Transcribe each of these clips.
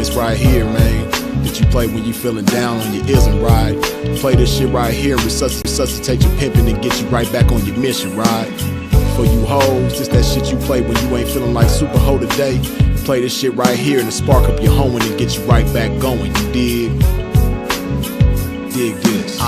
joints right here, man, that you play when you feeling down on your ism, right? Play this shit right here and resuscitate your pimping and get you right back on your mission, right? For you hoes, this that shit you play when you ain't feeling like super hoe today. Play this shit right here and to spark up your hoeing and get you right back going, you dig? Dig this.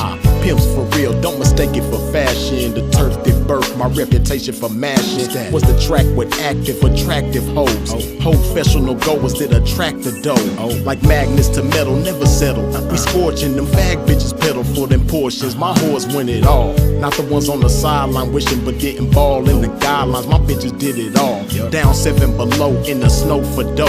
Pimps for real, don't mistake it for fashion. The turf that birthed my reputation for mashing was the track with active, attractive hoes. Professional goers that attract the dough. Like magnets to metal, never settle. We scorching them fag bitches pedal for them portions. My whores win it all. Not the ones on the sideline wishing but didn't ball in the guidelines. My bitches did it all. Down 7 below in the snow for dough.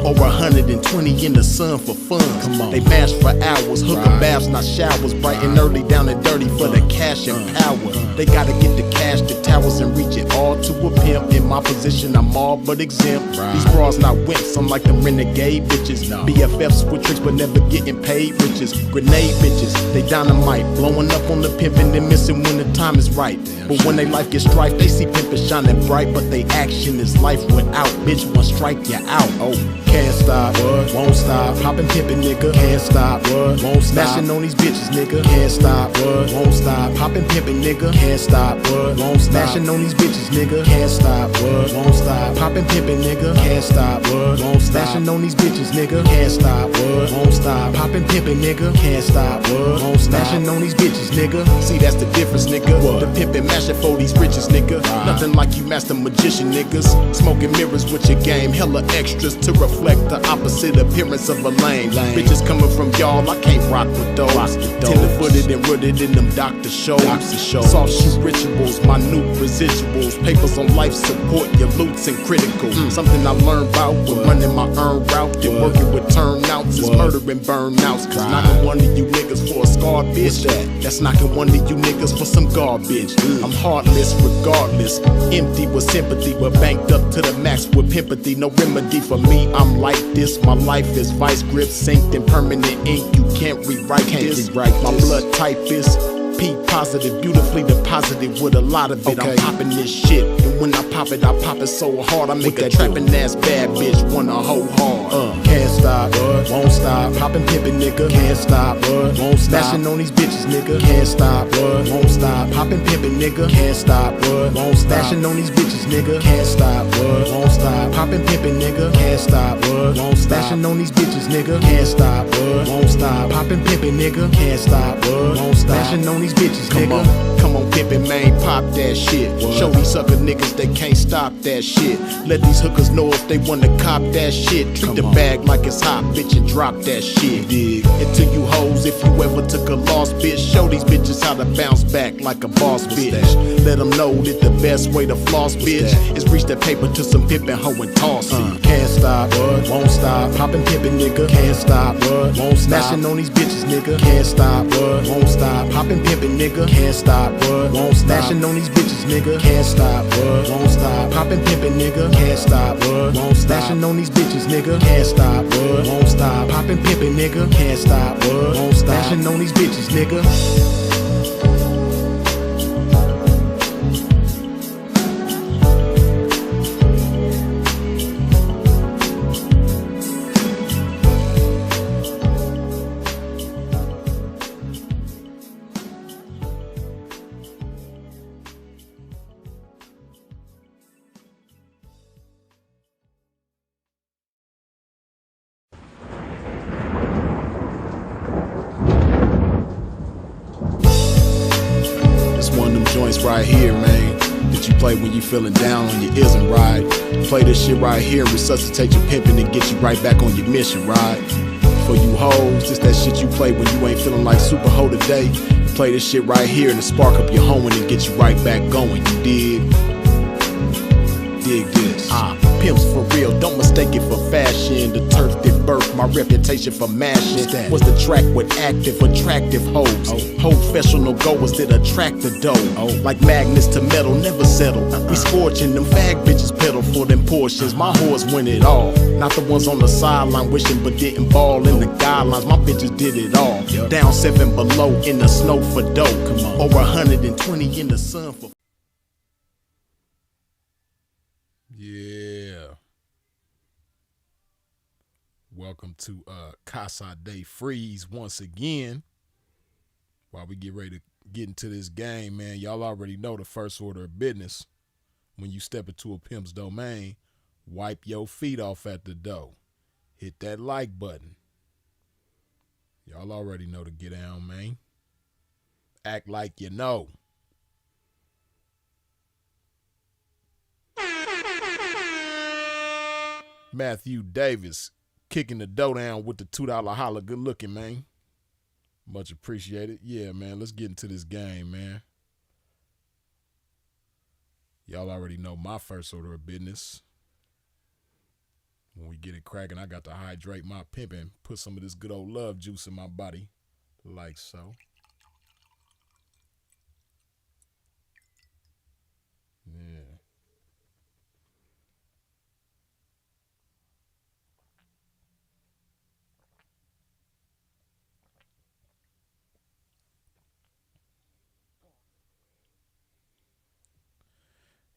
Over 120 in the sun for fun. They mash for hours, hooker baths, not showers. Bright and early, down and dirty for the cash and power. They gotta get the cash, the towers, and reach it all to a pimp. In my position, I'm all but exempt. These bras not wimps, I'm like them renegade bitches. BFFs with tricks but never getting paid riches. Grenade bitches, they dynamite, blowing up on the pimpin' and missing when the time is right. But when they life gets strife, they see pimpin' shining bright, but they action is life without. Bitch, one strike, you out. Can't stop, won't stop. Poppin' pimpin', nigga, can't stop, won't stop. Smashing on these bitches, nigga, can't stop, won't stop. Poppin' pimpin', nigga, can't stop, won't stop. Smashing on these bitches, nigga, can't stop, won't stop. Poppin' pimpin', nigga, can't stop, won't stop. Smashing on these bitches, nigga, can't stop, won't stop. Poppin' pimpin', nigga, can't stop, won't stop. Smashing on these bitches, nigga. See, that's the difference, nigga. The pimpin' mashin' for these riches, nigga. Nothing like you master magician, niggas. Smoking mirrors with your game, hella extras to reflect the opposite appearance of a lame. Bitches coming from y'all, I can't rock with those. Tender-footed and rooted in them doctor shows. Soft shoe rituals, minute residuals. Papers on life support, your loots and critical. Something I learned about with running my earned route and working with turnouts is murdering burnouts. Cause knocking one of you niggas for a scarred bitch, that's knocking one of you niggas for some garbage. I'm heartless regardless, empty with sympathy, but banked up to the max with pimpathy. No remedy for me, I'm like this. My life is vice grip, synced in permanent ink. You can't rewrite this. My blood type is P positive, beautifully deposited with a lot of it. I'm popping this shit, and when I pop it so hard I make a trapping ass bad bitch wanna hoe hard. Can't stop, won't stop. Poppin' pimpin', nigga, can't stop, won't stop. Smashing on these bitches, nigga, can't stop, won't stop. Poppin' pimpin', nigga, can't stop, won't stop. Smashing on these bitches, nigga, can't stop, won't stop. Poppin' pimpin', nigga, can't stop, won't stop. Smashing on these bitches, nigga, can't stop, won't stop. Poppin' pimpin', nigga, can't stop, won't stop. Smashing on these bitches, nigga. Come on, pimpin', man, pop that shit. Show these sucker niggas they can't stop that shit. Let these hookers know if they wanna cop that shit. Treat the bag like it's hot, bitch, and drop that shit. Dig. And to you hoes, if you ever took a loss, bitch, show these bitches how to bounce back like a boss, bitch. Let them know that the best way to floss, bitch, is reach that paper to some pimpin' hoe and toss it. Can't stop, won't stop. Poppin' pimpin', nigga, can't stop, won't stop. Smashing on these bitches, nigga, can't stop, won't stop. Poppin' pimpin', nigga, can't stop, won't stop. Smashing on these bitches, nigga, can't stop, won't stop. Poppin' pimpin', nigga, can't stop, won't stop. Smashing on these bitches, nigga, can't stop, won't stop. Poppin' pimpin', nigga, can't stop, won't stop. Smashing on these bitches, nigga. Joints right here, man, that you play when you feeling down on your ism, right? Play this shit right here and resuscitate your pimpin' and get you right back on your mission, right? For you hoes, this that shit you play when you ain't feeling like super hoe today. Play this shit right here and to spark up your hoeing and get you right back going, you dig? Dig this. Pimps for real, don't mistake it for fashion. The turf that birthed my reputation for mashing was the track with active, attractive hoes. Professional goers that attract the dough. Like magnets to metal, never settle. We scorching them fag bitches pedal for them portions. My whores win it all. Not the ones on the sideline wishing but didn't ball in the guidelines. My bitches did it all. Down 7 below in the snow for dough. Over 120 in the sun for. Yeah. Welcome to Casa de Freeze once again. While we get ready to get into this game, man, y'all already know the first order of business. When you step into a pimp's domain, wipe your feet off at the door. Hit that like button. Y'all already know to get down, man. Act like you know. Matthew Davis kicking the dough down with the $2 holla. Good looking, man. Much appreciated. Yeah, man, let's get into this game, man. Y'all already know my first order of business. When we get it cracking, I got to hydrate my pimpin', put some of this good old love juice in my body, like so. Yeah.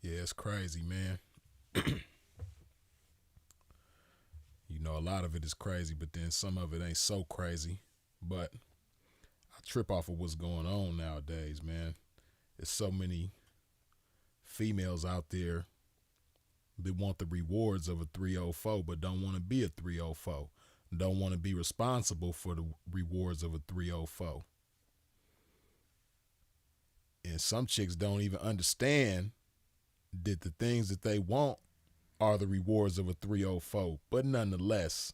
Yeah, it's crazy, man. You know, a lot of it is crazy, but then some of it ain't so crazy. But I trip off of what's going on nowadays, man. There's so many females out there that want the rewards of a 304, but don't want to be a 304. Don't want to be responsible for the rewards of a 304. And some chicks don't even understand that the things that they want are the rewards of a 304. But nonetheless,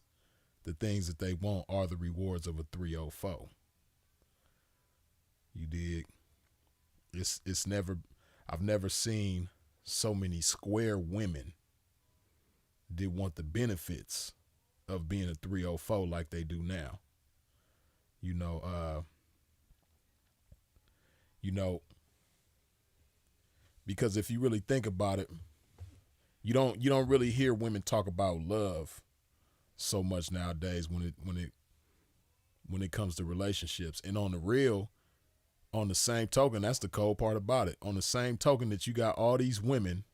the things that they want are the rewards of a 304. You dig? It's never, I've never seen so many square women that want the benefits of being a 304 like they do now. You know, because if you really think about it, you don't really hear women talk about love so much nowadays when it comes to relationships. And on the real, on the same token, that's the cold part about it. On the same token that you got all these women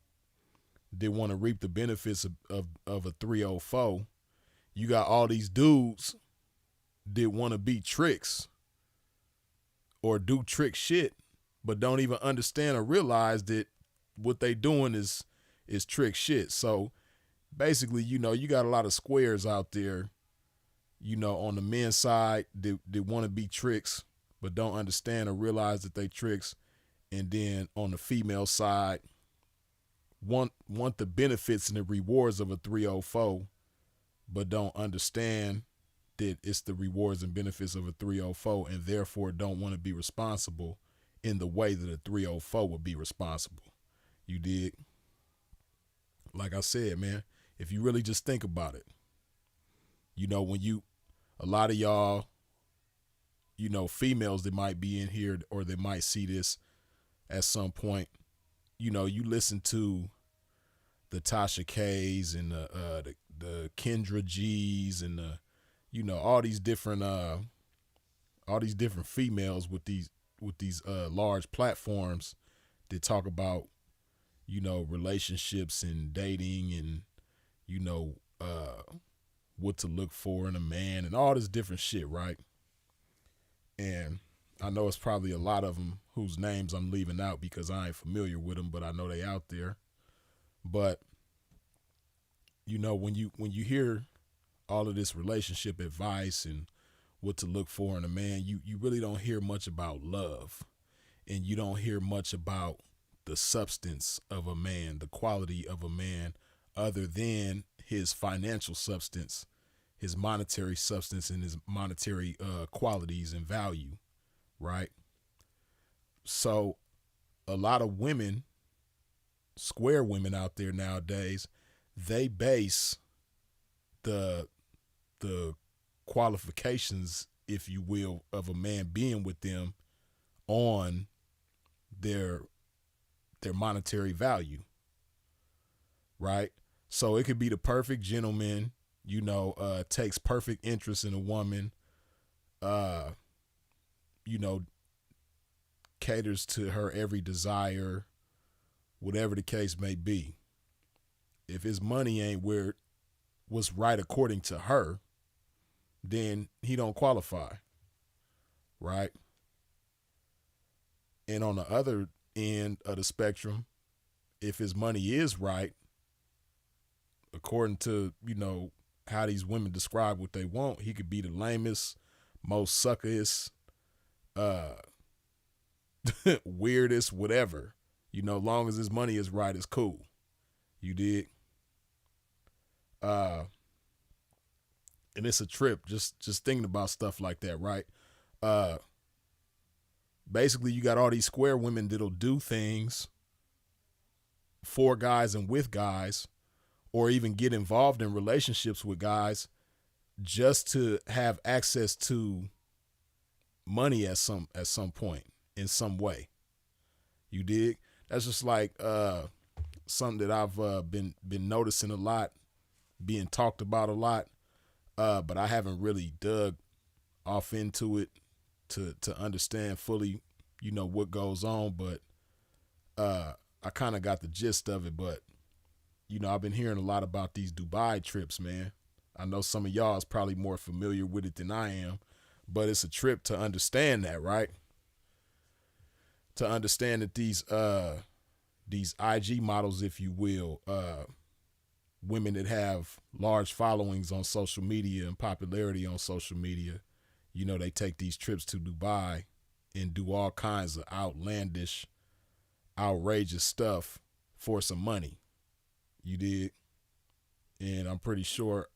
that want to reap the benefits of a 304, you got all these dudes that want to be tricks or do trick shit, but don't even understand or realize that what they doing is trick shit. So basically, you got a lot of squares out there, on the men's side that want to be tricks, but don't understand or realize that they tricks. And then on the female side, want the benefits and the rewards of a 304, but don't understand that it's the rewards and benefits of a 304, and therefore don't want to be responsible in the way that a 304 would be responsible. You dig? Like I said, man, if you really just think about it, a lot of y'all, females that might be in here or that might see this at some point, you listen to the Tasha K's and the Kendra G's and all these different females with these large platforms that talk about relationships and dating and what to look for in a man and all this different shit, right? And I know it's probably a lot of them whose names I'm leaving out because I ain't familiar with them, but I know they out there. But when you hear all of this relationship advice and what to look for in a man, you really don't hear much about love, and you don't hear much about the substance of a man, the quality of a man, other than his financial substance, his monetary substance, and his monetary qualities and value, right? So a lot of women, square women out there nowadays, they base the qualifications, if you will, of a man being with them on their monetary value, right? So it could be the perfect gentleman, takes perfect interest in a woman, caters to her every desire, whatever the case may be. If his money ain't where what's right according to her, then he don't qualify, right? And on the other end of the spectrum, if his money is right, according to, how these women describe what they want, he could be the lamest, most suckerest, uh, weirdest, whatever. Long as his money is right, it's cool. You dig? And it's a trip just thinking about stuff like that, right? Uh, Basically, you got all these square women that'll do things for guys and with guys, or even get involved in relationships with guys just to have access to money at some point in some way. You dig? That's just like something that I've been noticing a lot, being talked about a lot, but I haven't really dug off into it to understand fully, what goes on. But I kind of got the gist of it. But I've been hearing a lot about these Dubai trips, man. I know some of y'all is probably more familiar with it than I am, but it's a trip to understand that, right? To understand that these IG models, if you will, women that have large followings on social media and popularity on social media, they take these trips to Dubai and do all kinds of outlandish, outrageous stuff for some money. You did. And I'm pretty sure,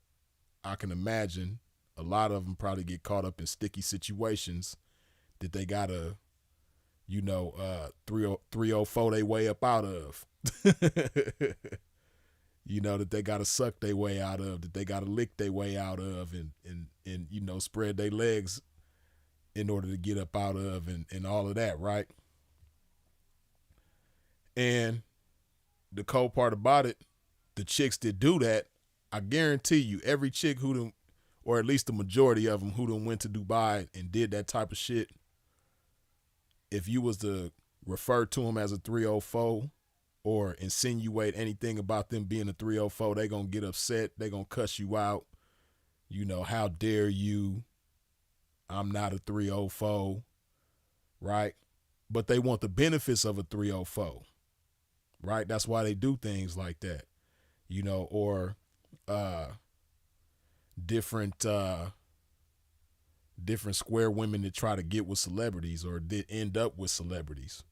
I can imagine a lot of them probably get caught up in sticky situations that they gotta, 304 they way up out of. That they gotta suck their way out of, that they gotta lick their way out of, and spread their legs in order to get up out of, and all of that, right? And the cold part about it, the chicks that do that, I guarantee you, every chick who done, or at least the majority of them who done went to Dubai and did that type of shit, if you was to refer to them as a 304 or insinuate anything about them being a 304, they gonna get upset. They gonna cuss you out. How dare you? I'm not a 304, right? But they want the benefits of a 304, right? That's why they do things like that, or different square women that try to get with celebrities or did end up with celebrities,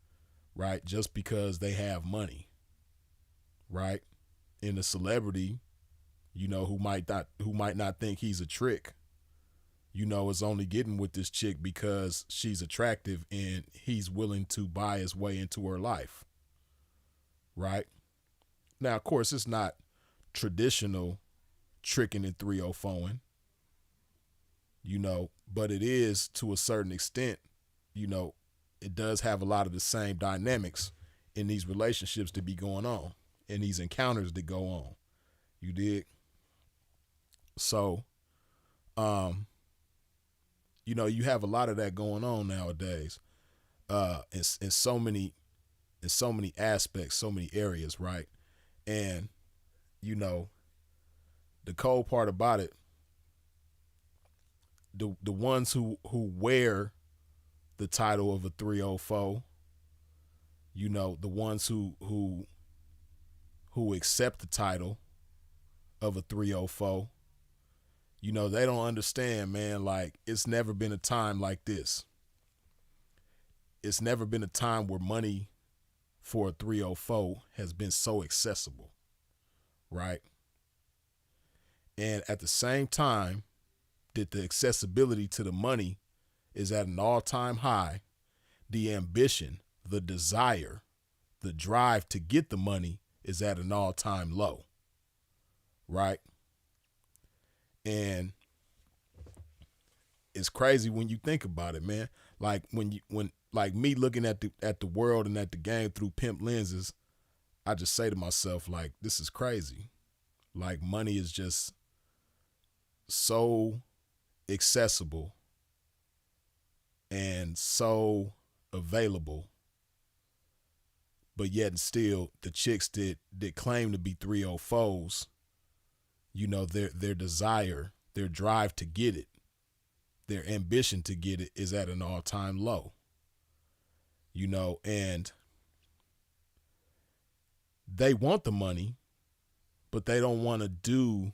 right? Just because they have money, right? And the celebrity, who might not think he's a trick, is only getting with this chick because she's attractive and he's willing to buy his way into her life, right? Now, of course, it's not traditional tricking and 304ing, but it is to a certain extent. It does have a lot of the same dynamics in these relationships that be going on, in these encounters that go on. You dig? So, you have a lot of that going on nowadays, in so many aspects, so many areas, right? And the cold part about it, the ones who wear the title of a 304, the ones who accept the title of a 304, they don't understand, man. Like, it's never been a time like this. It's never been a time where money for a 304 has been so accessible, right? And at the same time that the accessibility to the money is at an all-time high, the ambition, the desire, the drive to get the money is at an all-time low, right? And it's crazy when you think about it, man. Like when like me looking at the world and at the game through pimp lenses, I just say to myself, like, this is crazy. Like, money is just so accessible and so available, but yet and still the chicks that claim to be 304s, their desire, their drive to get it their ambition to get it is at an all-time low. You know, and they want the money, but they don't want to do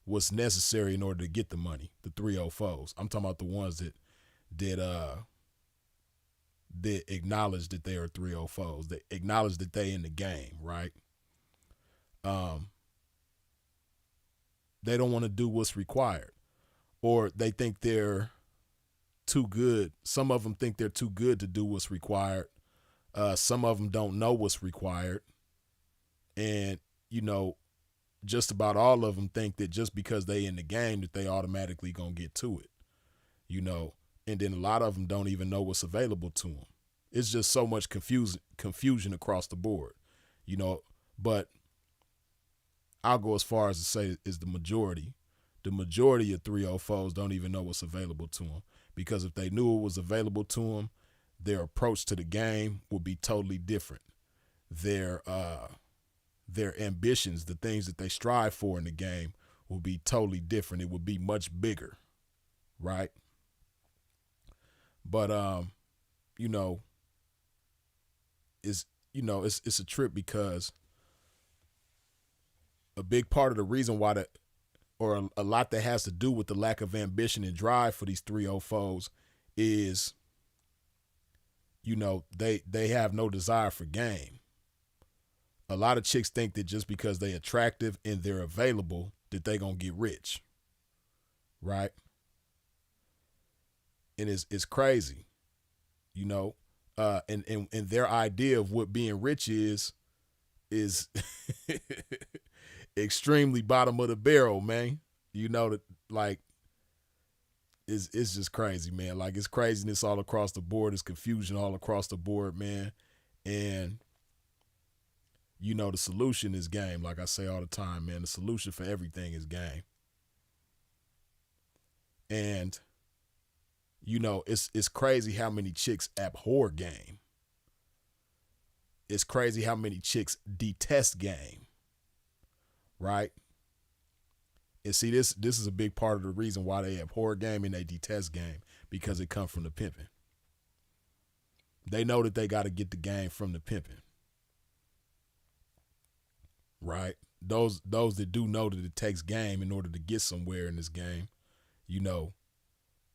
what's necessary in order to get the money. The 304's. I'm talking about the ones that acknowledge that they are 304's. They acknowledge that they in the game, right? They don't want to do what's required, or they think they're too good. Some of them think they're too good to do what's required. Some of them don't know what's required. And, you know, just about all of them think that just because they in the game that they automatically gonna get to it, you know. And then a lot of them don't even know what's available to them. It's just so much confusion across the board, you know. But I'll go as far as to say is the majority. The majority of 304's don't even know what's available to them, because if they knew it was available to them, their approach to the game would be totally different. Their ambitions, the things that they strive for in the game, will be totally different. It would be much bigger, right? But you know, it's a trip, because a big part of the reason why a lot that has to do with the lack of ambition and drive for these 304's is, you know, they have no desire for game. A lot of chicks think that just because they attractive and they're available that they gonna get rich, right? And it's crazy, you know. And their idea of what being rich is extremely bottom of the barrel, man. You know, that, like, it's just crazy, man. Like, it's craziness all across the board. It's confusion all across the board, man. And you know, the solution is game. Like I say all the time, man, the solution for everything is game. And, you know, it's crazy how many chicks abhor game. It's crazy how many chicks detest game, right? And see, this is a big part of the reason why they abhor game and they detest game, because it comes from the pimping. They know that they got to get the game from the pimping. Right? Those that do know that it takes game in order to get somewhere in this game, you know,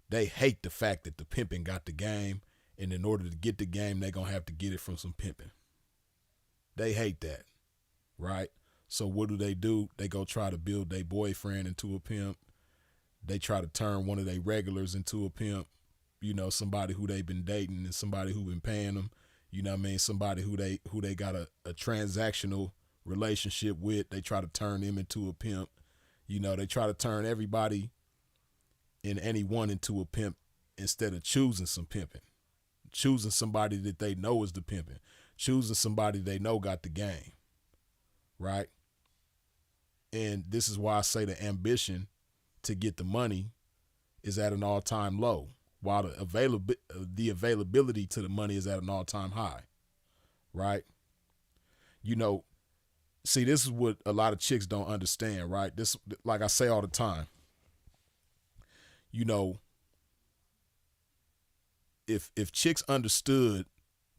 they hate the fact that the pimping got the game, and in order to get the game, they're going to have to get it from some pimping. They hate that, right? So what do? They go try to build their boyfriend into a pimp. They try to turn one of their regulars into a pimp, you know, somebody who they've been dating and somebody who been paying them, you know what I mean? Somebody who they got a transactional relationship with. They try to turn them into a pimp. You know, they try to turn everybody and anyone into a pimp instead of choosing some pimping, choosing somebody that they know is the pimping, choosing somebody they know got the game, right? And this is why I say the ambition to get the money is at an all-time low, while the availability to the money is at an all-time high, right? You know, see, this is what a lot of chicks don't understand, right? This, like I say all the time, you know, if chicks understood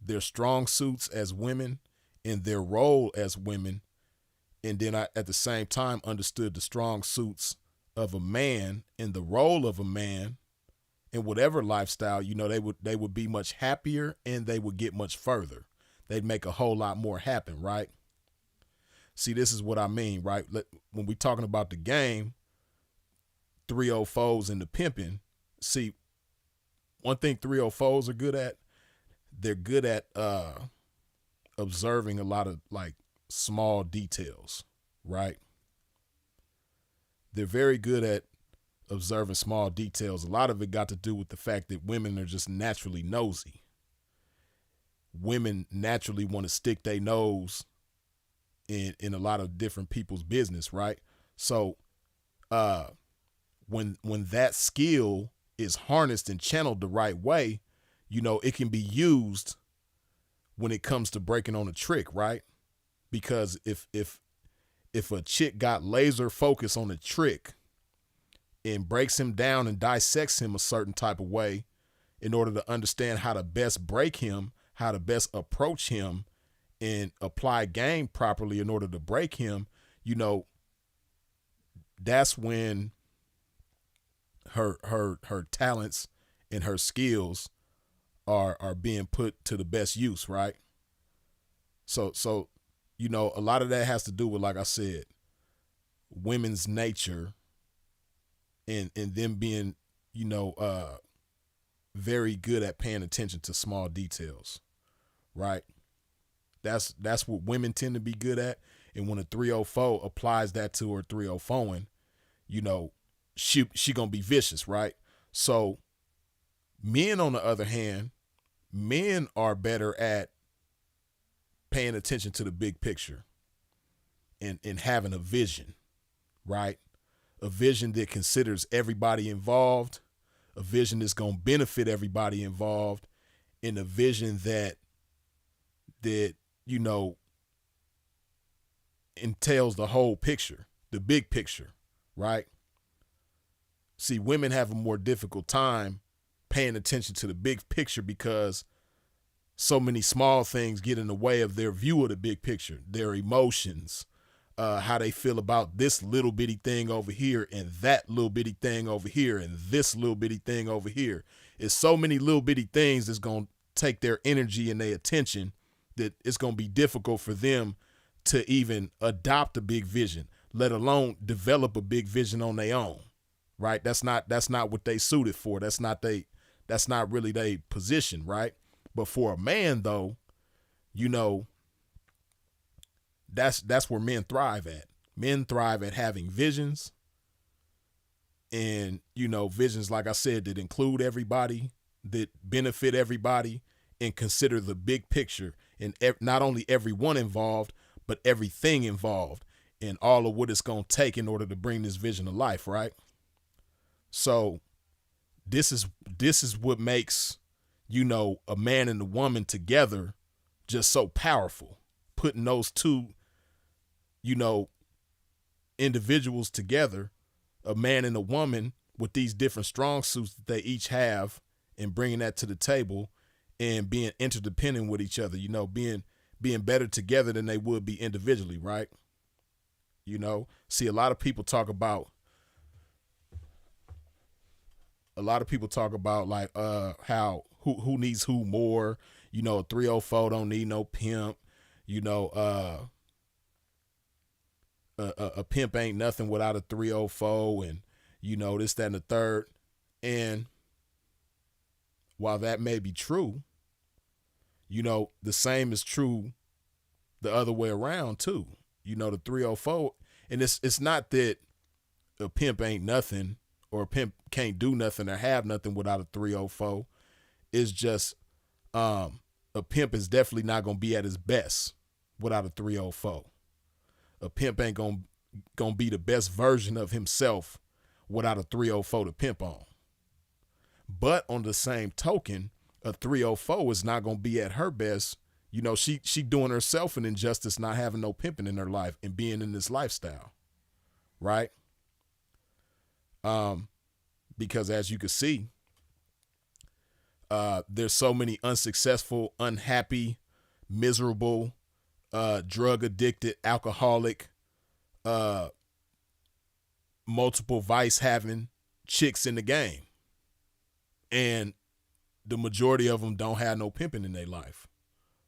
their strong suits as women and their role as women, and then at the same time understood the strong suits of a man and the role of a man in whatever lifestyle, you know, they would be much happier and they would get much further. They'd make a whole lot more happen, right? See, this is what I mean, right? When we talking about the game, 304's and the pimping, see, one thing 304's are good at, they're good at observing a lot of like small details, right? They're very good at observing small details. A lot of it got to do with the fact that women are just naturally nosy. Women naturally want to stick their nose in a lot of different people's business, right? So when that skill is harnessed and channeled the right way, you know, it can be used when it comes to breaking on a trick, right? Because if a chick got laser focus on a trick and breaks him down and dissects him a certain type of way in order to understand how to best break him, how to best approach him and apply game properly in order to break him, you know, that's when her talents and her skills are being put to the best use, right? So you know, a lot of that has to do with, like I said, women's nature and them being, you know, very good at paying attention to small details, right? That's what women tend to be good at. And when a 304 applies that to her 304ing, you know, she gonna be vicious, right? So men, on the other hand, men are better at paying attention to the big picture and having a vision, right? A vision that considers everybody involved, a vision that's gonna benefit everybody involved, and a vision that you know, entails the whole picture, the big picture, right? See, women have a more difficult time paying attention to the big picture because so many small things get in the way of their view of the big picture, their emotions, how they feel about this little bitty thing over here and that little bitty thing over here and this little bitty thing over here. It's so many little bitty things that's going to take their energy and their attention that it's going to be difficult for them to even adopt a big vision, let alone develop a big vision on their own, right? That's not what they suited for. That's not really their position, right? But for a man, though, you know, that's where men thrive at. Men thrive at having visions, and, you know, visions, like I said, that include everybody, that benefit everybody, and consider the big picture and not only everyone involved, but everything involved and all of what it's going to take in order to bring this vision to life, right? So this is what makes, you know, a man and a woman together just so powerful. Putting those two, you know, individuals together, a man and a woman with these different strong suits that they each have, and bringing that to the table and being interdependent with each other, you know, being better together than they would be individually, right? You know, see, a lot of people talk about like how who needs who more, you know, a 304 don't need no pimp, you know, a pimp ain't nothing without a 304, and, you know, this, that, and the third. And while that may be true, you know, the same is true the other way around too. You know, the 304, and it's not that a pimp ain't nothing or a pimp can't do nothing or have nothing without a 304. It's just a pimp is definitely not going to be at his best without a 304. A pimp ain't going to be the best version of himself without a 304 to pimp on. But on the same token, a 304 is not going to be at her best. You know, she doing herself an injustice not having no pimping in her life and being in this lifestyle, right? Because as you can see, there's so many unsuccessful, unhappy, miserable, drug addicted, alcoholic, multiple vice having chicks in the game. And the majority of them don't have no pimping in their life,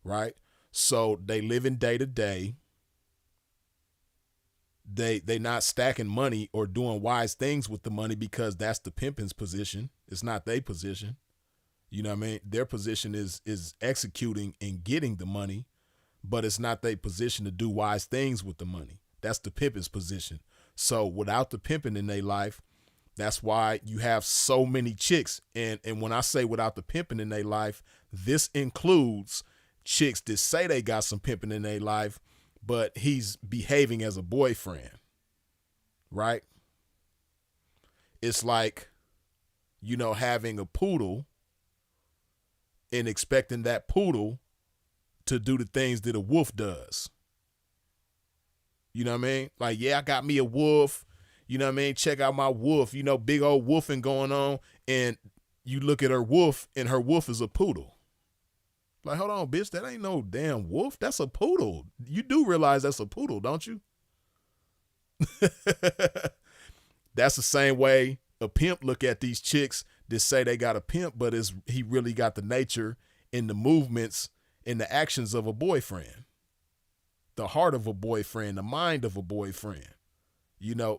right? So they living day to day. They not stacking money or doing wise things with the money because that's the pimping's position. It's not their position. You know what I mean? Their position is executing and getting the money, but it's not their position to do wise things with the money. That's the pimping's position. So without the pimping in their life, that's why you have so many chicks. And when I say without the pimping in their life, this includes chicks that say they got some pimping in their life, but he's behaving as a boyfriend, right? It's like, you know, having a poodle and expecting that poodle to do the things that a wolf does. You know what I mean? Like, yeah, I got me a wolf. You know what I mean? Check out my wolf, big old wolfing going on. And you look at her wolf and her wolf is a poodle. Like, hold on, bitch, that ain't no damn wolf. That's a poodle. You do realize that's a poodle, don't you? That's the same way a pimp look at these chicks that say they got a pimp, but he really got the nature and the movements and the actions of a boyfriend, the heart of a boyfriend, the mind of a boyfriend.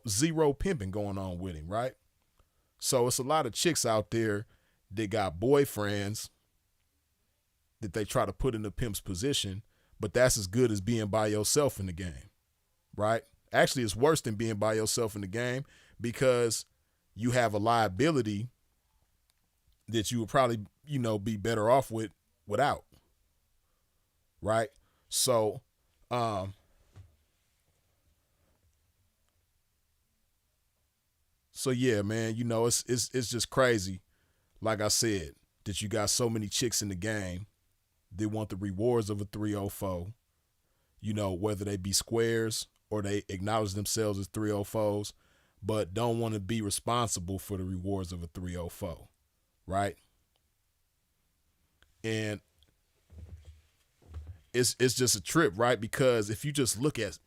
Zero pimping going on with him, right? So it's a lot of chicks out there that got boyfriends that they try to put in the pimp's position, but that's as good as being by yourself in the game, right? Actually, it's worse than being by yourself in the game because you have a liability that you would probably, be better off without, right? So, yeah, man, it's just crazy. Like I said, that you got so many chicks in the game. They want the rewards of a 304, whether they be squares or they acknowledge themselves as 304s, but don't want to be responsible for the rewards of a 304, right? And it's just a trip, right? Because if you look at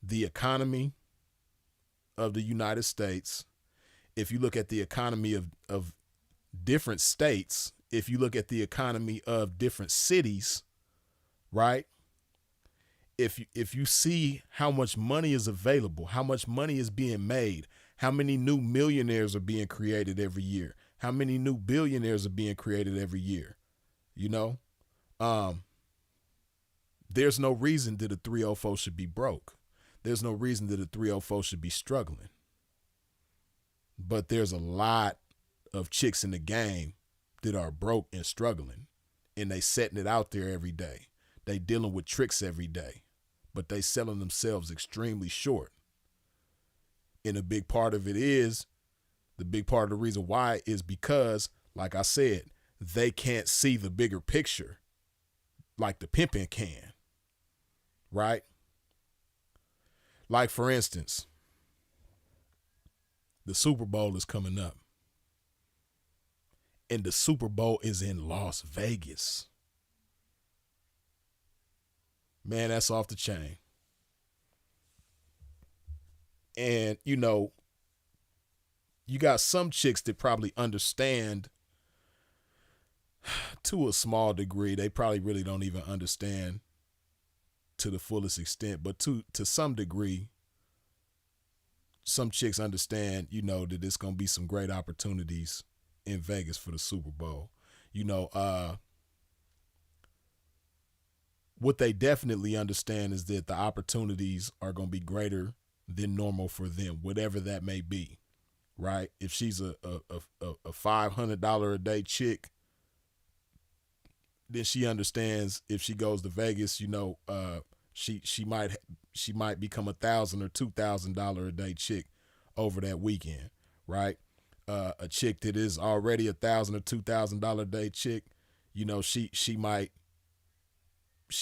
the economy of the United States, if you look at the economy of different states, if you look at the economy of different cities, right? If you see how much money is available, how much money is being made, how many new millionaires are being created every year, how many new billionaires are being created every year, there's no reason that a 304 should be broke. There's no reason that a 304 should be struggling. But there's a lot of chicks in the game that are broke and struggling, and they setting it out there every day. They dealing with tricks every day, but they selling themselves extremely short. And the big part of the reason why is because, like I said, they can't see the bigger picture like the pimping can, right? Like, for instance, the Super Bowl is coming up. And the Super Bowl is in Las Vegas. Man, that's off the chain. And, you got some chicks that probably understand to a small degree. They probably really don't even understand to the fullest extent. But to some degree, some chicks understand, that there's going to be some great opportunities in Vegas for the Super Bowl. What they definitely understand is that the opportunities are going to be greater than normal for them, whatever that may be, right? If she's a $500 a day chick, then she understands if she goes to Vegas, she might become $1,000 or $2,000 a day chick over that weekend, right? A chick that is already $1,000 or $2,000 a day chick, she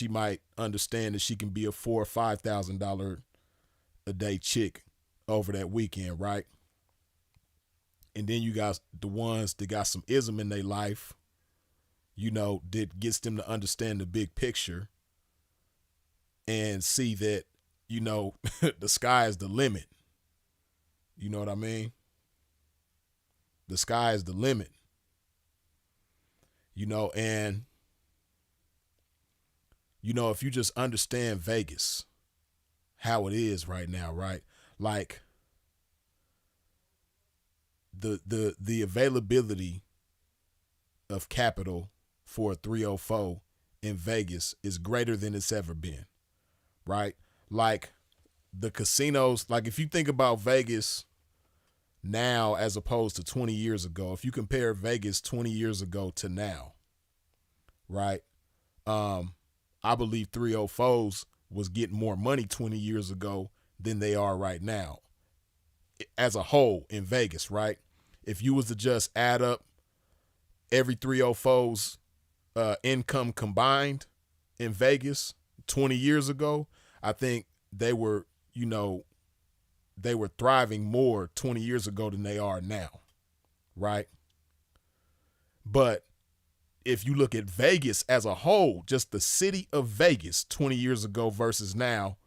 might understand that she can be a $4,000 or $5,000 a day chick over that weekend, right? And then you got the ones that got some ism in their life, that gets them to understand the big picture and see that, the sky is the limit. You know what I mean? The sky is the limit, and, if you just understand Vegas, how it is right now, right? Like the availability of capital for a 304 in Vegas is greater than it's ever been, right? Like the casinos, like if you think about Vegas now as opposed to 20 years ago, if you compare Vegas 20 years ago to now, right? I believe 304s was getting more money 20 years ago than they are right now as a whole in Vegas, right? If you was to just add up every 304's income combined in Vegas 20 years ago, I think they were, they were thriving more 20 years ago than they are now, right? But if you look at Vegas as a whole, just the city of Vegas 20 years ago versus now,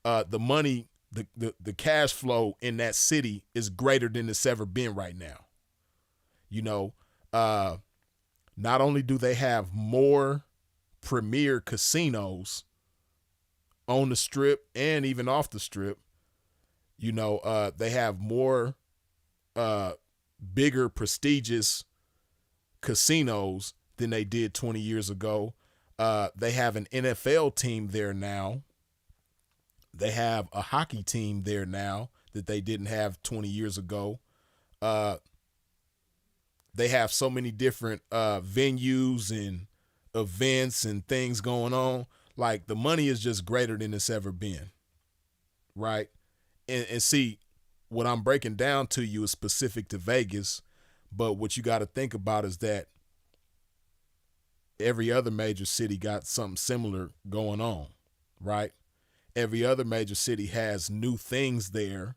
the money, the cash flow in that city is greater than it's ever been right now. You know, not only do they have more premier casinos on the strip and even off the strip, they have more bigger, prestigious casinos than they did 20 years ago. They have an NFL team there now. They have a hockey team there now that they didn't have 20 years ago. They have so many different venues and events and things going on. Like, the money is just greater than it's ever been, right? And see, what I'm breaking down to you is specific to Vegas, but what you got to think about is that every other major city got something similar going on, right? Every other major city has new things there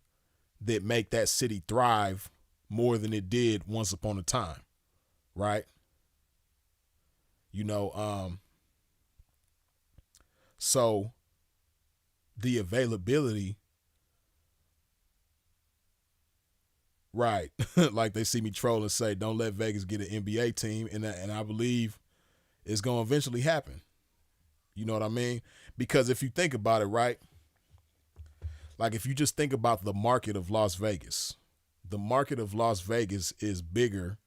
that make that city thrive more than it did once upon a time, right? So the availability, right? Like, they see me troll and say, don't let Vegas get an NBA team. And I believe it's going to eventually happen. You know what I mean? Because if you think about it, right? Like, if you just think about the market of Las Vegas, the market of Las Vegas is bigger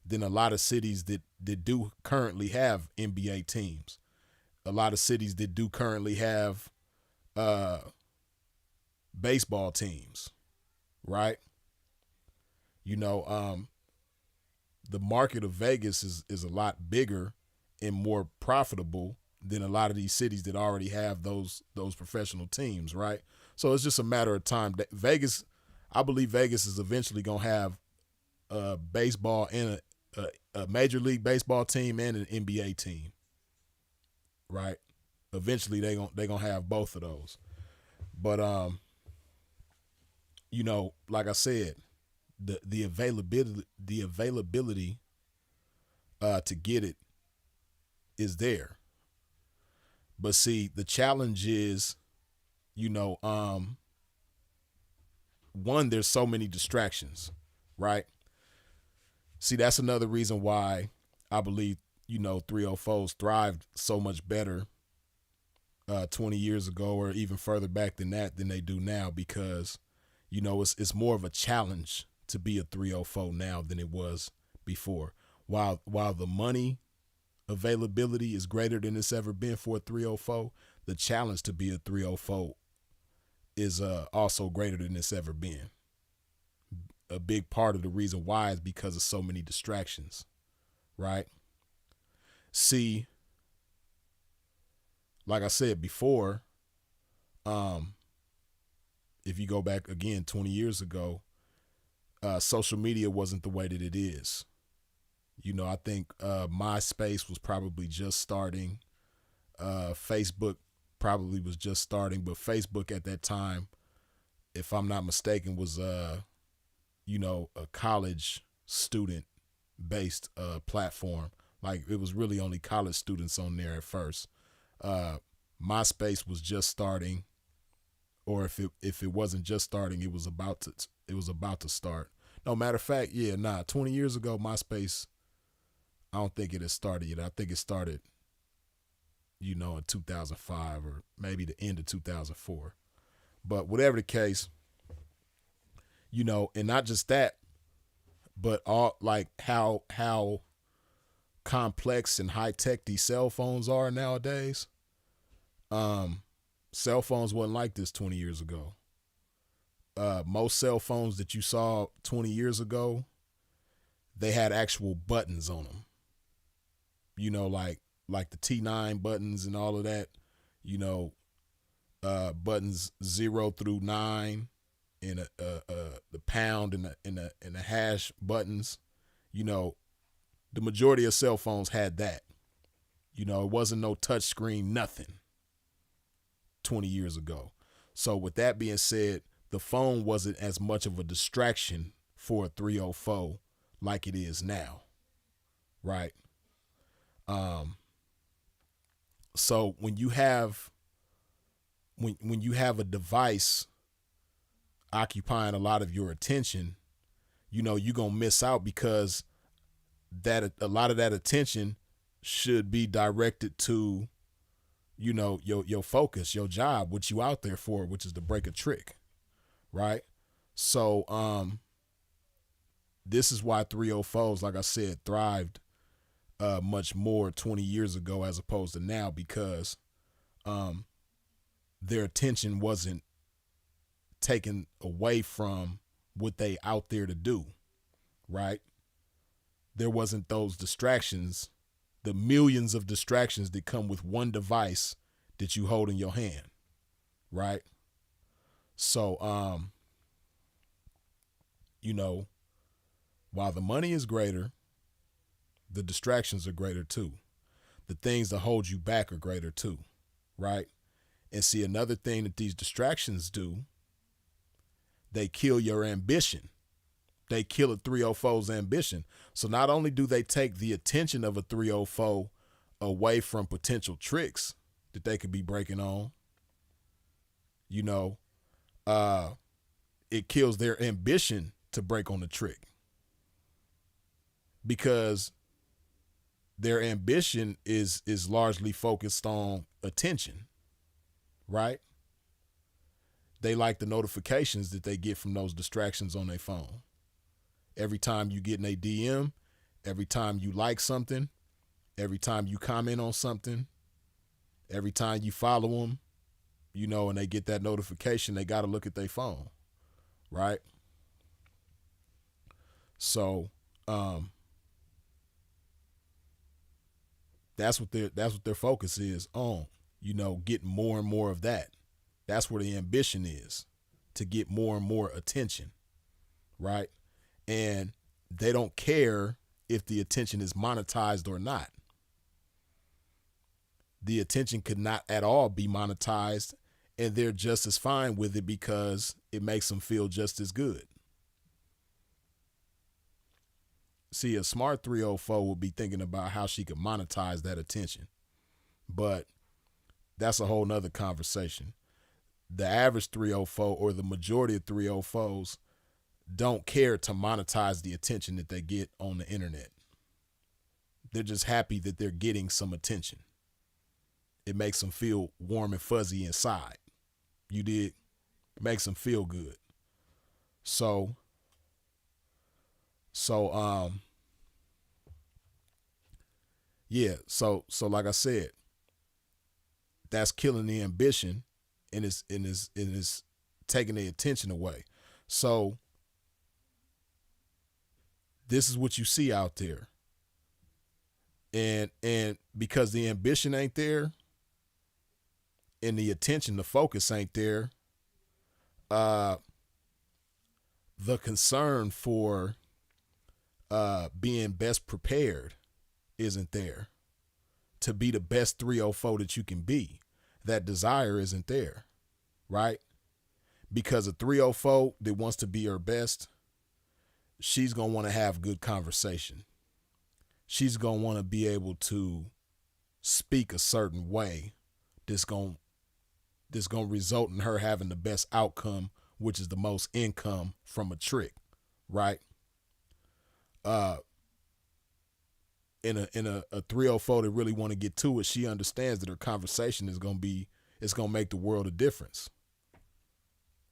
than a lot of cities that do currently have NBA teams. A lot of cities that do currently have baseball teams, right? The market of Vegas is a lot bigger and more profitable than a lot of these cities that already have those professional teams, right? So it's just a matter of time. Vegas, I believe Vegas is eventually going to have baseball and a Major League Baseball team and an NBA team, right? Eventually they're going to have both of those. But like I said, the availability to get it is there. But see, the challenge is, one, there's so many distractions, right? See, that's another reason why I believe, 304's thrived so much better 20 years ago or even further back than that than they do now, because, it's more of a challenge to be a 304 now than it was before. While the money availability is greater than it's ever been for a 304, the challenge to be a 304 is also greater than it's ever been. A big part of the reason why is because of so many distractions, right? See, like I said before, if you go back again 20 years ago, social media wasn't the way that it is. I think MySpace was probably just starting. Facebook probably was just starting, but Facebook at that time, if I'm not mistaken, was a college student based platform. Like, it was really only college students on there at first. MySpace was just starting, or if it wasn't just starting, it was about to start. No, matter of fact, 20 years ago, MySpace, I don't think it had started yet. I think it started, in 2005 or maybe the end of 2004. But whatever the case, and not just that, but all, like, how complex and high tech these cell phones are nowadays. Cell phones wasn't like this 20 years ago. Most cell phones that you saw 20 years ago, they had actual buttons on them. Like the T9 buttons and all of that, buttons 0 through 9 and the pound and the hash buttons. The majority of cell phones had that. It wasn't no touch screen, nothing 20 years ago. So with that being said, the phone wasn't as much of a distraction for a 304 like it is now, right? So when you have a device occupying a lot of your attention, you know, you're going to miss out because that a lot of that attention should be directed to, you know, your focus, your job, what you out there for, which is to break a trick, right? So this is why 304s, like I said, thrived much more 20 years ago as opposed to now, because their attention wasn't taken away from what they out there to do, right? There wasn't those distractions, the millions of distractions that come with one device that you hold in your hand, right? So, you know, while the money is greater, the distractions are greater too. The things that hold you back are greater too, right? And see, another thing that these distractions do, they kill your ambition. They kill a 304's ambition. So not only do they take the attention of a 304 away from potential tricks that they could be breaking on, you know, it kills their ambition to break on the trick, because their ambition is largely focused on attention, right? They like the notifications that they get from those distractions on their phone. Every time you get in a DM, every time you like something, every time you comment on something, every time you follow them, you know, and they get that notification, they got to look at their phone, right? So, that's what their focus is on, you know, getting more and more of that. That's where the ambition is, to get more and more attention, right? And they don't care if the attention is monetized or not. The attention could not at all be monetized, and they're just as fine with it because it makes them feel just as good. See, a smart 304 would be thinking about how she could monetize that attention, but that's a whole nother conversation. The average 304, or the majority of 304s, don't care to monetize the attention that they get on the internet. They're just happy that they're getting some attention. It makes them feel warm and fuzzy inside. You did? Makes them feel good. So yeah, so like I said, that's killing the ambition, and it's taking the attention away. So this is what you see out there. And because the ambition ain't there and the attention, the focus ain't there, the concern for being best prepared isn't there. To be the best 304 that you can be, that desire isn't there, right? Because a 304 that wants to be her best, she's going to want to have good conversation. She's going to want to be able to speak a certain way that's going to result in her having the best outcome, which is the most income from a trick, right? In a 304 that really want to get to it, she understands that her conversation is going to make the world a difference.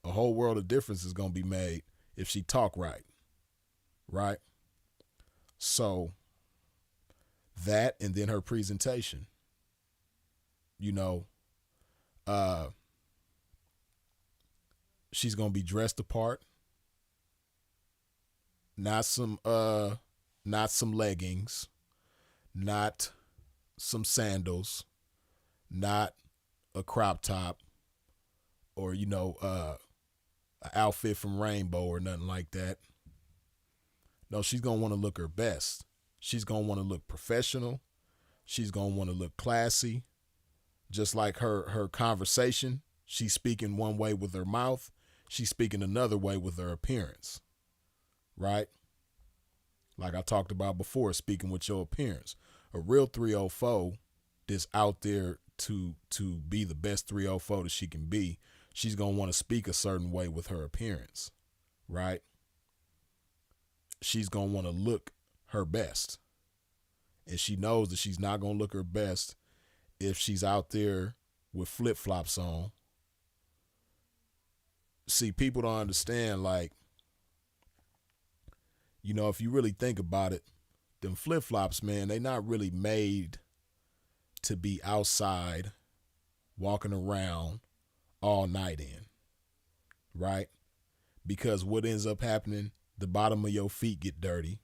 A whole world of difference is going to be made if she talk right. Right? So that, and then her presentation, you know, she's going to be dressed apart. Not some leggings, not some sandals, not a crop top, or, you know, an outfit from Rainbow or nothing like that. No, she's going to want to look her best. She's going to want to look professional. She's going to want to look classy. Just like her conversation, she's speaking one way with her mouth. She's speaking another way with her appearance, right? Like I talked about before, speaking with your appearance. A real 304 that's out there to be the best 304 that she can be, she's going to want to speak a certain way with her appearance, right? She's going to want to look her best. And she knows that she's not going to look her best if she's out there with flip-flops on. See, people don't understand, like, you know, if you really think about it, them flip-flops, man, they not really made to be outside walking around all night in, right? Because what ends up happening, the bottom of your feet get dirty,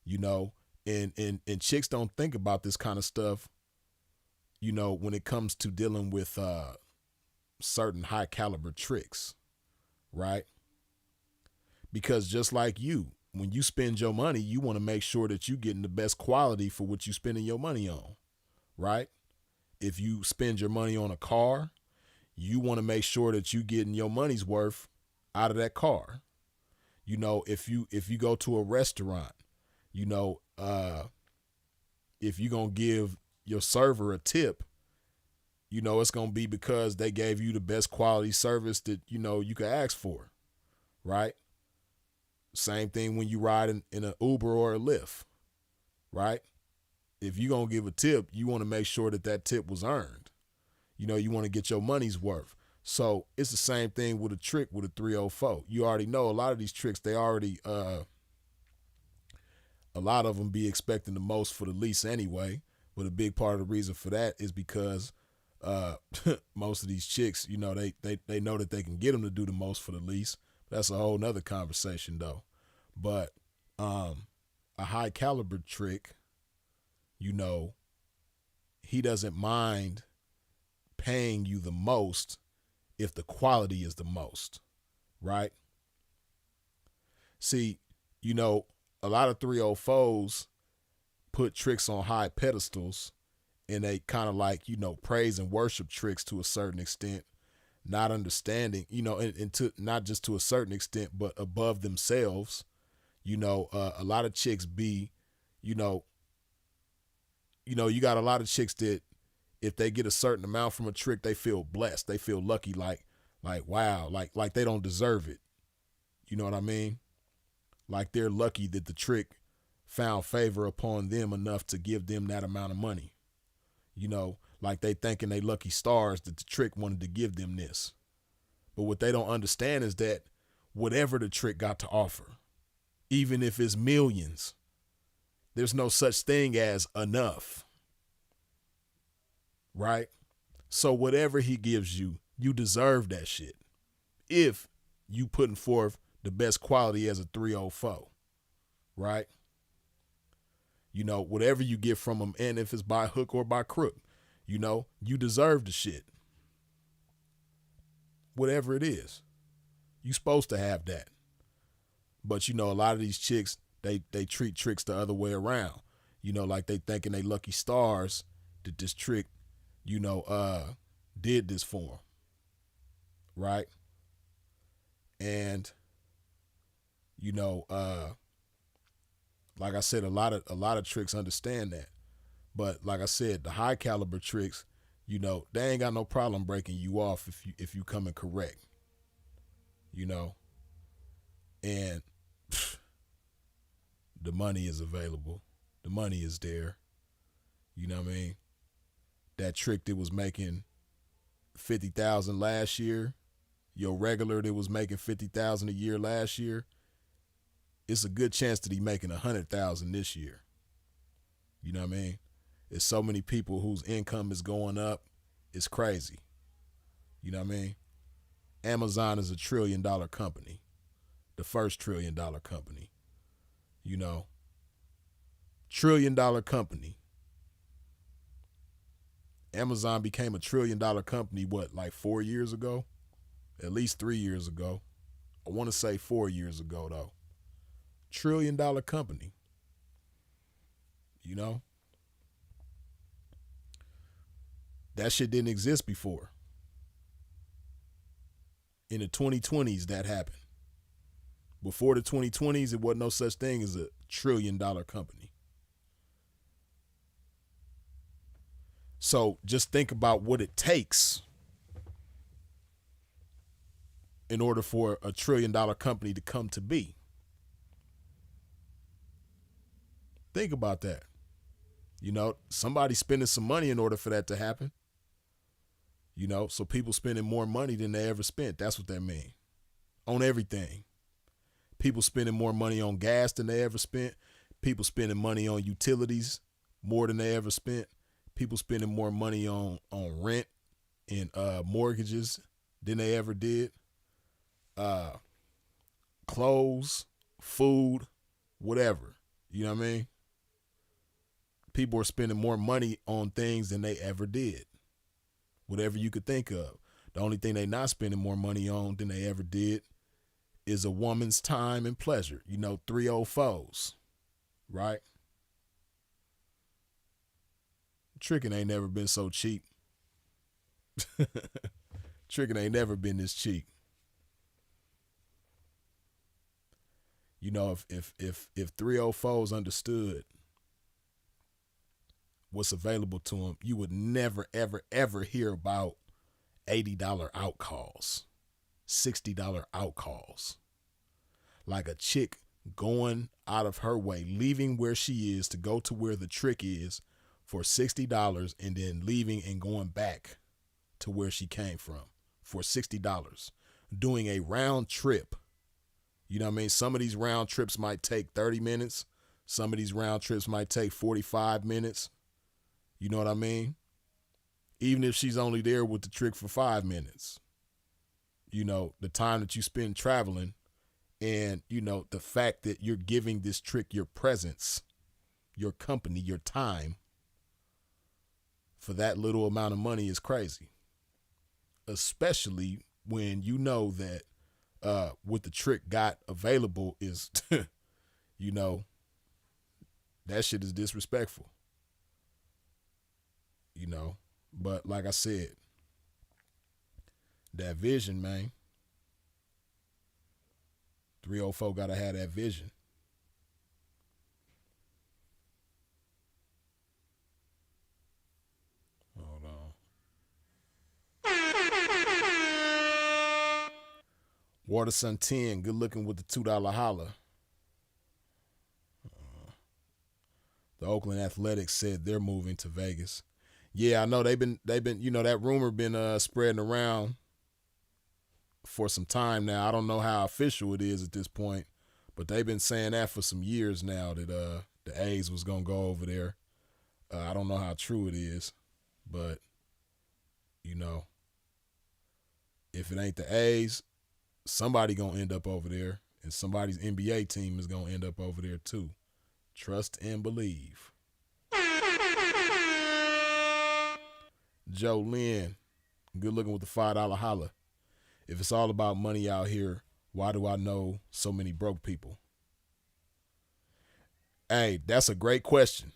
you know, and chicks don't think about this kind of stuff, you know, when it comes to dealing with certain high caliber tricks, right? Because just like you, when you spend your money, you want to make sure that you're getting the best quality for what you're spending your money on, right? If you spend your money on a car, you want to make sure that you're getting your money's worth out of that car. You know, if you go to a restaurant, you know, if you're going to give your server a tip, you know, it's going to be because they gave you the best quality service that, you know, you could ask for, right? Same thing when you ride in an Uber or a Lyft, right? If you're going to give a tip, you want to make sure that that tip was earned. You know, you want to get your money's worth. So it's the same thing with a trick with a 304. You already know a lot of these tricks, they already, a lot of them be expecting the most for the least anyway. But a big part of the reason for that is because most of these chicks, you know, they know that they can get them to do the most for the least. That's a whole nother conversation though. But a high caliber trick, you know, he doesn't mind paying you the most if the quality is the most, right? See, you know, a lot of 304s put tricks on high pedestals, and they kind of like, you know, praise and worship tricks to a certain extent, not understanding, you know, and to not just to a certain extent, but above themselves. You know, a lot of chicks be, you know, you got a lot of chicks that if they get a certain amount from a trick, they feel blessed. They feel lucky, like wow, like they don't deserve it. You know what I mean? Like they're lucky that the trick found favor upon them enough to give them that amount of money. You know, like they thinking they lucky stars that the trick wanted to give them this. But what they don't understand is that whatever the trick got to offer, even if it's millions, there's no such thing as enough. Right? So whatever he gives you, you deserve that shit. If you putting forth the best quality as a 304, right? You know, whatever you get from him, and if it's by hook or by crook, you know, you deserve the shit. Whatever it is, you supposed to have that. But you know, a lot of these chicks, they treat tricks the other way around. You know, like they thinking they lucky stars that this trick, you know, did this for them, right? And you know, like I said, a lot of tricks understand that. But like I said, the high caliber tricks, you know, they ain't got no problem breaking you off if you coming correct. You know, and the money is available. The money is there. You know what I mean? That trick that was making 50,000 last year, your regular that was making 50,000 a year last year, it's a good chance that he making 100,000 this year. You know what I mean? There's so many people whose income is going up. It's crazy. You know what I mean? Amazon is $1 trillion company. The first $1 trillion company. You know? $1 trillion company. Amazon became $1 trillion company, what, like 4 years ago? At least 3 years ago. I want to say 4 years ago, though. $1 trillion company. You know? That shit didn't exist before. In the 2020s, that happened. Before the 2020s, it wasn't no such thing as a $1 trillion company. So just think about what it takes in order for a $1 trillion company to come to be. Think about that. You know, somebody's spending some money in order for that to happen. You know, so people spending more money than they ever spent. That's what that means. On everything. People spending more money on gas than they ever spent. People spending money on utilities more than they ever spent. People spending more money on rent and mortgages than they ever did. Clothes, food, whatever. You know what I mean? People are spending more money on things than they ever did. Whatever you could think of. The only thing they not spending more money on than they ever did is a woman's time and pleasure. You know, 304's, right? Tricking ain't never been so cheap. Tricking ain't never been this cheap. You know, if 304's understood what's available to them, you would never, ever, ever hear about $80 out calls, $60 out calls. Like a chick going out of her way, leaving where she is to go to where the trick is for $60 and then leaving and going back to where she came from for $60. Doing a round trip. You know what I mean? Some of these round trips might take 30 minutes. Some of these round trips might take 45 minutes. You know what I mean? Even if she's only there with the trick for 5 minutes. You know, the time that you spend traveling and, you know, the fact that you're giving this trick your presence, your company, your time for that little amount of money is crazy. Especially when you know that what the trick got available is, you know, that shit is disrespectful. You know, but like I said, that vision, man. 304 gotta have that vision. Hold on. Waterson 10, good looking with the $2 holler. The Oakland Athletics said they're moving to Vegas. Yeah, I know they've been, you know, that rumor been spreading around for some time now. I don't know how official it is at this point, but they've been saying that for some years now that the A's was gonna go over there. I don't know how true it is, but you know, if it ain't the A's, somebody gonna end up over there, and somebody's NBA team is gonna end up over there too. Trust and believe. Joe Lynn, good looking with the $5 holler. If it's all about money out here, why do I know so many broke people? Hey, that's a great question.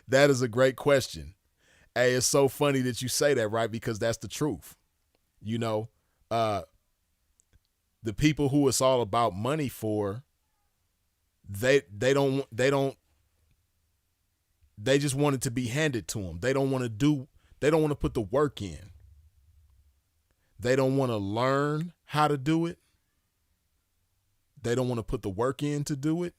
That is a great question. Hey, it's so funny that you say that, right? Because that's the truth. You know, the people who it's all about money for, they just want it to be handed to them. They don't want to put the work in. They don't want to learn how to do it. They don't want to put the work in to do it.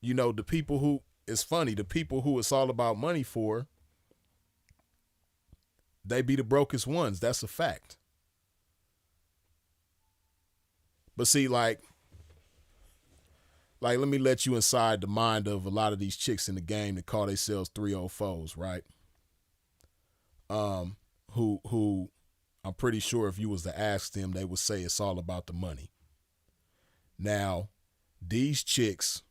You know, the people who it's all about money for, they be the brokest ones. That's a fact. But see, like, let me let you inside the mind of a lot of these chicks in the game that call themselves 304's, right? Who I'm pretty sure if you was to ask them, they would say it's all about the money. Now, these chicks,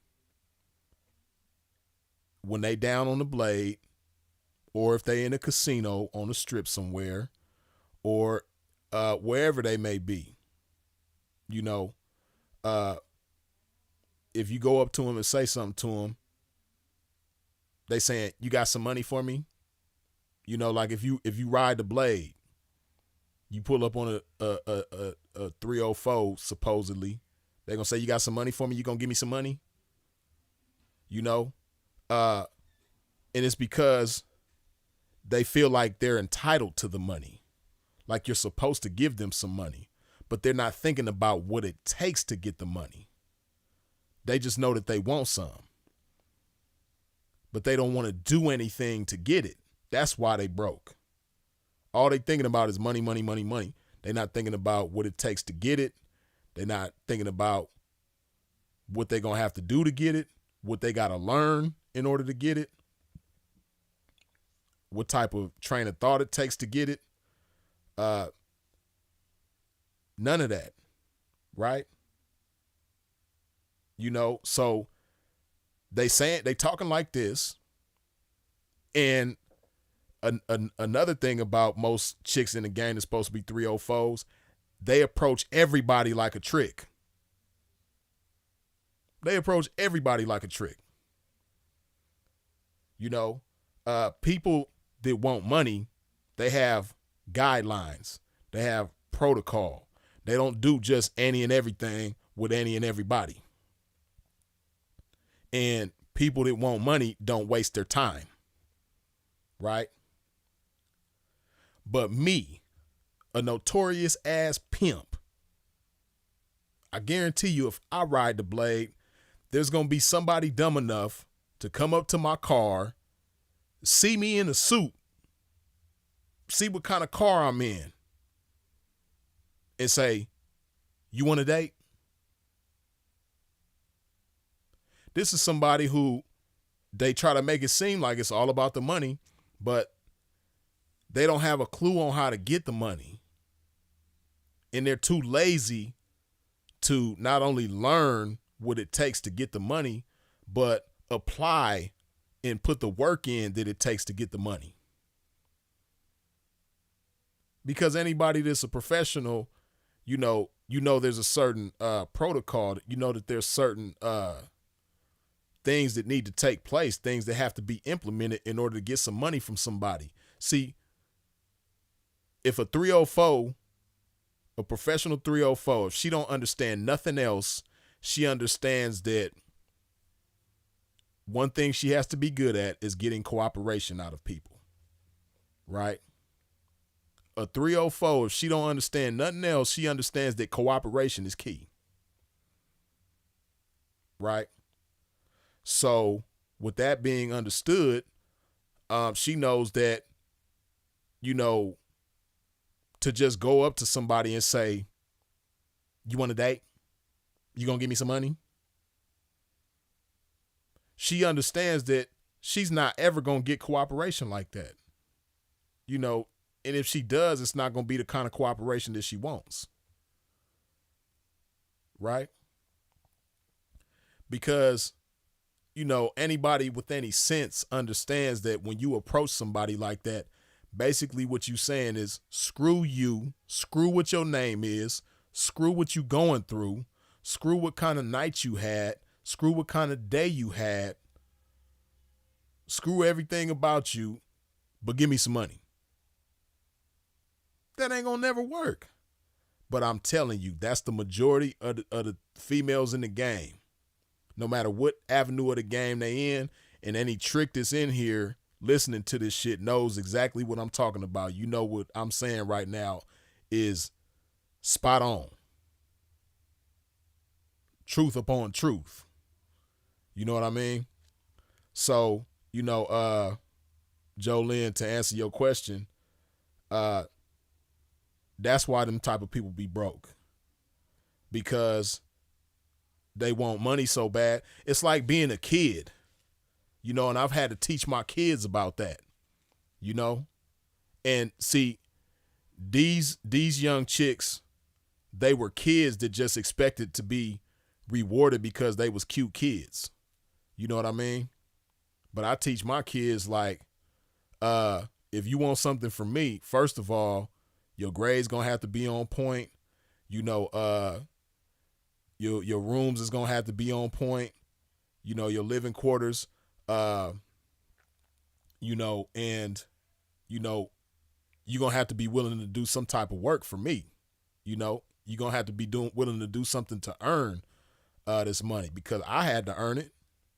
when they down on the blade, or if they in a casino on a strip somewhere, or wherever they may be, you know, if you go up to them and say something to them, they saying, you got some money for me? You know, like if you ride the blade, You pull up on a 304 supposedly. They're gonna say, you got some money for me? You gonna give me some money? You know? And it's because they feel like they're entitled to the money. Like you're supposed to give them some money. But they're not thinking about what it takes to get the money. They just know that they want some. But they don't want to do anything to get it. That's why they broke. All they thinking about is money, money, money, money. They're not thinking about what it takes to get it. They're not thinking about what they're going to have to do to get it, what they got to learn in order to get it, what type of train of thought it takes to get it. None of that, right? You know, so they talking like this. And another thing about most chicks in the game that's supposed to be 304s, they approach everybody like a trick. They approach everybody like a trick. You know, people that want money, they have guidelines. They have protocol. They don't do just any and everything with any and everybody. And people that want money don't waste their time. Right? But me, a notorious ass pimp, I guarantee you if I ride the blade, there's going to be somebody dumb enough to come up to my car, see me in a suit, see what kind of car I'm in, and say, you want a date? This is somebody who they try to make it seem like it's all about the money, but they don't have a clue on how to get the money. And they're too lazy to not only learn what it takes to get the money, but apply and put the work in that it takes to get the money. Because anybody that's a professional, you know there's a certain protocol. You know that there's certain things that need to take place, things that have to be implemented in order to get some money from somebody. See, if a 304, a professional 304, if she don't understand nothing else, she understands that one thing she has to be good at is getting cooperation out of people, right? A 304, if she don't understand nothing else, she understands that cooperation is key, right? So with that being understood, she knows that, you know, to just go up to somebody and say, you want a date? You gonna give me some money? She understands that she's not ever gonna get cooperation like that. You know, and if she does, it's not gonna be the kind of cooperation that she wants. Right? Because, you know, anybody with any sense understands that when you approach somebody like that, basically what you saying is screw you, screw what your name is, screw what you going through, screw what kind of night you had, screw what kind of day you had, screw everything about you, but give me some money. That ain't gonna never work. But I'm telling you, that's the majority of the females in the game. No matter what avenue of the game they in, and any trick that's in here listening to this shit knows exactly what I'm talking about. You know what I'm saying right now is spot on. Truth upon truth. You know what I mean? So, you know, Jolene, to answer your question, that's why them type of people be broke. Because they want money so bad. It's like being a kid. You know, and I've had to teach my kids about that, you know? And see, these young chicks, they were kids that just expected to be rewarded because they was cute kids. You know what I mean? But I teach my kids, like, if you want something from me, first of all, your grades gonna have to be on point. You know, your rooms is gonna have to be on point. You know, your living quarters. You know, and, you know, you're gonna have to be willing to do some type of work for me. You know, you're gonna have to be willing to do something to earn this money, because I had to earn it.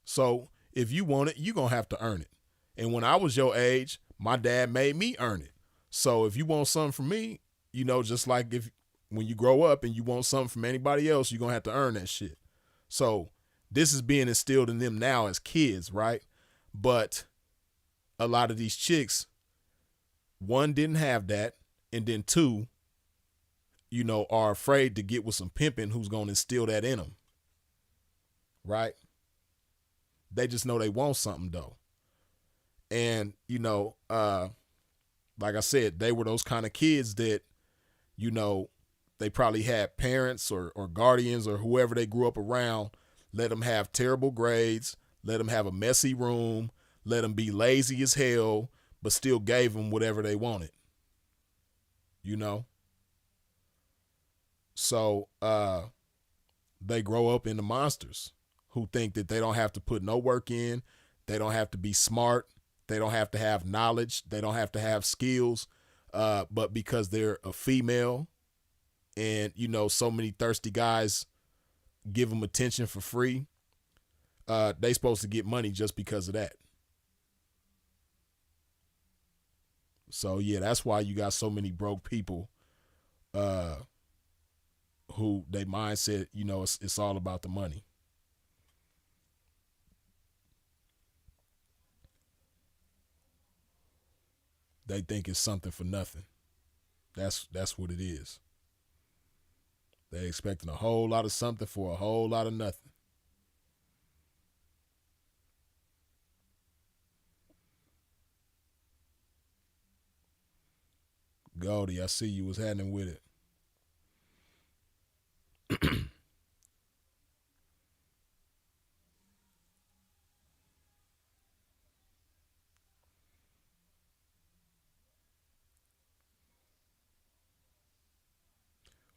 So if you want it, you're gonna have to earn it. And when I was your age, my dad made me earn it. So if you want something from me, you know, just like if when you grow up and you want something from anybody else, you're gonna have to earn that shit. So this is being instilled in them now as kids, right? But a lot of these chicks, one, didn't have that, and then two, you know, are afraid to get with some pimping who's gonna instill that in them, right? They just know they want something though. And, you know, like I said, they were those kind of kids that, you know, they probably had parents or guardians or whoever they grew up around, let them have terrible grades, let them have a messy room, let them be lazy as hell, but still gave them whatever they wanted, you know? So they grow up into monsters who think that they don't have to put no work in, they don't have to be smart, they don't have to have knowledge, they don't have to have skills, but because they're a female and, you know, so many thirsty guys give them attention for free, they supposed to get money just because of that. So, yeah, that's why you got so many broke people who they mindset, you know, it's all about the money. They think it's something for nothing. That's what it is. They expecting a whole lot of something for a whole lot of nothing. Goldie, I see you was happening with it.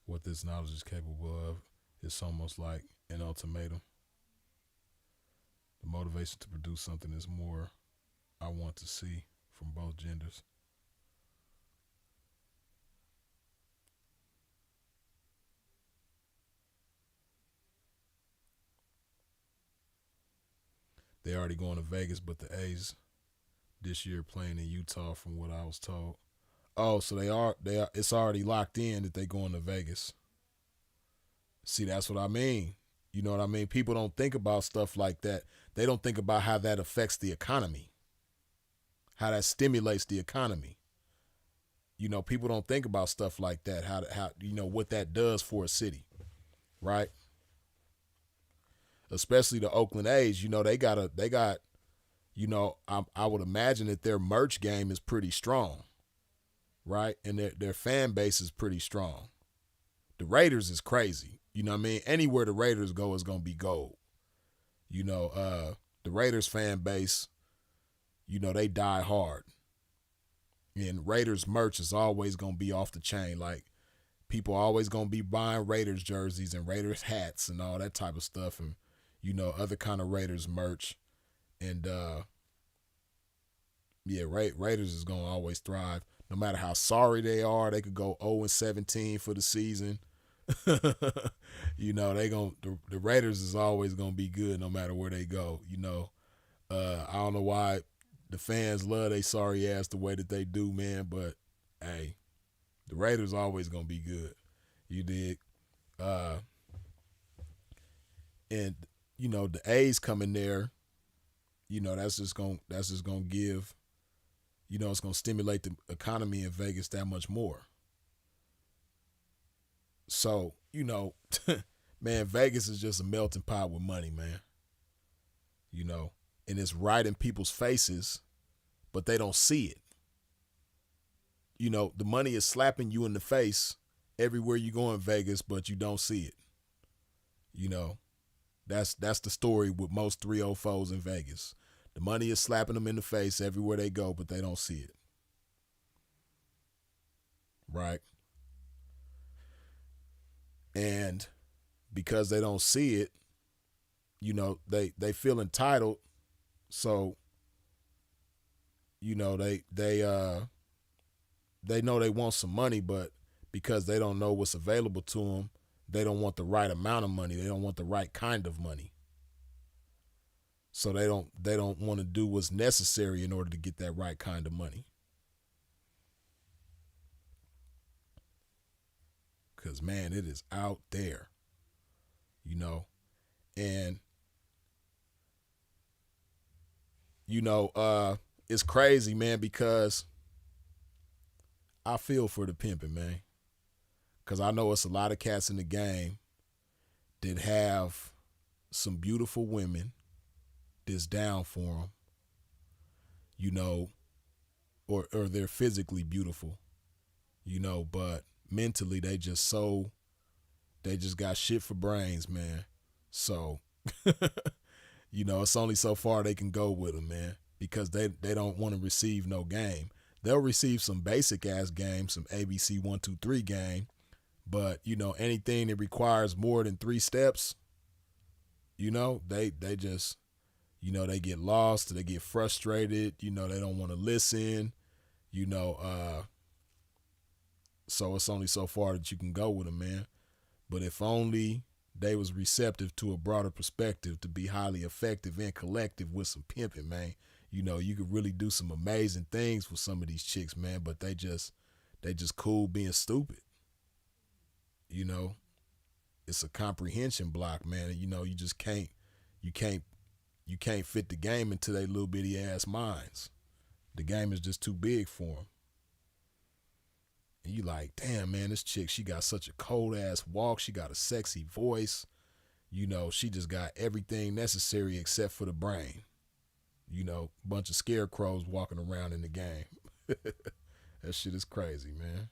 What this knowledge is capable of, it's almost like an ultimatum. The motivation to produce something is more I want to see from both genders. They already going to Vegas, but the A's this year playing in Utah, from what I was told. Oh, so they are. It's already locked in that they going to Vegas. See, that's what I mean. You know what I mean? People don't think about stuff like that. They don't think about how that affects the economy, how that stimulates the economy. You know, people don't think about stuff like that. How you know what that does for a city, right? Especially the Oakland A's. You know, they got. You know, I would imagine that their merch game is pretty strong, right? And their fan base is pretty strong. The Raiders is crazy. You know what I mean? Anywhere the Raiders go is gonna be gold. You know, the Raiders fan base, you know, they die hard. And Raiders merch is always gonna be off the chain. Like, people are always gonna be buying Raiders jerseys and Raiders hats and all that type of stuff, and, you know, other kind of Raiders merch. And yeah, Raiders is gonna always thrive. No matter how sorry they are, they could go 0-17 for the season. You know, the Raiders is always gonna be good no matter where they go. You know, I don't know why the fans love they sorry ass the way that they do, man. But hey, the Raiders always gonna be good. You dig? And you know the A's coming there. You know that's just gonna give. You know, it's gonna stimulate the economy in Vegas that much more. So, you know, man, Vegas is just a melting pot with money, man. You know, and it's right in people's faces, but they don't see it. You know, the money is slapping you in the face everywhere you go in Vegas, but you don't see it. You know, that's the story with most 304's in Vegas. The money is slapping them in the face everywhere they go, but they don't see it. Right? And because they don't see it, you know, they feel entitled. So, you know, they know they want some money, but because they don't know what's available to them, they don't want the right amount of money. They don't want the right kind of money. So they don't want to do what's necessary in order to get that right kind of money. Cause man, it is out there, you know, and you know, it's crazy, man, because I feel for the pimping, man. Cause I know it's a lot of cats in the game that have some beautiful women that's down for them, you know, or they're physically beautiful, you know, but mentally they just got shit for brains, man. So, you know, it's only so far they can go with them, man, because they don't want to receive no game. They'll receive some basic ass game, some ABC 1 2 3 game, but you know, anything that requires more than 3 steps, you know, they just, you know, they get lost, they get frustrated, you know, they don't want to listen, you know, so it's only so far that you can go with them, man. But if only they was receptive to a broader perspective to be highly effective and collective with some pimping, man. You know, you could really do some amazing things with some of these chicks, man, but they just cool being stupid. You know, it's a comprehension block, man. You know, you can't fit the game into their little bitty ass minds. The game is just too big for them. And you like, damn, man, this chick, she got such a cold ass walk. She got a sexy voice. You know, she just got everything necessary except for the brain. You know, bunch of scarecrows walking around in the game. That shit is crazy, man.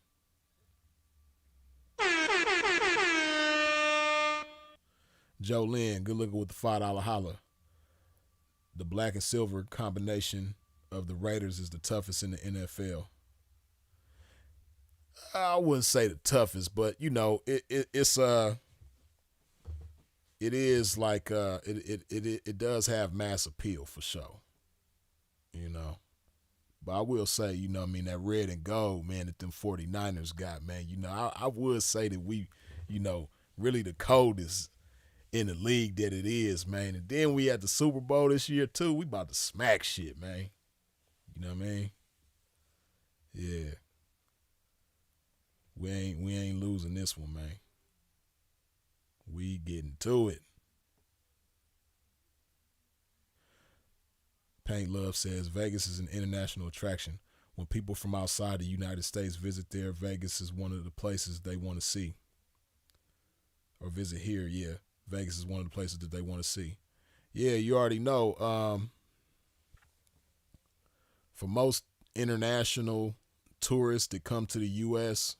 Joe Lynn, good looking with the $5 holler. The black and silver combination of the Raiders is the toughest in the NFL. I wouldn't say the toughest, but you know, it is like it does have mass appeal for sure. You know. But I will say, you know what I mean, that red and gold, man, that them 49ers got, man, you know, I would say that we, you know, really the coldest in the league that it is, man. And then we at the Super Bowl this year too. We about to smack shit, man. You know what I mean? Yeah. We ain't losing this one, man. We getting to it. Paint Love says Vegas is an international attraction. When people from outside the United States visit there, Vegas is one of the places they want to see. Or visit here, yeah. Vegas is one of the places that they want to see. Yeah, you already know. For most international tourists that come to the U.S.,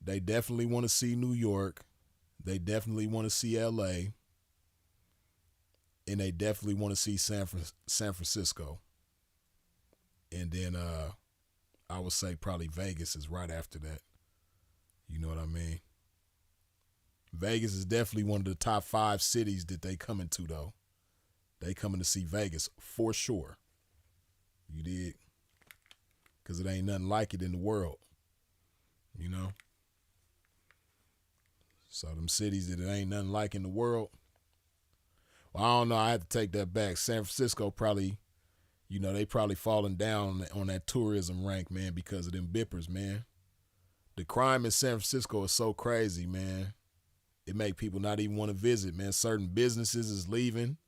they definitely want to see New York. They definitely want to see L.A., and they definitely want to see San Francisco. And then I would say probably Vegas is right after that. You know what I mean? Vegas is definitely one of the top 5 cities that they coming to, though. They coming to see Vegas for sure. You dig? Because it ain't nothing like it in the world. You know? So them cities that it ain't nothing like in the world. Well, I don't know. I have to take that back. San Francisco probably, you know, they probably falling down on that tourism rank, man, because of them bippers, man. The crime in San Francisco is so crazy, man. It make people not even want to visit, man. Certain businesses is leaving.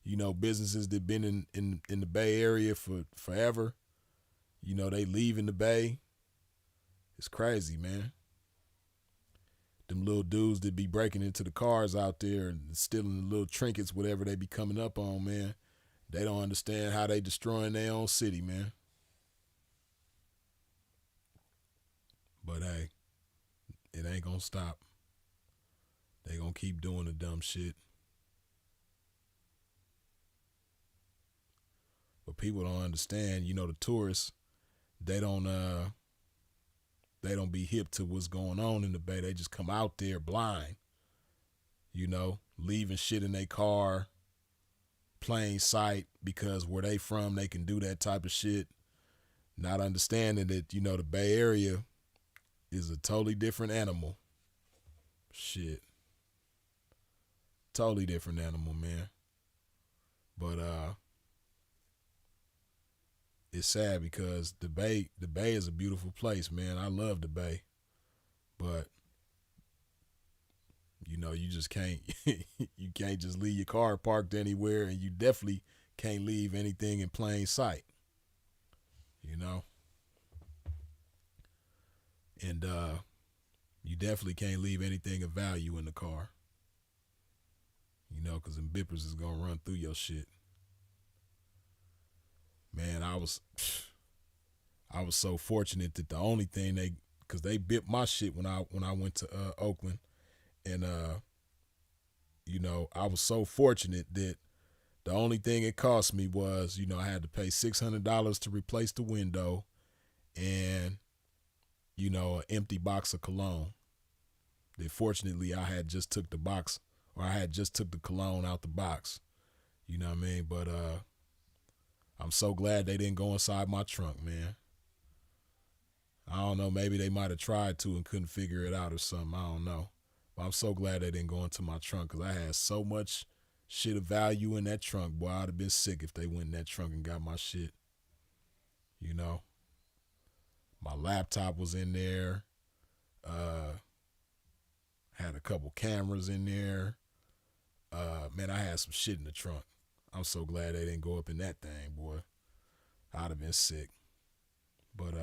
You know, businesses that been in the Bay Area for forever. You know, they leaving the Bay. It's crazy, man. Them little dudes that be breaking into the cars out there and stealing the little trinkets, whatever they be coming up on, man. They don't understand how they destroying their own city, man. But hey, it ain't gonna stop. They gonna keep doing the dumb shit. But people don't understand, you know, the tourists, they don't be hip to what's going on in the Bay. They just come out there blind, you know, leaving shit in their car, plain sight, because where they from, they can do that type of shit. Not understanding that, the Bay Area is a totally different animal. Shit. Totally different animal, man. But it's sad because the Bay is a beautiful place, man. I love the Bay. But you just can't you can't just leave your car parked anywhere, and you definitely can't leave anything in plain sight. And you definitely can't leave anything of value in the car. Because them bippers is gonna run through your shit. Man, I was so fortunate that the only thing because they bipped my shit when I went to Oakland, and I was so fortunate that the only thing it cost me was, I had to pay $600 to replace the window, and an empty box of cologne. That fortunately I had just took the cologne out the box. You know what I mean? But I'm so glad they didn't go inside my trunk, man. I don't know, maybe they might have tried to and couldn't figure it out or something. I don't know. But I'm so glad they didn't go into my trunk, because I had so much shit of value in that trunk. Boy, I'd have been sick if they went in that trunk and got my shit. My laptop was in there. Had a couple cameras in there. Man, I had some shit in the trunk. I'm so glad they didn't go up in that thing, boy. I'd have been sick. But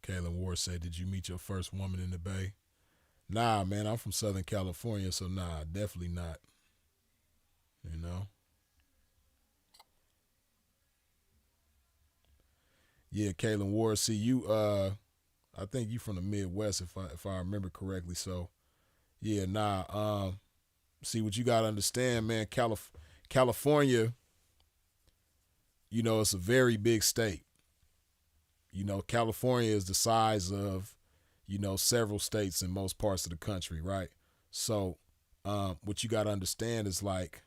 Kaylin Ward said, did you meet your first woman in the Bay? Nah, man, I'm from Southern California, so nah, definitely not. Yeah, Kaylin Ward, see you, I think you from the Midwest, if I remember correctly. So yeah, nah, see, what you gotta understand, man, California, it's a very big state. California is the size of, several states in most parts of the country, right? So what you got to understand is, like,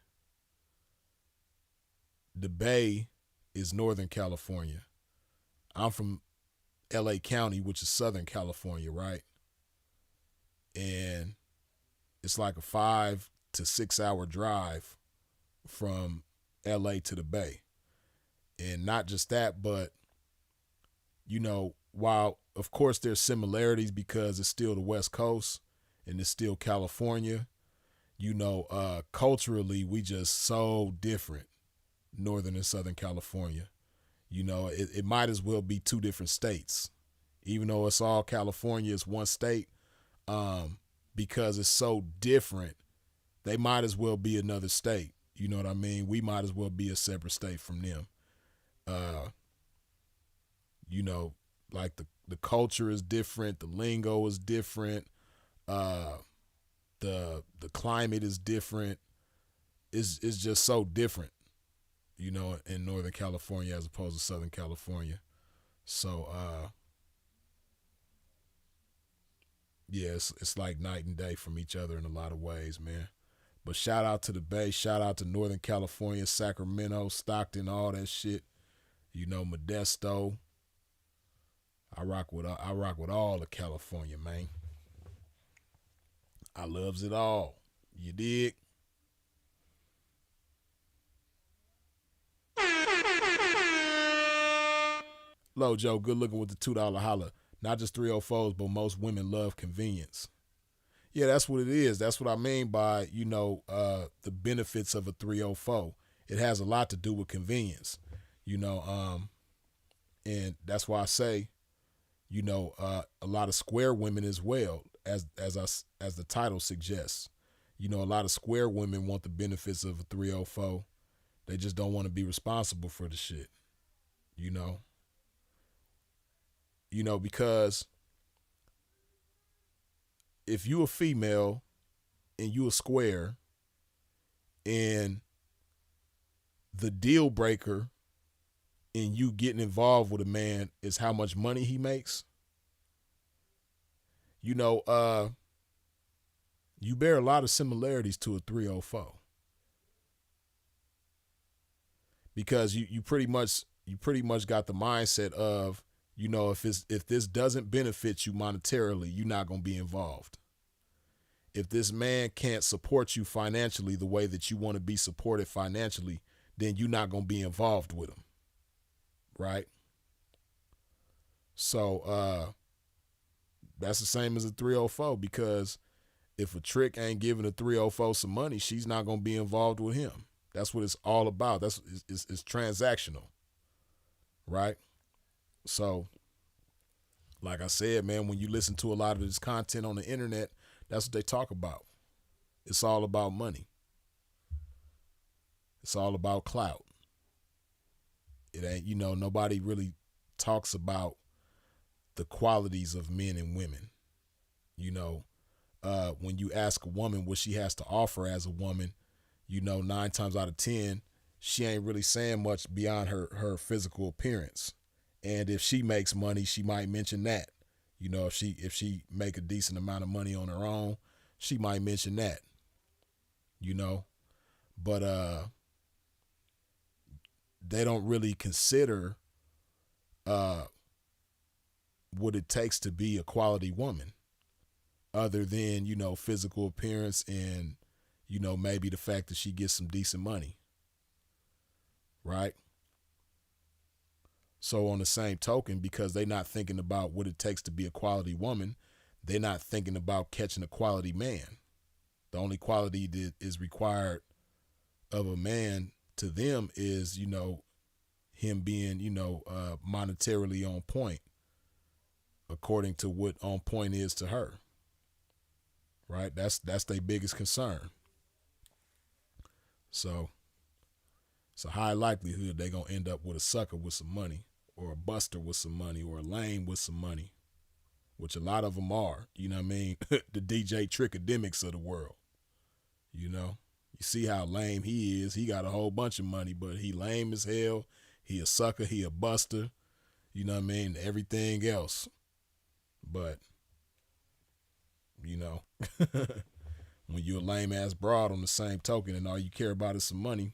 the Bay is Northern California. I'm from LA County, which is Southern California, right? And it's like a 5 to 6 hour drive from LA to the Bay. And not just that, but while of course there's similarities because it's still the West Coast and it's still California, culturally we just so different, Northern and Southern California. It might as well be two different states, even though it's all California, it's one state. Because it's so different, they might as well be another state. You know what I mean? We might as well be a separate state from them. Like the culture is different, the lingo is different, the climate is different. It's just so different, in Northern California as opposed to Southern California. So yeah, it's like night and day from each other in a lot of ways, man. But shout out to the Bay, shout out to Northern California, Sacramento, Stockton, all that shit. Modesto. I rock with all of California, man. I loves it all. You dig? Lojo, good looking with the $2 holla. Not just 304's, but most women love convenience. Yeah, that's what it is. That's what I mean by, the benefits of a 304. It has a lot to do with convenience, and that's why I say, a lot of square women as well, as the title suggests. A lot of square women want the benefits of a 304. They just don't want to be responsible for the shit. Because if you a female and you a square, and the deal breaker in you getting involved with a man is how much money he makes, you bear a lot of similarities to a 304. because you pretty much got the mindset of, you know, if this doesn't benefit you monetarily, you're not going to be involved. If this man can't support you financially the way that you want to be supported financially, then you're not going to be involved with him. Right? So that's the same as a 304, because if a trick ain't giving a 304 some money, she's not going to be involved with him. That's what it's all about. It's transactional. Right? So, like I said, man, when you listen to a lot of this content on the internet, that's what they talk about. It's all about money. It's all about clout. It ain't, you know, nobody really talks about the qualities of men and women. You know, when you ask a woman what she has to offer as a woman, you know, 9 times out of 10, she ain't really saying much beyond her physical appearance. And if she makes money, she might mention that. You know, if she make a decent amount of money on her own, she might mention that. You know, but they don't really consider what it takes to be a quality woman, other than, you know, physical appearance and, you know, maybe the fact that she gets some decent money. Right? So on the same token, because they're not thinking about what it takes to be a quality woman, they're not thinking about catching a quality man. The only quality that is required of a man to them is, you know, him being, you know, monetarily on point, according to what on point is to her. Right? That's their biggest concern. So it's a high likelihood they're going to end up with a sucker with some money, or a buster with some money, or a lame with some money, which a lot of them are, you know what I mean? The DJ Trickademics of the world, you know? You see how lame he is. He got a whole bunch of money, but he lame as hell. He a sucker. He a buster, you know what I mean? Everything else. But, you know, when you're a lame ass broad on the same token and all you care about is some money,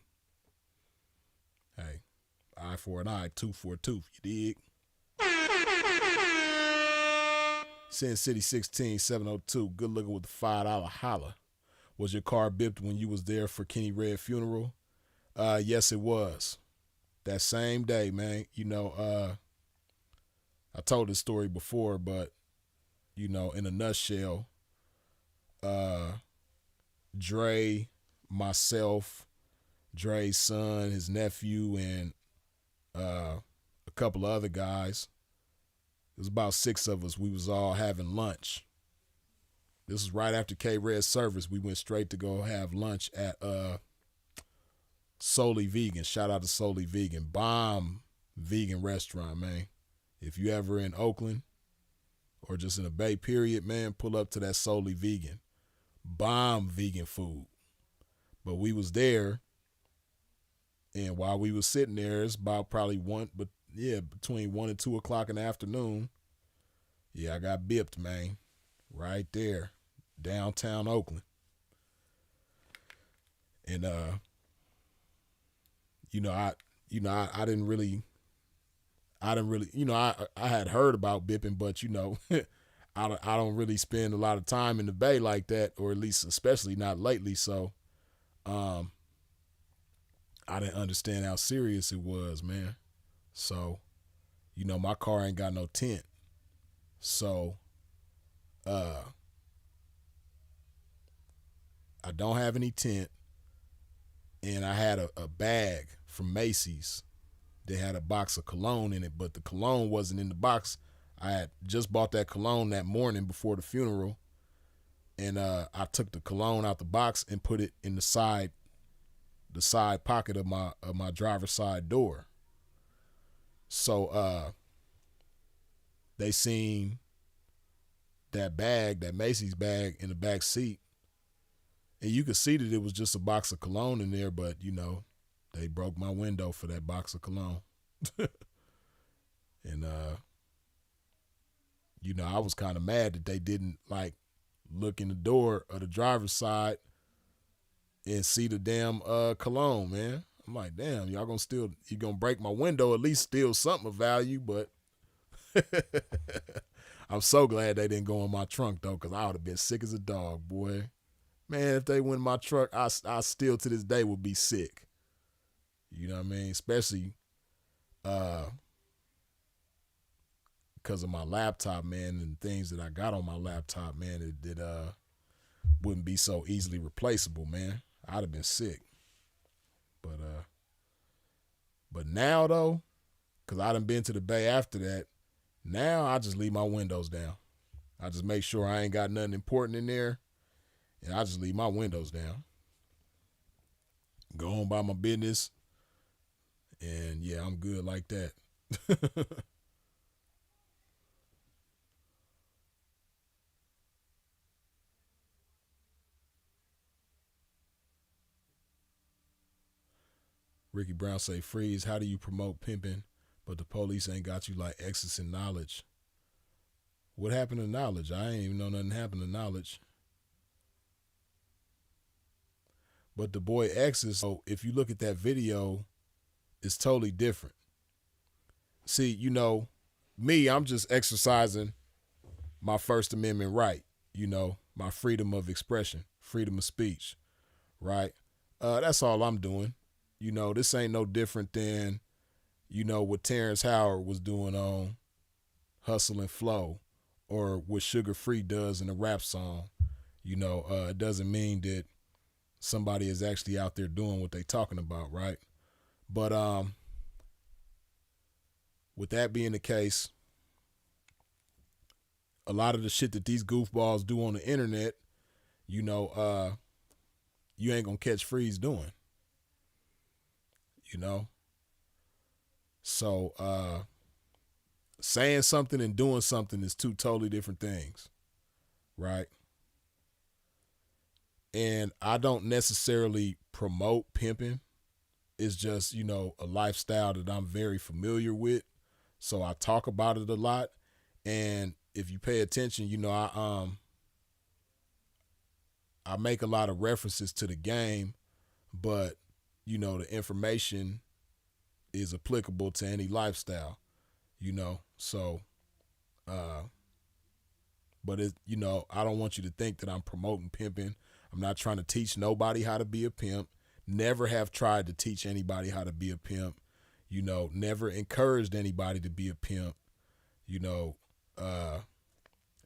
hey, eye for an eye, tooth for a tooth, you dig? Sin City 16702, good looking with the $5 holla. Was your car bipped when you was there for Kenny Red funeral? Yes, it was. That same day, man. You know, I told this story before, but, you know, in a nutshell, Dre, myself, Dre's son, his nephew, and a couple of other guys. It was about 6 of us. We was all having lunch. This was right after K-Red's service. We went straight to go have lunch at Solely Vegan. Shout out to Solely Vegan. Bomb vegan restaurant, man. If you ever in Oakland or just in the Bay period, man, pull up to that Solely Vegan. Bomb vegan food. But we was there, and while we was sitting there, it's about probably between 1 and 2 o'clock in the afternoon. Yeah, I got bipped, man. Right there. Downtown Oakland. And I didn't really, you know, I had heard about bipping, but, you know, I don't really spend a lot of time in the Bay like that, or at least especially not lately. So I didn't understand how serious it was, man. So, you know, my car ain't got no tint. So I don't have any tint, and I had a bag from Macy's that had a box of cologne in it, but the cologne wasn't in the box. I had just bought that cologne that morning before the funeral, and I took the cologne out the box and put it in the side pocket of my driver's side door. So they seen that bag, that Macy's bag, in the back seat. And you could see that it was just a box of cologne in there, but, you know, they broke my window for that box of cologne. And, you know, I was kind of mad that they didn't, like, look in the door of the driver's side and see the damn cologne, man. I'm like, damn, you gonna break my window, at least steal something of value, but I'm so glad they didn't go in my trunk though, because I would have been sick as a dog, boy. Man, if they went in my truck, I still to this day would be sick. You know what I mean? Especially because of my laptop, man, and things that I got on my laptop, man, it wouldn't be so easily replaceable, man. I'd have been sick. But now though, because I done been to the Bay after that, now I just leave my windows down. I just make sure I ain't got nothing important in there, and I just leave my windows down. Go on by my business, and yeah, I'm good like that. Ricky Brown say, Freeze, how do you promote pimping, but the police ain't got you like Exes and Knowledge? What happened to Knowledge? I ain't even know nothing happened to Knowledge. But the boy Exes, so if you look at that video, it's totally different. See, you know, me, I'm just exercising my First Amendment right, you know, my freedom of expression, freedom of speech, right? That's all I'm doing. You know, this ain't no different than, you know, what Terrence Howard was doing on Hustle and Flow, or what Sugar Free does in a rap song. You know, it doesn't mean that somebody is actually out there doing what they talking about, right? But with that being the case, a lot of the shit that these goofballs do on the internet, you know, you ain't gonna catch Freeze doing. You know? So saying something and doing something is two totally different things, right? And I don't necessarily promote pimping. It's just, you know, a lifestyle that I'm very familiar with. So I talk about it a lot. And if you pay attention, you know, I make a lot of references to the game, but, you know, the information is applicable to any lifestyle, you know. So but it, you know, I don't want you to think that I'm promoting pimping. I'm not trying to teach nobody how to be a pimp. Never have tried to teach anybody how to be a pimp. You know, never encouraged anybody to be a pimp. You know,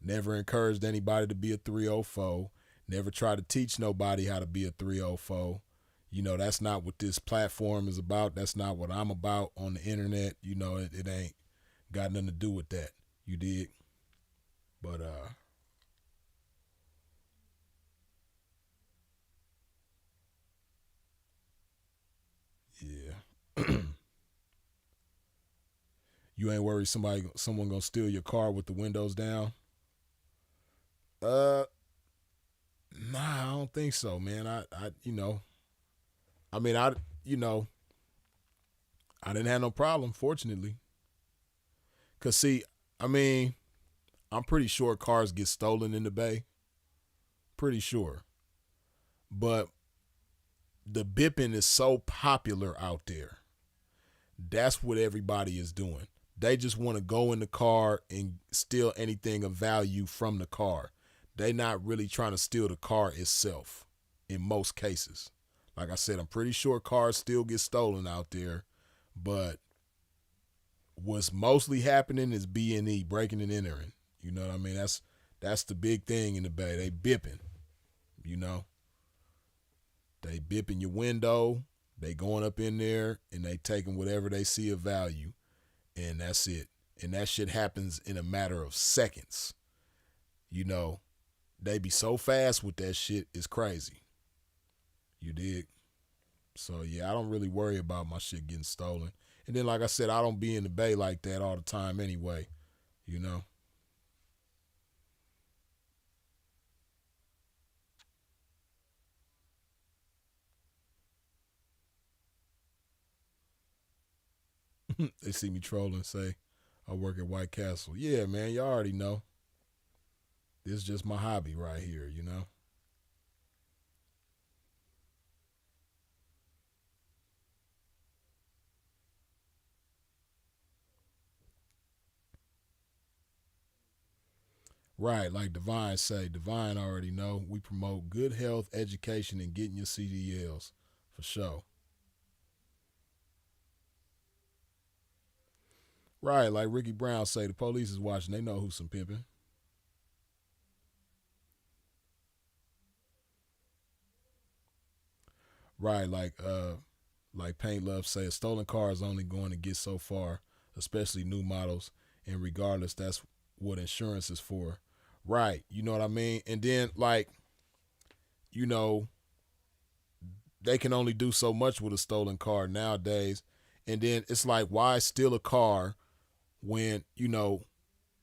never encouraged anybody to be a 304. Never tried to teach nobody how to be a 304. You know, that's not what this platform is about. That's not what I'm about on the internet. You know, it ain't got nothing to do with that. You dig? But yeah. You ain't worried someone gonna steal your car with the windows down? Uh Nah, I don't think so, man. You know, I mean, you know, I didn't have no problem, fortunately. Cause see, I mean, I'm pretty sure cars get stolen in the Bay. Pretty sure. But the bipping is so popular out there. That's what everybody is doing. They just want to go in the car and steal anything of value from the car. They not really trying to steal the car itself in most cases. Like I said, I'm pretty sure cars still get stolen out there, but what's mostly happening is B&E, breaking and entering. You know what I mean? That's the big thing in the Bay. They bipping, you know. They bipping your window. They going up in there and they taking whatever they see of value, and that's it. And that shit happens in a matter of seconds. You know, they be so fast with that shit, it's crazy. You dig? So yeah, I don't really worry about my shit getting stolen. And then like I said, I don't be in the Bay like that all the time anyway, you know. They see me trolling and say, I work at White Castle. Yeah, man, you already know. This is just my hobby right here, you know. Right, like Divine say, Divine already know. We promote good health, education, and getting your CDLs for sure. Right, like Ricky Brown say, the police is watching. They know who's some pimping. Right, like Paint Love say, a stolen car is only going to get so far, especially new models. And regardless, that's what insurance is for. Right, you know what I mean. And then you know they can only do so much with a stolen car nowadays. And then it's like, why steal a car when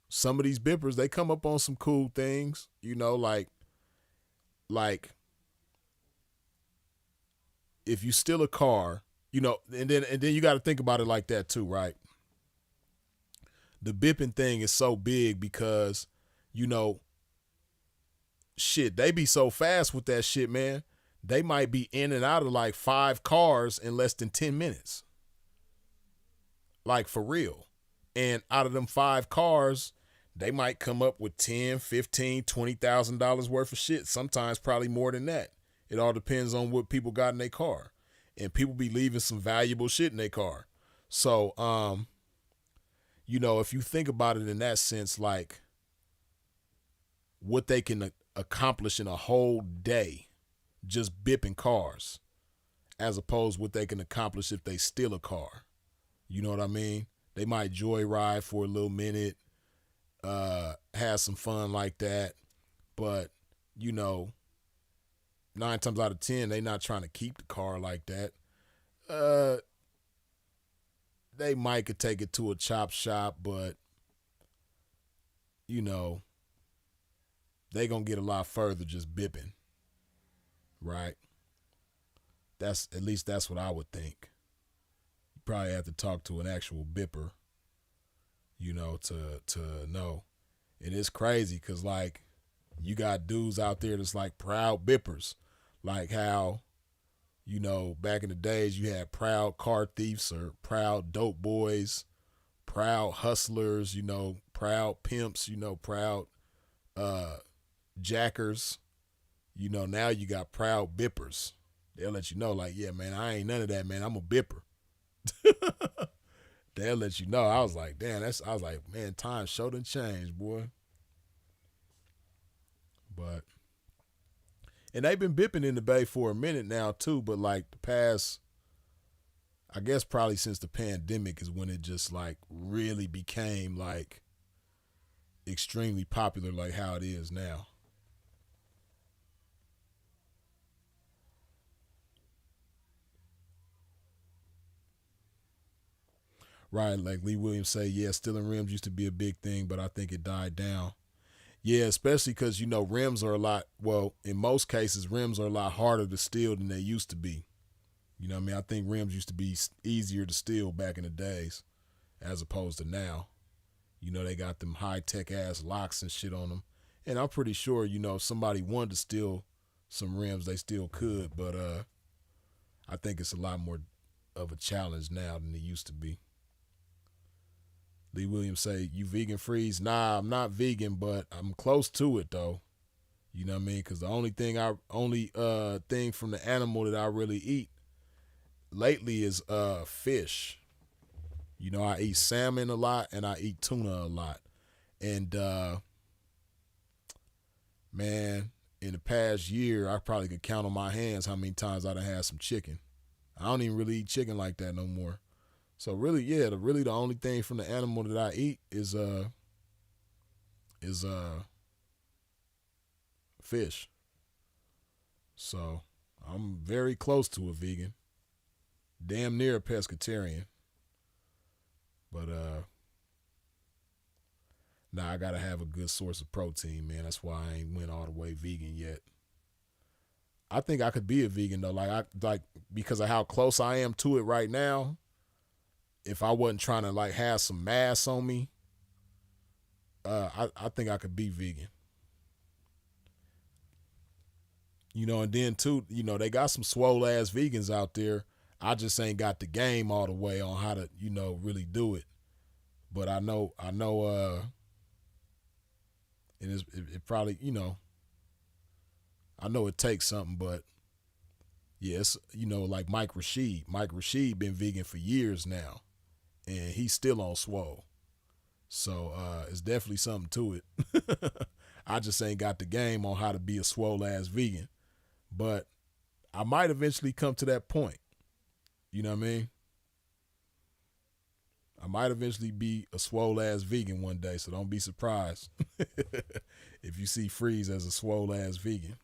some of these bippers they come up on some cool things, like if you steal a car, and then you got to think about it like that too, right? The bipping thing is so big because you know shit, they be so fast with that shit, man. They might be in and out of like 5 cars in less than 10 minutes, like for real. And out of them 5 cars, they might come up with 10, 15, $20,000 worth of shit. Sometimes probably more than that. It all depends on what people got in their car. And people be leaving some valuable shit in their car. So, if you think about it in that sense, like what they can accomplish in a whole day just bipping cars, as opposed to what they can accomplish if they steal a car. You know what I mean? They might joyride for a little minute, have some fun like that, but 9 times out of 10, they not trying to keep the car like that. Uh, they might could take it to a chop shop, but you know they gonna get a lot further just bipping, right? That's at least that's what I would think. You probably have to talk to an actual bipper, to know. And it's crazy because like you got dudes out there that's like proud bippers, like how back in the days you had proud car thieves or proud dope boys, proud hustlers, proud pimps, proud uh, jackers. Now you got proud bippers. They'll let you know, like, yeah, man, I ain't none of that, man. I'm a bipper. They'll let you know. I was like, damn, I was like, man, times sure done changed, boy. But and they've been bipping in the Bay for a minute now too, but like the past, I guess probably since the pandemic is when it just like really became like extremely popular, like how it is now. Right, like Lee Williams say, yeah, stealing rims used to be a big thing, but I think it died down. Yeah, especially because rims are a lot. Well, in most cases, rims are a lot harder to steal than they used to be. You know what I mean? I think rims used to be easier to steal back in the days as opposed to now. They got them high tech ass locks and shit on them. And I'm pretty sure, if somebody wanted to steal some rims, they still could. But I think it's a lot more of a challenge now than it used to be. Lee Williams say, you vegan freeze? Nah, I'm not vegan, but I'm close to it though. You know what I mean? Because the only thing from the animal that I really eat lately is fish. I eat salmon a lot and I eat tuna a lot. And man, in the past year, I probably could count on my hands how many times I done had some chicken. I don't even really eat chicken like that no more. So really, yeah, the only thing from the animal that I eat is fish. So I'm very close to a vegan, damn near a pescatarian. But now I gotta have a good source of protein, man. That's why I ain't went all the way vegan yet. I think I could be a vegan though, like because of how close I am to it right now. If I wasn't trying to like have some mass on me, I think I could be vegan. And then too, they got some swole ass vegans out there. I just ain't got the game all the way on how to, really do it. But I know And it probably, I know it takes something, but yes, like Mike Rashid. Mike Rashid been vegan for years now, and he's still on swole. So it's definitely something to it. I just ain't got the game on how to be a swole ass vegan, but I might eventually come to that point. You know what I mean? I might eventually be a swole ass vegan one day, so don't be surprised if you see Freeze as a swole ass vegan.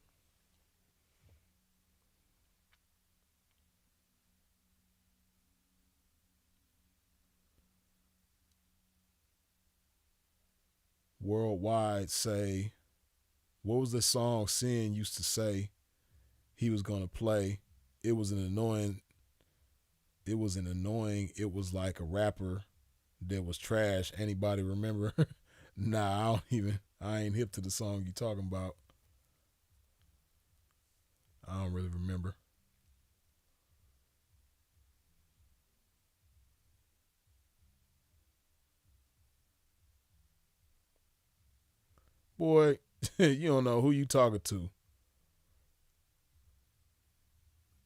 Worldwide say, what was the song Sin used to say he was gonna play? It was an annoying. It was an annoying. It was like a rapper that was trash. Anybody remember? Nah, I don't even. I ain't hip to the song you talking about. I don't really remember. Boy, you don't know who you talking to.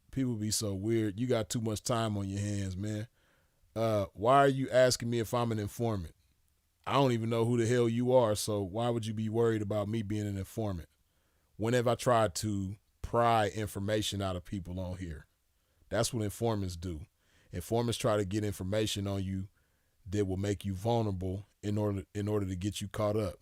People be so weird. You got too much time on your hands, man. Why are you asking me if I'm an informant? I don't even know who the hell you are, so why would you be worried about me being an informant? When have I tried to pry information out of people on here? That's what informants do. Informants try to get information on you that will make you vulnerable in order to get you caught up.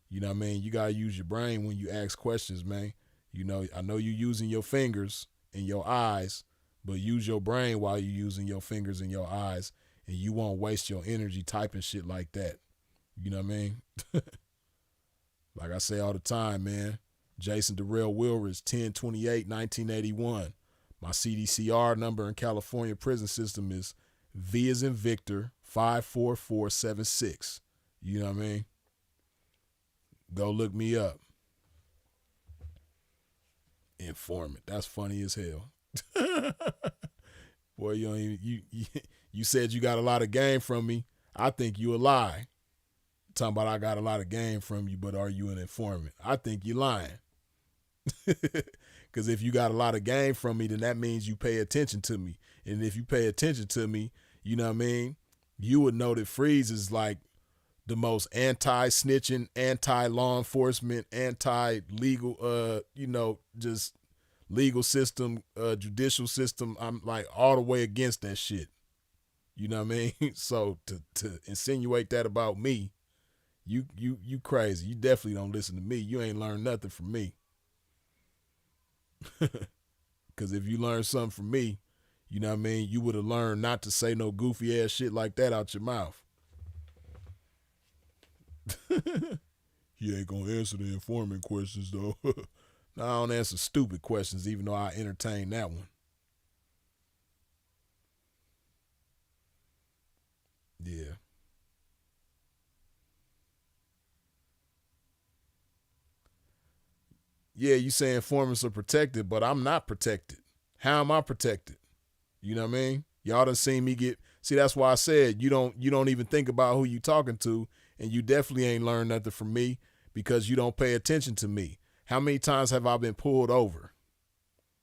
You know what I mean? You gotta use your brain when you ask questions, man. I know you're using your fingers and your eyes, but use your brain while you're using your fingers and your eyes, and you won't waste your energy typing shit like that. You know what I mean? Like I say all the time, man. Jason Darrell Wilridge, 10/28/1981. My CDCR number in California prison system is V as in Victor 54476. You know what I mean? Go look me up. Informant. That's funny as hell. Boy, you don't even, you said you got a lot of game from me. I think you a lie. Talking about I got a lot of game from you, but are you an informant? I think you lying. Because if you got a lot of game from me, then that means you pay attention to me. And if you pay attention to me, you know what I mean? You would know that Freeze is like the most anti-snitching, anti-law enforcement, anti-legal, just legal system, judicial system. I'm like all the way against that shit. You know what I mean? So to insinuate that about me, you crazy. You definitely don't listen to me. You ain't learned nothing from me. Because if you learned something from me, you know what I mean, you would have learned not to say no goofy ass shit like that out your mouth. He ain't gonna answer the informant questions though. No, I don't answer stupid questions, even though I entertain that one. Yeah. Yeah, you say informants are protected, but I'm not protected. How am I protected? You know what I mean? Y'all done seen me get. See, that's why I said you don't even think about who you talking to, and you definitely ain't learned nothing from me because you don't pay attention to me. How many times have I been pulled over?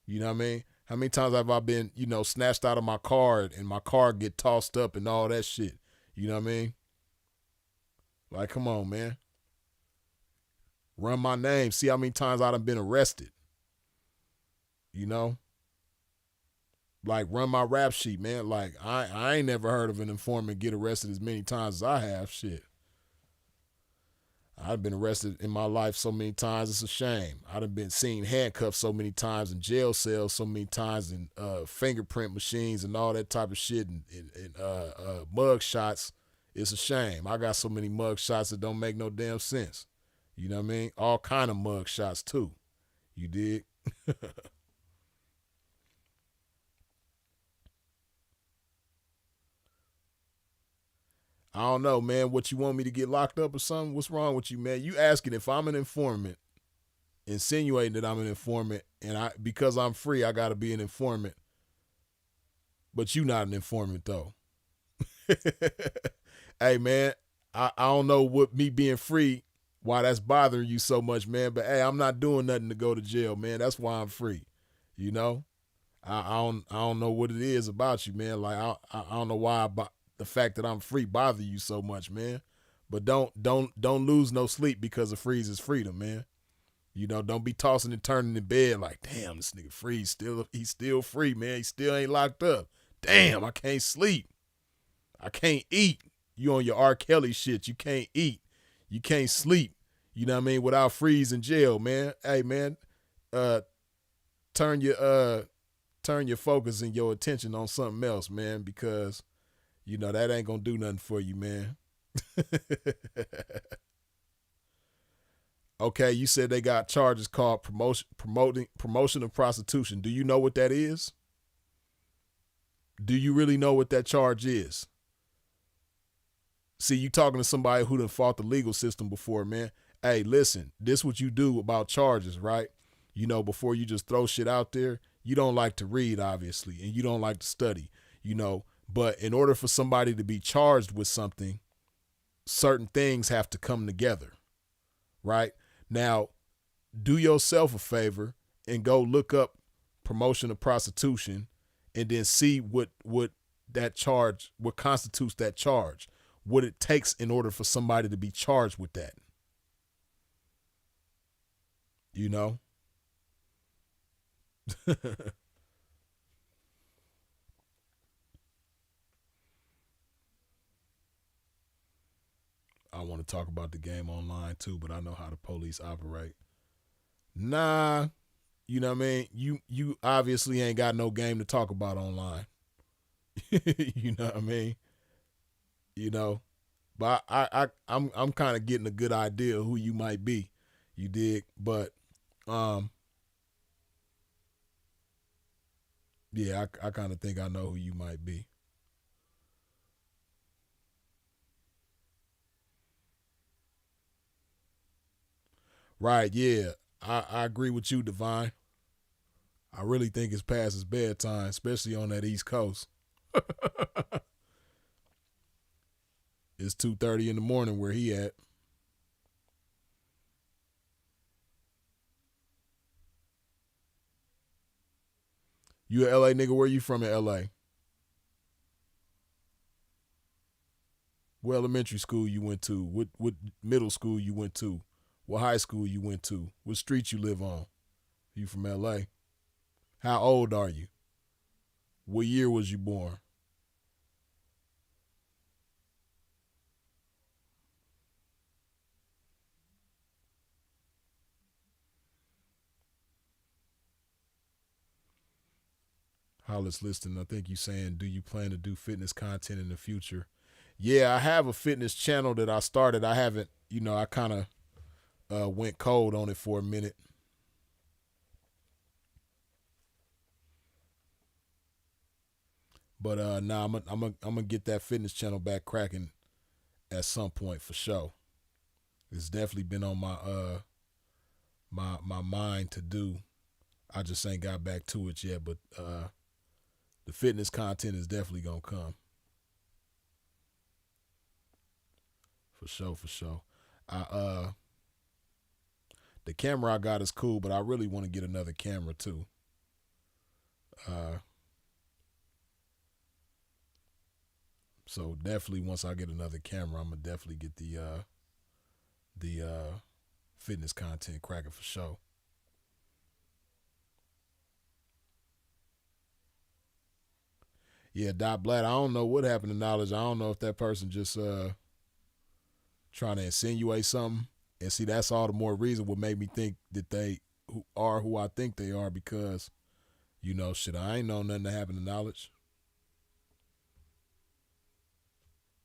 You know what I mean? How many times have I been, snatched out of my car and my car get tossed up and all that shit? You know what I mean? Like, come on, man. Run my name. See how many times I done been arrested. You know? Like, run my rap sheet, man. Like, I ain't never heard of an informant get arrested as many times as I have. Shit. I've been arrested in my life so many times, it's a shame. I've been seen handcuffed so many times, in jail cells so many times, and fingerprint machines and all that type of shit, and mug shots. It's a shame. I got so many mug shots that don't make no damn sense. You know what I mean? All kind of mug shots too. You dig? I don't know, man. What, you want me to get locked up or something? What's wrong with you, man? You asking if I'm an informant, insinuating that I'm an informant, and because I'm free, I gotta be an informant. But you not an informant though. Hey, man, I don't know what me being free, why that's bothering you so much, man. But hey, I'm not doing nothing to go to jail, man. That's why I'm free. You know, I don't know what it is about you, man. Like I don't know why the fact that I'm free bother you so much, man. But don't lose no sleep because of Freeze's freedom, man. You know, don't be tossing and turning in bed like, damn, this nigga Freeze he's still free, man. He still ain't locked up. Damn, I can't sleep. I can't eat. You on your R. Kelly shit. You can't eat. You can't sleep. You know what I mean? Without Freeze in jail, man. Hey, man, uh, turn your focus and your attention on something else, man, because you know that ain't gonna do nothing for you, man. Okay, you said they got charges called promotion of prostitution. Do you know what that is? Do you really know what that charge is? See, you talking to somebody who done fought the legal system before, man. Hey, listen, this what you do about charges, right? You know, before you just throw shit out there, you don't like to read, obviously, and you don't like to study, you know. But in order for somebody to be charged with something, certain things have to come together, right? Now, do yourself a favor and go look up promotion of prostitution and then see what that charge, what constitutes that charge, what it takes in order for somebody to be charged with that. You know? I want to talk about the game online too, but I know how the police operate. Nah, you know what I mean? You obviously ain't got no game to talk about online. You know what I mean? You know, but I'm kind of getting a good idea of who you might be. You dig? But um, yeah, I kind of think I know who you might be. Right? Yeah, I agree with you, Divine. I really think it's past his bedtime, especially on that East Coast. It's 2:30 in the morning where he at. You a LA nigga? Where you from in LA? What elementary school you went to? What middle school you went to? What high school you went to? What street you live on? You from LA? How old are you? What year was you born? Hollis listening. I think you saying, do you plan to do fitness content in the future? Yeah, I have a fitness channel that I started. I haven't, you know, I kind of went cold on it for a minute. But nah, I'm gonna get that fitness channel back cracking at some point for sure. It's definitely been on my mind to do. I just ain't got back to it yet, but the fitness content is definitely gonna come for sure, for sure. I the camera I got is cool, but I really want to get another camera too. Uh, so definitely once I get another camera, I'm gonna definitely get the fitness content cracking for sure. Yeah, Dot Blatt. I don't know what happened to knowledge. I don't know if that person just trying to insinuate something. And see, that's all the more reason what made me think that they who are who I think they are because, you know, shit, I ain't know nothing that happened to knowledge.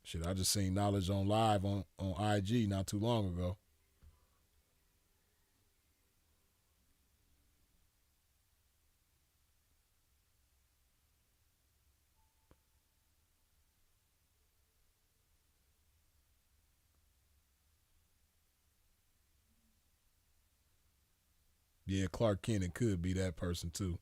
Shit, I just seen knowledge on live on IG not too long ago. Yeah, Clark Kent, it could be that person too.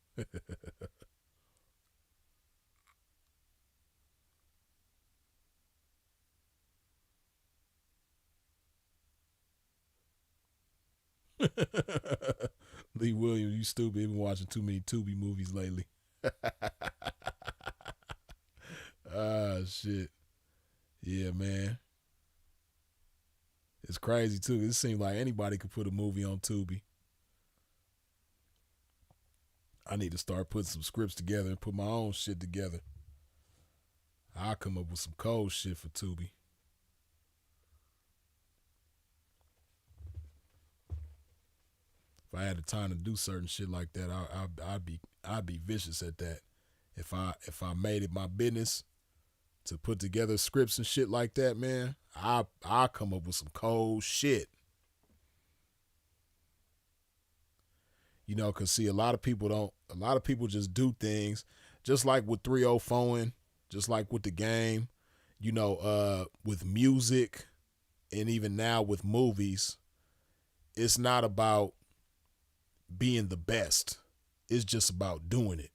Lee Williams, you stupid. You've been watching too many Tubi movies lately. Ah, shit. Yeah, man. It's crazy, too. It seems like anybody could put a movie on Tubi. I need to start putting some scripts together and put my own shit together. I'll come up with some cold shit for Tubi. If I had the time to do certain shit like that, I'd be vicious at that. If I made it my business to put together scripts and shit like that, man, I'll come up with some cold shit. You know, cause see, a lot of people just do things, just like with 304'ing, just like with the game, you know, with music, and even now with movies, it's not about being the best. It's just about doing it,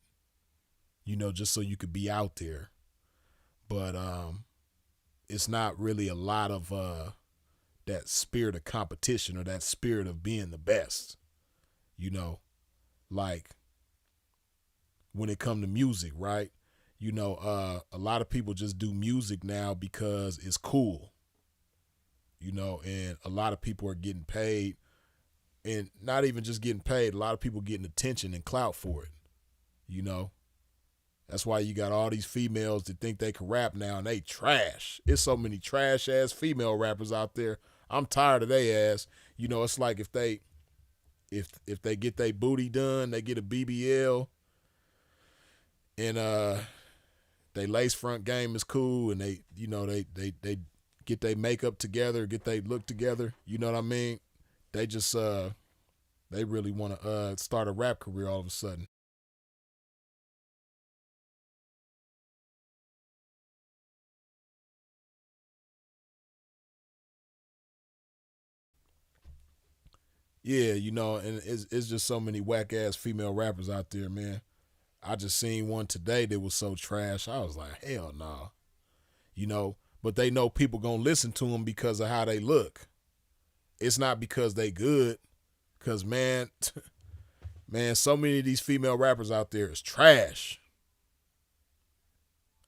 you know, just so you could be out there. But it's not really a lot of that spirit of competition or that spirit of being the best, you know, like when it come to music, right? You know, a lot of people just do music now because it's cool, you know, and a lot of people are getting paid, and not even just getting paid, a lot of people getting attention and clout for it, you know. That's why you got all these females that think they can rap now and they trash. It's so many trash ass female rappers out there. I'm tired of they ass. You know, it's like if they get their booty done, they get a BBL, and they lace front game is cool, and they, you know, they get their makeup together, get their look together. You know what I mean? They just they really want to start a rap career all of a sudden. Yeah, you know, and it's just so many whack ass female rappers out there, man. I just seen one today that was so trash. I was like, hell no, nah. You know. But they know people gonna listen to them because of how they look. It's not because they good. Cause man, man, so many of these female rappers out there is trash.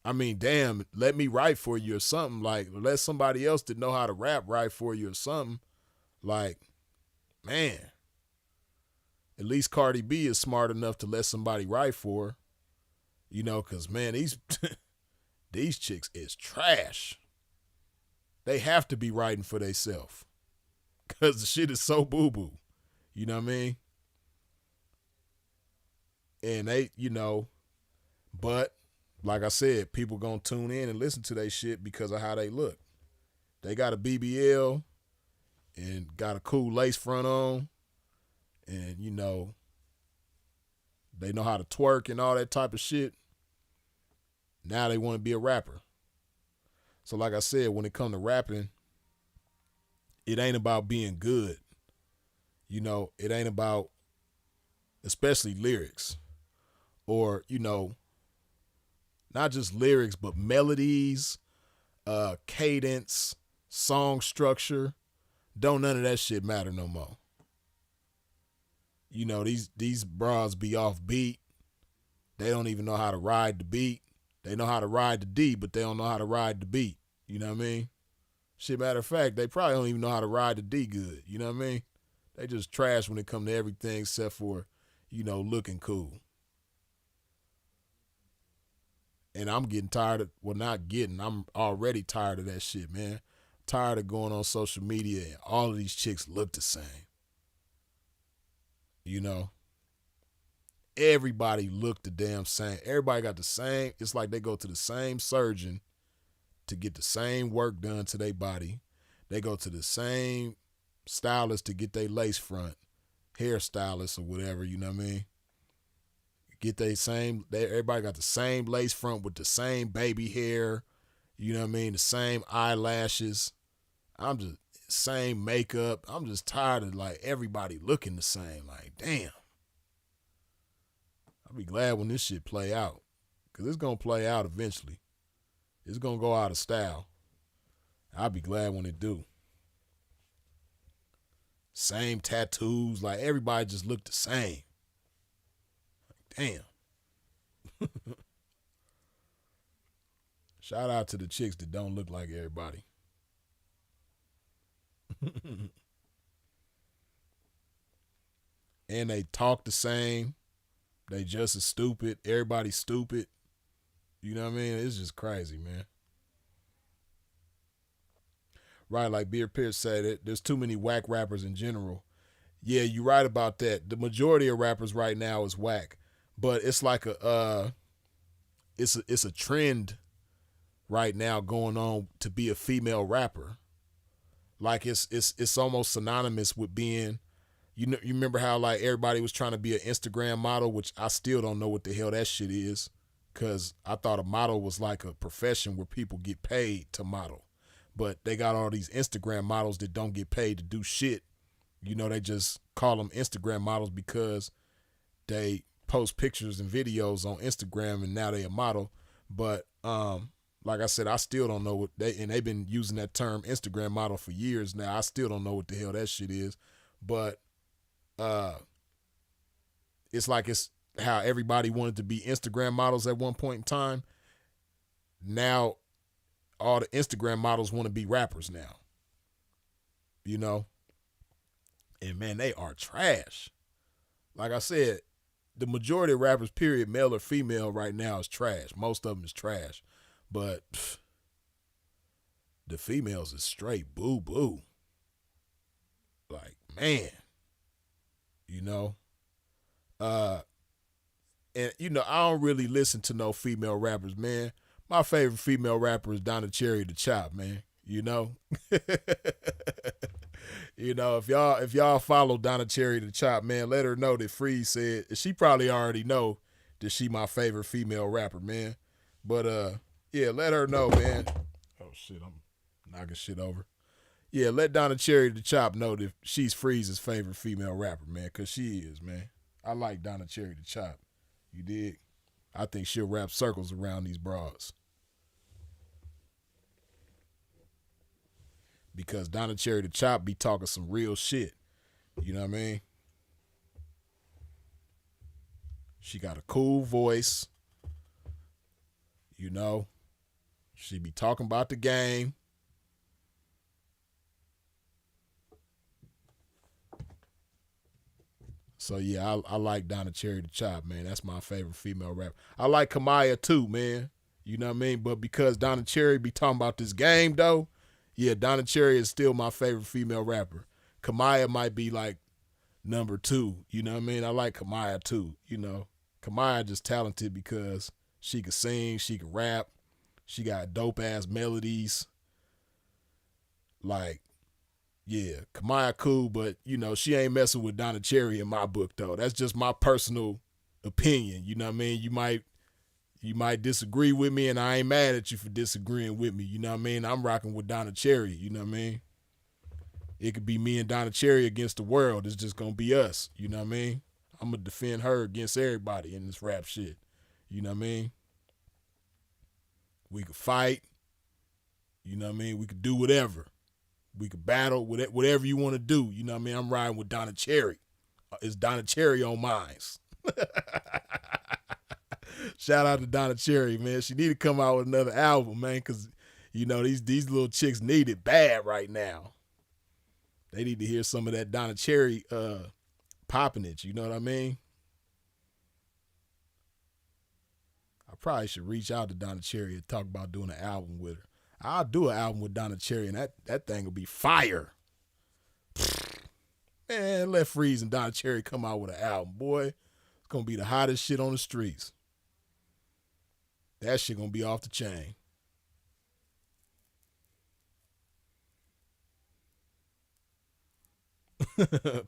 I mean, damn, let me write for you or something. Like, let somebody else that know how to rap write for you or something. Like, man, at least Cardi B is smart enough to let somebody write for her. You know, because, man, these chicks is trash. They have to be writing for themselves because the shit is so boo-boo. You know what I mean? And they, you know, but like I said, people gonna tune in and listen to their shit because of how they look. They got a BBL and got a cool lace front on, and you know, they know how to twerk and all that type of shit. Now they want to be a rapper. So like I said, when it comes to rapping, it ain't about being good. You know, it ain't about, especially lyrics, or, you know, not just lyrics, but melodies, cadence, song structure. Don't none of that shit matter no more. You know, these bras be off beat. They don't even know how to ride the beat. They know how to ride the D, but they don't know how to ride the beat. You know what I mean? Shit, matter of fact, they probably don't even know how to ride the D good. You know what I mean? They just trash when it come to everything except for, you know, looking cool. And I'm getting tired of, well, not getting, I'm already tired of that shit, man. Tired of going on social media and all of these chicks look the same. You know? Everybody look the damn same. Everybody got the same, it's like they go to the same surgeon to get the same work done to their body. They go to the same stylist to get their lace front, hairstylist or whatever, you know what I mean? Get they same, everybody got the same lace front with the same baby hair, you know what I mean? The same eyelashes. I'm just, same makeup. I'm just tired of like everybody looking the same. Like, damn. I'll be glad when this shit play out. Cause it's gonna play out eventually. It's gonna go out of style. I'll be glad when it do. Same tattoos. Like everybody just looked the same. Damn. Shout out to the chicks that don't look like everybody. And they talk the same. They just as stupid. Everybody's stupid. You know what I mean? It's just crazy, man. Right, like Beer Pierce said, there's too many whack rappers in general. Yeah, you're right about that. The majority of rappers right now is whack, but it's like it's a trend right now going on to be a female rapper. Like it's almost synonymous with being, you remember how like everybody was trying to be an Instagram model, which I still don't know what the hell that shit is, because I thought a model was like a profession where people get paid to model. But they got all these Instagram models that don't get paid to do shit. They just call them Instagram models because they post pictures and videos on Instagram and now they a model. But like I said, I still don't know they've been using that term Instagram model for years now. I still don't know what the hell that shit is. But it's like it's how everybody wanted to be Instagram models at one point in time. Now all the Instagram models want to be rappers now. And man, they are trash. Like I said, the majority of rappers, period, male or female right now is trash. Most of them is trash. But the females is straight boo-boo. Like, man. And I don't really listen to no female rappers, man. My favorite female rapper is Donna Cherry the Chop, man. If y'all follow Donna Cherry the Chop, man, let her know that Freeze said, she probably already know that she my favorite female rapper, man. But yeah, let her know, man. Oh shit, I'm knocking shit over. Yeah, let Donna Cherry the Chop know that she's Freeze's favorite female rapper, man, cause she is, man. I like Donna Cherry the Chop. You dig? I think she'll wrap circles around these broads. Because Donna Cherry the Chop be talking some real shit. You know what I mean? She got a cool voice. She be talking about the game. So yeah, I like Donna Cherry the Chop, man. That's my favorite female rapper. I like Kamaya too, man. You know what I mean? But because Donna Cherry be talking about this game though, yeah, Donna Cherry is still my favorite female rapper. Kamaya might be like number 2. You know what I mean? I like Kamaya too. Kamaya just talented because she could sing, she could rap, she got dope ass melodies. Like, yeah, Kamaya cool, but she ain't messing with Donna Cherry in my book though. That's just my personal opinion. You know what I mean? You might disagree with me, and I ain't mad at you for disagreeing with me. You know what I mean? I'm rocking with Donna Cherry. You know what I mean? It could be me and Donna Cherry against the world. It's just going to be us. You know what I mean? I'm going to defend her against everybody in this rap shit. You know what I mean? We could fight. You know what I mean? We could do whatever. We could battle, whatever you want to do. You know what I mean? I'm riding with Donna Cherry. It's Donna Cherry on mines. Shout out to Donna Cherry, man. She need to come out with another album, man, because, these little chicks need it bad right now. They need to hear some of that Donna Cherry poppinage, you know what I mean? I probably should reach out to Donna Cherry and talk about doing an album with her. I'll do an album with Donna Cherry, and that thing will be fire. Man, let Freeze and Donna Cherry come out with an album, boy. It's going to be the hottest shit on the streets. That shit going to be off the chain.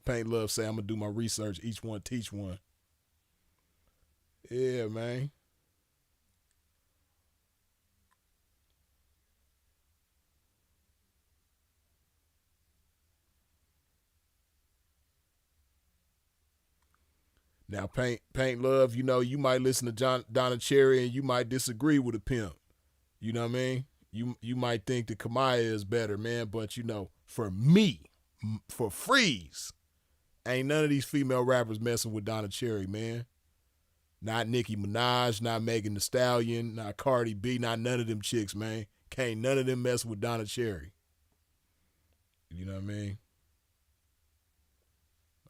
Paint Love say, I'm going to do my research. Each one teach one. Yeah, man. Now, Paint Love, you might listen to Donna Cherry and you might disagree with a pimp. You know what I mean? You might think that Kamaya is better, man, but for me, For Freeze, ain't none of these female rappers messing with Donna Cherry, man. Not Nicki Minaj, not Megan Thee Stallion, not Cardi B, not none of them chicks, man. Can't none of them mess with Donna Cherry. You know what I mean?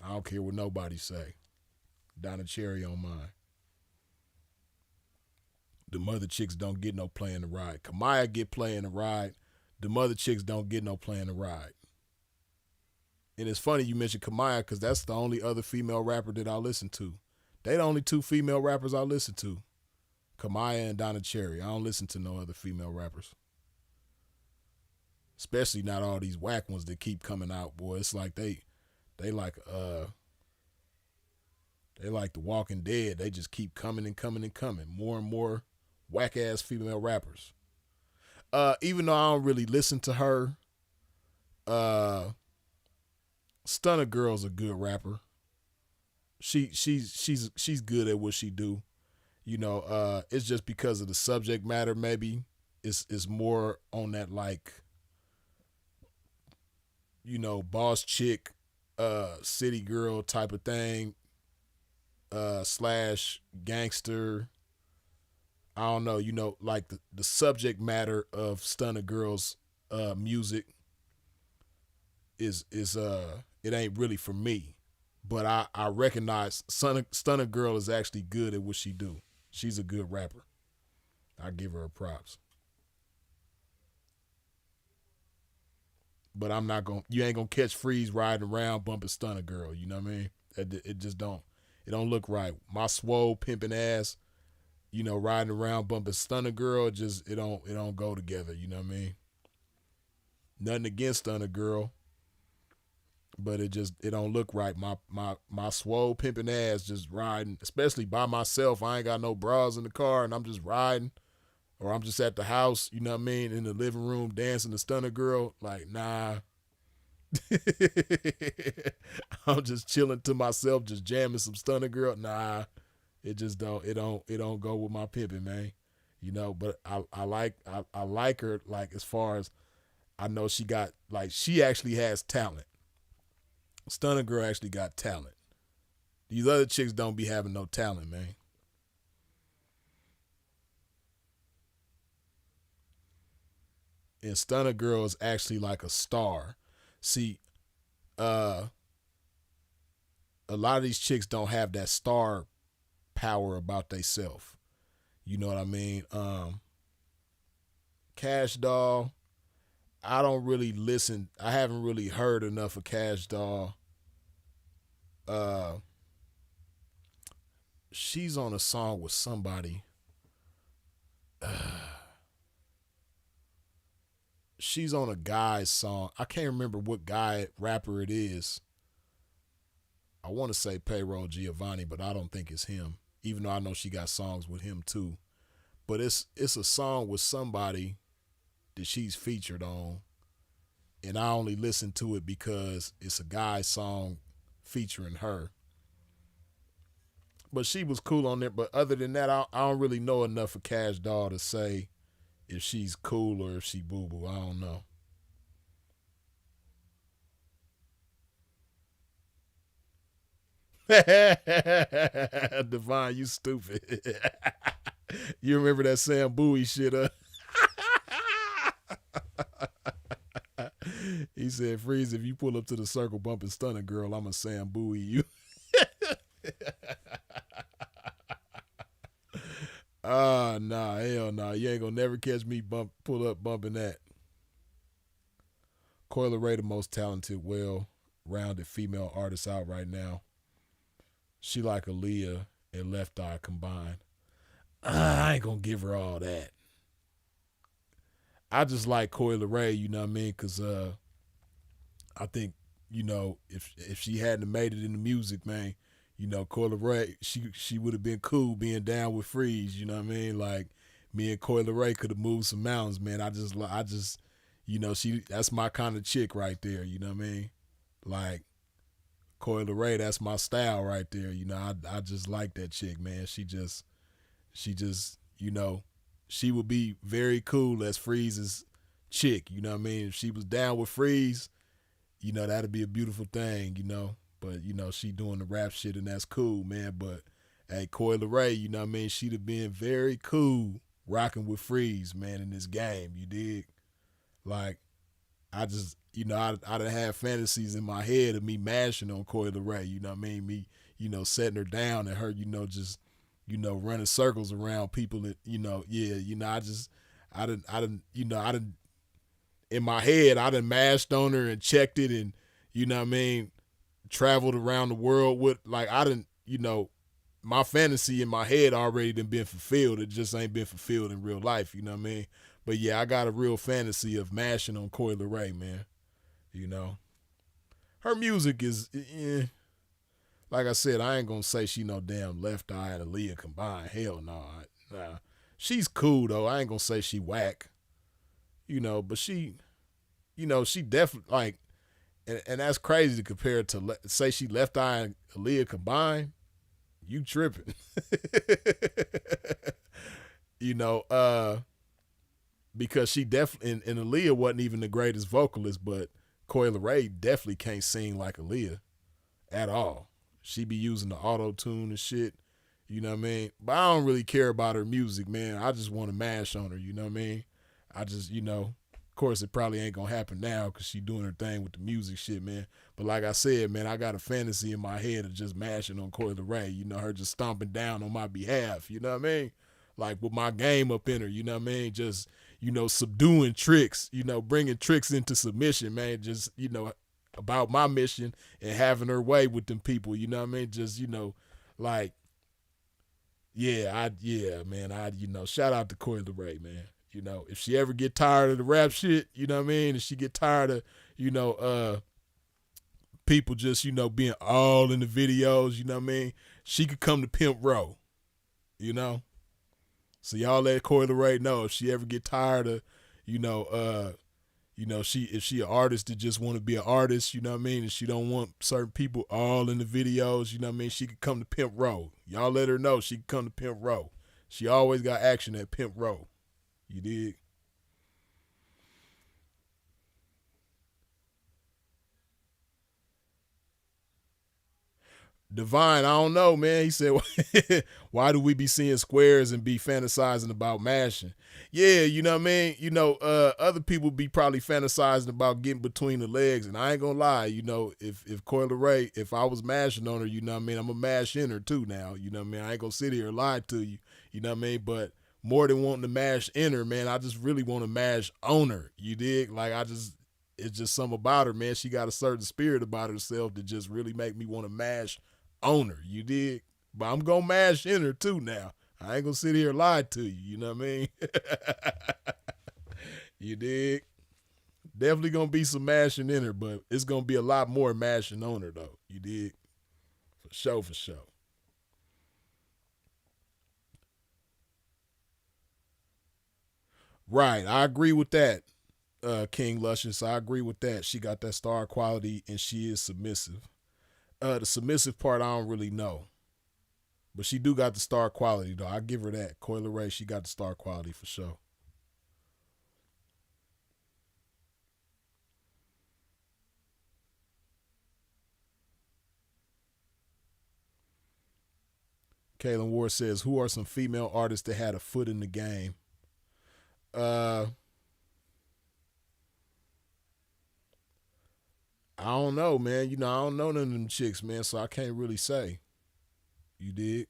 I don't care what nobody say. Donna Cherry on mine. The mother chicks don't get no play in the ride. Kamaya get play in the ride. The mother chicks don't get no play in the ride. And it's funny you mentioned Kamaya because that's the only other female rapper that I listen to. They the only two female rappers I listen to. Kamaya and Donna Cherry. I don't listen to no other female rappers. Especially not all these whack ones that keep coming out, boy. It's like they like The Walking Dead. They just keep coming and coming and coming. More and more whack ass female rappers. Even though I don't really listen to her, Stunner Girl's a good rapper. She's good at what she do. You know, it's just because of the subject matter. Maybe it's more on that like, you know, boss chick, city girl type of thing. Slash gangster. I don't know. You know, like the subject matter of Stunner Girl's music is it ain't really for me. But I recognize Stunner Girl is actually good at what she do. She's a good rapper. I give her props. But you ain't gonna catch Freeze riding around bumping Stunner Girl. You know what I mean? It just don't. It don't look right. My swole pimping ass, you know, riding around bumping Stunner Girl, it don't go together. You know what I mean? Nothing against Stunner Girl. But it don't look right. My swole pimping ass just riding, especially by myself. I ain't got no bras in the car and I'm just riding. Or I'm just at the house, you know what I mean, in the living room dancing to Stunner Girl. Like, nah. I'm just chilling to myself, just jamming some Stunner Girl. Nah. It don't go with my pimping, man. You know, but I like her, like, as far as I know she actually has talent. Stunner Girl actually got talent. These other chicks don't be having no talent, man. And Stunner Girl is actually like a star. See, a lot of these chicks don't have that star power about theyself. You know what I mean? Cash Doll, I don't really listen. I haven't really heard enough of Cash Doll. She's on a song with somebody. She's on a guy's song. I can't remember what guy rapper it is. I want to say Payroll Giovanni, but I don't think it's him. Even though I know she got songs with him too. But it's a song with somebody that she's featured on. And I only listen to it because it's a guy's song featuring her. But she was cool on there. But other than that, I don't really know enough of Cash Doll to say if she's cool or if she boo boo. I don't know. Divine, you stupid. You remember that Sam Bowie shit, huh? He said, Freeze, if you pull up to the circle bumping Stunner Girl, I'm a Sam Bowie you. Nah, hell nah. You ain't gonna never catch me pull up bumping that. Coyle Ray, the most talented, well-rounded female artist out right now. She like Aaliyah and Left Eye combined. I ain't gonna give her all that. I just like Coyle Ray, you know what I mean? Because I think, you know, if she hadn't made it in the music, man, you know, Coyle Ray, she would have been cool being down with Freeze, you know what I mean? Like, me and Coyle Ray could have moved some mountains, man. I just, you know, that's my kind of chick right there, you know what I mean? Like, Coyle Ray, that's my style right there, you know. I just like that chick, man. She just, you know, she would be very cool as Freeze's chick, you know what I mean? If she was down with Freeze, that'd be a beautiful thing, But, she doing the rap shit and that's cool, man. But hey, Coi Leray, you know what I mean? She'd have been very cool rocking with Freeze, man, in this game, you dig? Like, I just, I done had fantasies in my head of me mashing on Coi Leray, you know what I mean? Me, setting her down and her, just, running circles around people that, yeah, I done, in my head, I done mashed on her and checked it and, you know what I mean, traveled around the world with, like, I done, my fantasy in my head already done been fulfilled. It just ain't been fulfilled in real life, you know what I mean? But yeah, I got a real fantasy of mashing on Coi Leray, man. Her music is, like I said, I ain't gonna say she no damn Left Eye and Aaliyah combined. Hell no, nah. She's cool though. I ain't gonna say she whack, but she definitely like, and that's crazy to compare it to say she Left Eye and Aaliyah combined. You tripping. Because she definitely, and Aaliyah wasn't even the greatest vocalist, but Coi Leray definitely can't sing like Aaliyah at all. She be using the auto-tune and shit, you know what I mean? But I don't really care about her music, man. I just want to mash on her, you know what I mean? I just, of course it probably ain't gonna happen now because she doing her thing with the music shit, man. But like I said, man, I got a fantasy in my head of just mashing on Coi Leray, her just stomping down on my behalf, you know what I mean? Like with my game up in her, you know what I mean? Just, subduing tricks, bringing tricks into submission, man. Just, about my mission and having her way with them people, you know what I mean? Just, like, yeah, man, shout out to Coi Leray, man. If she ever get tired of the rap shit, you know what I mean? If she get tired of, people just, being all in the videos, you know what I mean? She could come to Pimp Row, So y'all let Coi Leray know if she ever get tired of, if she an artist that just want to be an artist, you know what I mean? And she don't want certain people all in the videos, you know what I mean? She could come to Pimp Row. Y'all let her know she could come to Pimp Row. She always got action at Pimp Row. You dig? Divine, I don't know, man. He said, why do we be seeing squares and be fantasizing about mashing? Yeah, you know what I mean? Other people be probably fantasizing about getting between the legs, and I ain't gonna lie, if Coi Leray, if I was mashing on her, you know what I mean? I'm gonna mash in her too now, you know what I mean? I ain't gonna sit here and lie to you, you know what I mean? But more than wanting to mash in her, man, I just really want to mash on her, you dig? Like, it's just something about her, man. She got a certain spirit about herself that just really make me want to mash on her, you dig? But I'm gonna mash in her too now. I ain't gonna sit here and lie to you, you know what I mean? You dig? Definitely gonna be some mashing in her, but it's gonna be a lot more mashing on her though, you dig? For sure, for sure. Right, I agree with that, King Luscious. I agree with that. She got that star quality and she is submissive. The submissive part I don't really know. But she do got the star quality though. I give her that. Coi Leray, she got the star quality for sure. Kaylin Ward says, who are some female artists that had a foot in the game? Uh I don't know, man. I don't know none of them chicks, man, so I can't really say. You did?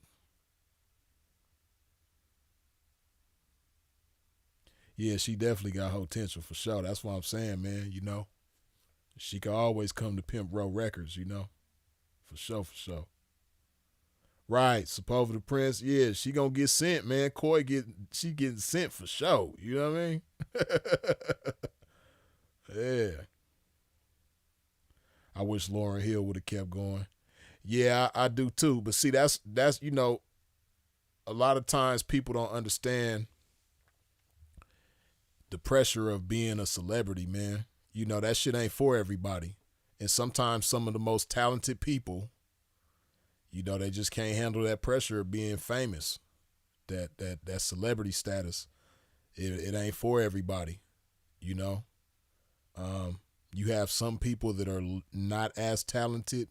Yeah, she definitely got potential for sure. That's what I'm saying, man. She could always come to Pimp Row Records, for sure, for sure. Right, Sepulveda the Prince. Yeah, she gonna get sent, man. She getting sent for sure. You know what I mean? Yeah. I wish Lauren Hill would have kept going. Yeah, I do too. But see, that's a lot of times people don't understand the pressure of being a celebrity, man. That shit ain't for everybody. And sometimes some of the most talented people, they just can't handle that pressure of being famous. That celebrity status. It ain't for everybody, you know. Um, You have some people that are not as talented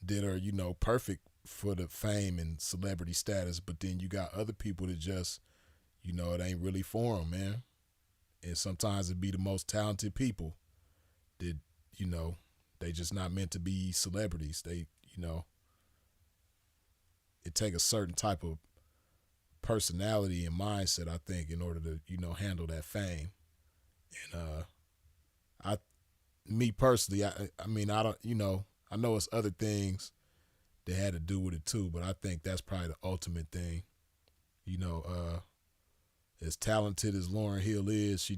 that are, perfect for the fame and celebrity status, but then you got other people that just, it ain't really for them, man. And sometimes it be the most talented people that, they just not meant to be celebrities. They, it take a certain type of personality and mindset, I think, in order to, handle that fame. And I me personally, I mean, I don't, I know it's other things that had to do with it too, but I think that's probably the ultimate thing. You know, as talented as Lauryn Hill is,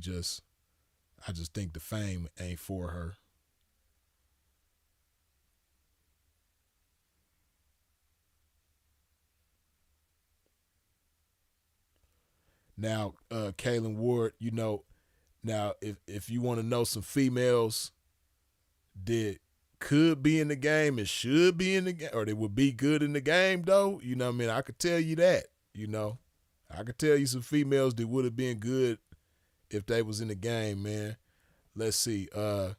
I just think the fame ain't for her. Now, Kaylin Ward, now if you want to know some females that could be in the game and should be in the game, or they would be good in the game, though, what I mean? I could tell you that, I could tell you some females that would have been good if they was in the game, man. Let's see, like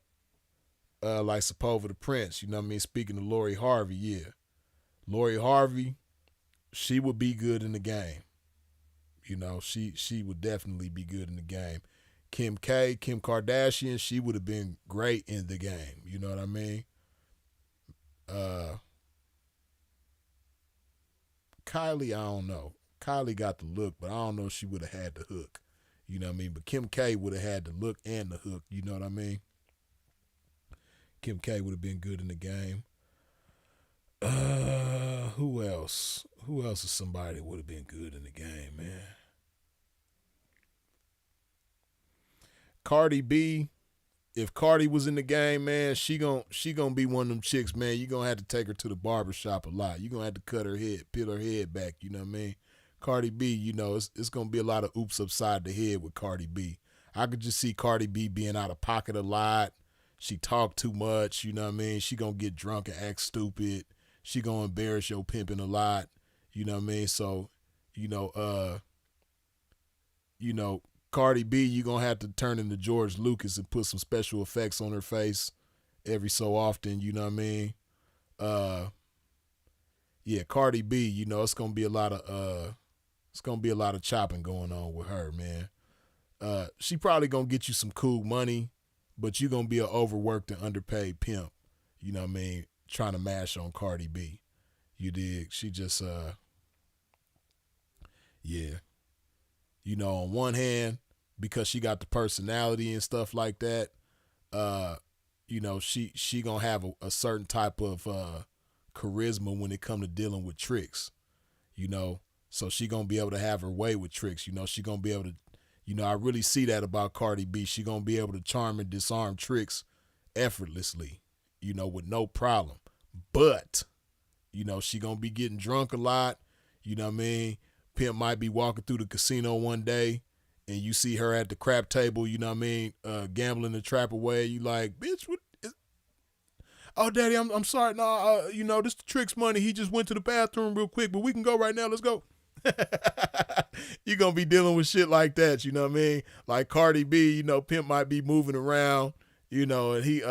Sepulveda the Prince, you know what I mean? Speaking of Lori Harvey, yeah. Lori Harvey, she would be good in the game. She would definitely be good in the game. Kim Kardashian, she would have been great in the game. You know what I mean? Uh, Kylie, I don't know. Kylie got the look, but I don't know if she would have had the hook. You know what I mean? But Kim K would have had the look and the hook. You know what I mean? Kim K would have been good in the game. Who else? Who else is somebody that would have been good in the game, man? Cardi B. If Cardi was in the game, man, she gonna be one of them chicks, man. You gonna have to take her to the barbershop a lot. You gonna have to cut her head, peel her head back. You know what I mean? Cardi B, it's gonna be a lot of oops upside the head with Cardi B. I could just see Cardi B being out of pocket a lot. She talk too much. You know what I mean? She gonna get drunk and act stupid. She gonna embarrass your pimping a lot. You know what I mean? So, you know, uh, Cardi B, you gonna have to turn into George Lucas and put some special effects on her face every so often. You know what I mean? Uh, yeah, Cardi B. It's gonna be a lot of chopping going on with her, man. She probably gonna get you some cool money, but you gonna be an overworked and underpaid pimp. You know what I mean? Trying to mash on Cardi B. You dig? She just yeah. On one hand, because she got the personality and stuff like that, she gonna have a certain type of charisma when it come to dealing with tricks, so she gonna be able to have her way with tricks. She gonna be able to, I really see that about Cardi B. She gonna be able to charm and disarm tricks effortlessly, with no problem. But, she gonna be getting drunk a lot. You know what I mean? Pimp might be walking through the casino one day and you see her at the crap table, you know what I mean, gambling the trap away. You like, bitch, what is... Oh, daddy, I'm sorry. No, this the Trick's money. He just went to the bathroom real quick, but we can go right now. Let's go. You gonna be dealing with shit like that, you know what I mean? Like Cardi B, Pimp might be moving around, and he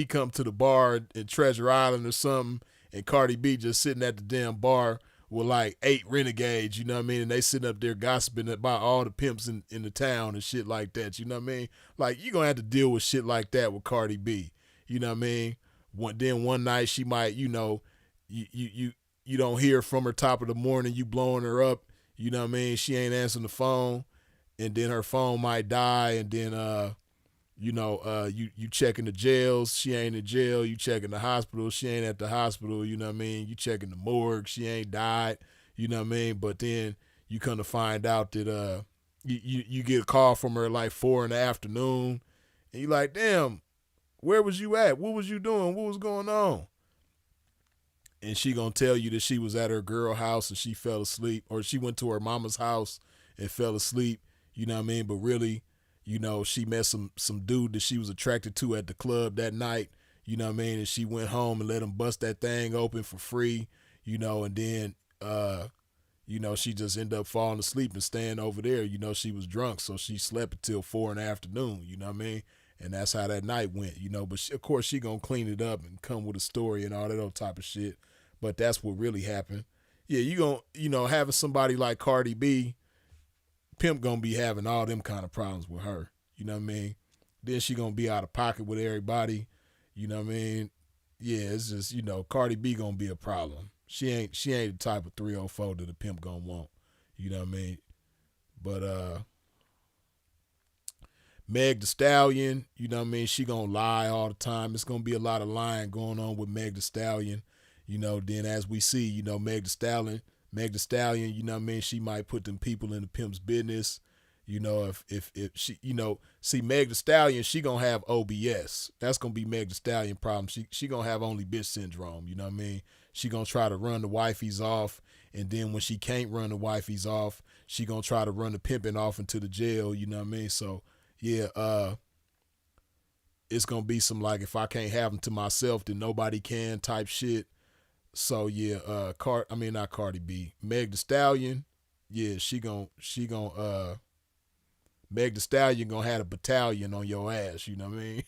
come to the bar in Treasure Island or something, and Cardi B just sitting at the damn bar with like 8 renegades, you know what I mean? And they sitting up there gossiping about all the pimps in the town and shit like that, you know what I mean? Like, you're going to have to deal with shit like that with Cardi B, you know what I mean? Then one night she might, you don't hear from her top of the morning, you blowing her up, you know what I mean? She ain't answering the phone, and then her phone might die, and then, you checking the jails, she ain't in jail. You checking the hospital, she ain't at the hospital, you know what I mean? You checking the morgue, she ain't died, you know what I mean? But then you come to find out that you get a call from her like 4 in the afternoon, and you like, damn, where was you at? What was you doing? What was going on? And she gonna tell you that she was at her girl house and she fell asleep, or she went to her mama's house and fell asleep, you know what I mean? But really, she met some dude that she was attracted to at the club that night, you know what I mean? And she went home and let him bust that thing open for free, and then, she just ended up falling asleep and staying over there. She was drunk, so she slept until 4 in the afternoon, you know what I mean? And that's how that night went, you know. But of course, she gonna clean it up and come with a story and all that other type of shit. But that's what really happened. Yeah, you gonna, you know, having somebody like Cardi B, Pimp gonna be having all them kind of problems with her. You know what I mean? Then she gonna be out of pocket with everybody. You know what I mean? Yeah, it's just, you know, Cardi B gonna be a problem. She ain't the type of 304 that the pimp gonna want. You know what I mean? But Meg the Stallion, you know what I mean? She gonna lie all the time. It's gonna be a lot of lying going on with Meg the Stallion. You know, then as we see, you know, Meg the Stallion, you know what I mean? She might put them people in the pimp's business. You know, if she, you know, see Meg the Stallion, she gonna have OBS. That's gonna be Meg the Stallion problem. She gonna have only bitch syndrome. You know what I mean? She gonna try to run the wifeys off, and then when she can't run the wifeys off, she gonna try to run the pimping off into the jail. You know what I mean? So yeah, it's gonna be some like, if I can't have them to myself, then nobody can type shit. So yeah, not Cardi B, Meg the Stallion. Yeah, she gon' Meg the Stallion gonna have a battalion on your ass, you know what I mean?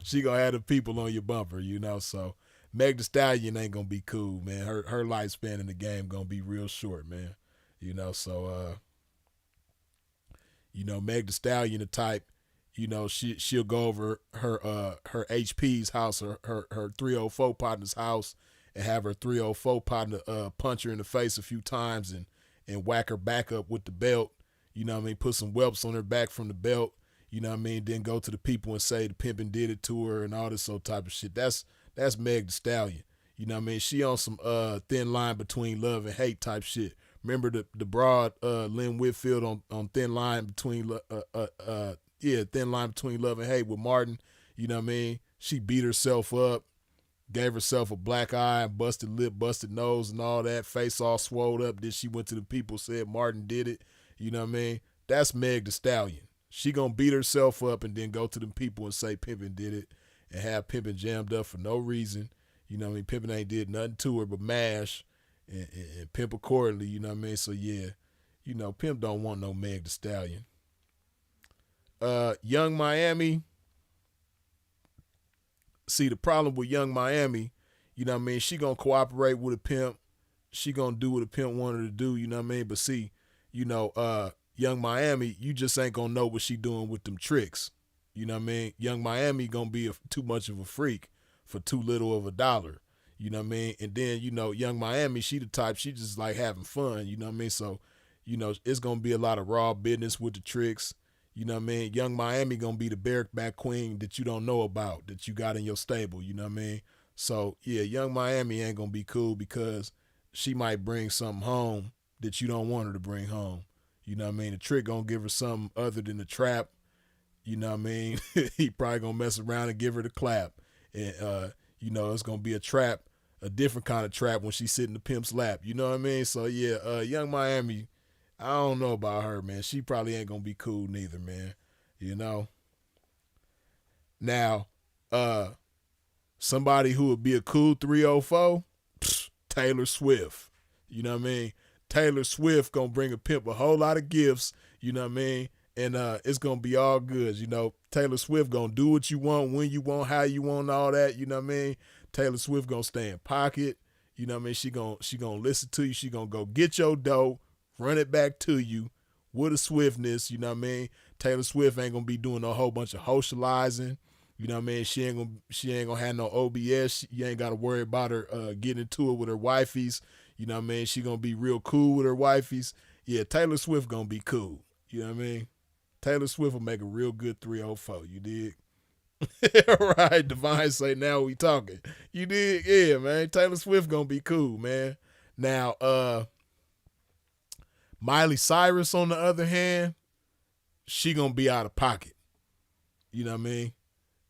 She gonna have the people on your bumper, you know. So Meg the Stallion ain't gonna be cool, man. Her lifespan in the game gonna be real short, man. You know, so you know, Meg the Stallion the type, you know, she'll go over her HP's house, or her 304 partner's house, and have her 304 partner punch her in the face a few times and whack her back up with the belt. You know what I mean? Put some whelps on her back from the belt. You know what I mean? Then go to the people and say the pimping did it to her and all this sort of type of shit. That's Meg the Stallion. You know what I mean? She on some thin line between love and hate type shit. Remember the broad Lynn Whitfield on thin line between thin line between love and hate with Martin. You know what I mean? She beat herself up, gave herself a black eye, busted lip, busted nose, and all that. Face all swelled up. Then she went to the people, said Martin did it. You know what I mean? That's Meg the Stallion. She gonna beat herself up and then go to them people and say Pimpin' did it, and have Pimpin' jammed up for no reason. You know what I mean? Pimpin' ain't did nothing to her but mash and pimp accordingly. You know what I mean? So yeah, you know, Pimp don't want no Meg the Stallion. Young Miami. See, the problem with Young Miami, you know what I mean? She gonna cooperate with a pimp. She gonna do what a pimp wanted her to do. You know what I mean? But see, you know, Young Miami, you just ain't gonna know what she doing with them tricks. You know what I mean? Young Miami gonna be too much of a freak for too little of a dollar. You know what I mean? And then, you know, Young Miami, she the type, she just like having fun. You know what I mean? So, you know, it's gonna be a lot of raw business with the tricks. You know what I mean? Young Miami gonna be the bareback queen that you don't know about, that you got in your stable. You know what I mean? So, yeah, Young Miami ain't gonna be cool because she might bring something home that you don't want her to bring home. You know what I mean? The trick gonna give her something other than the trap. You know what I mean? He probably gonna mess around and give her the clap. And, you know, it's gonna be a trap, a different kind of trap when she's sitting in the pimp's lap. You know what I mean? So, yeah, Young Miami, I don't know about her, man. She probably ain't gonna be cool neither, man. You know? Now, somebody who would be a cool 304, Taylor Swift. You know what I mean? Taylor Swift gonna bring a pimp a whole lot of gifts, you know what I mean? And it's gonna be all good, you know. Taylor Swift gonna do what you want, when you want, how you want, all that, you know what I mean? Taylor Swift gonna stay in pocket, you know what I mean? She gonna listen to you, she gonna go get your dough, run it back to you with a swiftness, you know what I mean? Taylor Swift ain't gonna be doing a whole bunch of socializing, you know what I mean? She ain't gonna have no OBS. You ain't gotta worry about her getting into it with her wifeys. You know what I mean? She gonna be real cool with her wifeys. Yeah, Taylor Swift gonna be cool. You know what I mean? Taylor Swift will make a real good 304. You dig? Right, Divine say, now we talking. You dig? Yeah, man. Taylor Swift gonna be cool, man. Now, Miley Cyrus, on the other hand, she gonna be out of pocket. You know what I mean?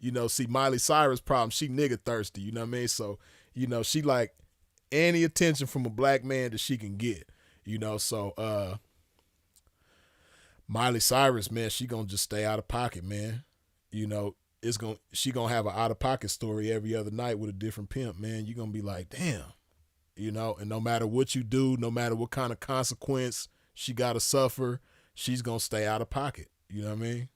You know, see, Miley Cyrus' problem, she nigga thirsty, you know what I mean? So, you know, she like any attention from a black man that she can get, you know? So, Miley Cyrus, man, she gonna just stay out of pocket, man. You know, she gonna have an out of pocket story every other night with a different pimp, man. You gonna be like, damn, you know, and no matter what you do, no matter what kind of consequence she gotta suffer, she's gonna stay out of pocket. You know what I mean?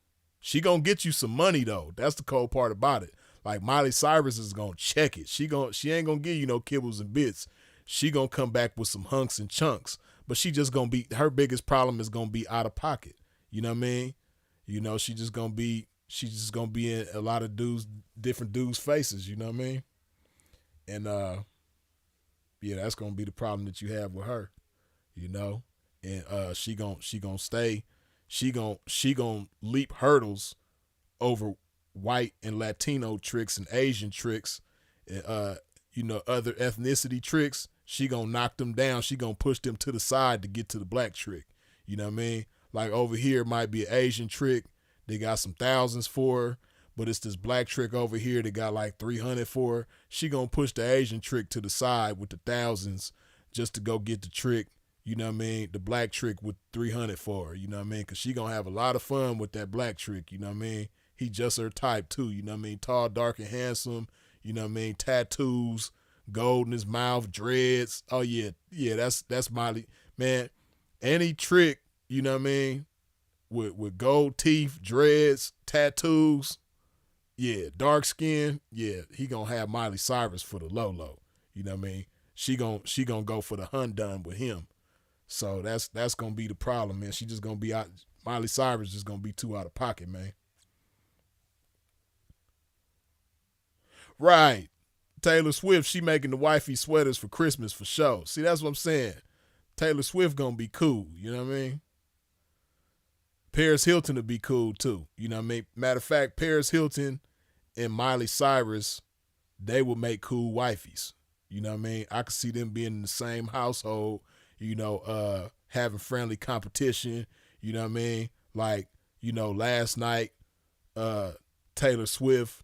She gonna get you some money though. That's the cold part about it. Like Miley Cyrus is gonna check it. She ain't gonna give you no kibbles and bits. She gonna come back with some hunks and chunks. But she just gonna be, her biggest problem is gonna be out of pocket. You know what I mean? You know, she's just gonna be in a lot of different dudes' faces. You know what I mean? And yeah, that's gonna be the problem that you have with her. You know, and she gonna stay. She gonna leap hurdles over white and Latino tricks and Asian tricks, you know, other ethnicity tricks. She gonna knock them down. She gonna push them to the side to get to the black trick. You know what I mean? Like over here might be an Asian trick. They got some thousands for her, but it's this black trick over here that got like 300 for her. She gonna push the Asian trick to the side with the thousands just to go get the trick. You know what I mean? The black trick with 300 for her. You know what I mean? Because she gonna have a lot of fun with that black trick. You know what I mean? He just her type too. You know what I mean? Tall, dark, and handsome. You know what I mean? Tattoos, gold in his mouth, dreads. Oh yeah, yeah. That's Miley, man. Any trick, you know what I mean? With gold teeth, dreads, tattoos, yeah, dark skin, yeah, he gonna have Miley Cyrus for the low. You know what I mean? She gonna go for the Hundun with him. So that's gonna be the problem, man. She just gonna be out. Miley Cyrus just gonna be too out of pocket, man. Right. Taylor Swift, she making the wifey sweaters for Christmas for sure. See, that's what I'm saying. Taylor Swift gonna be cool. You know what I mean? Paris Hilton will be cool too. You know what I mean? Matter of fact, Paris Hilton and Miley Cyrus, they will make cool wifeys. You know what I mean? I could see them being in the same household, you know, having friendly competition. You know what I mean? Like, you know, last night, Taylor Swift,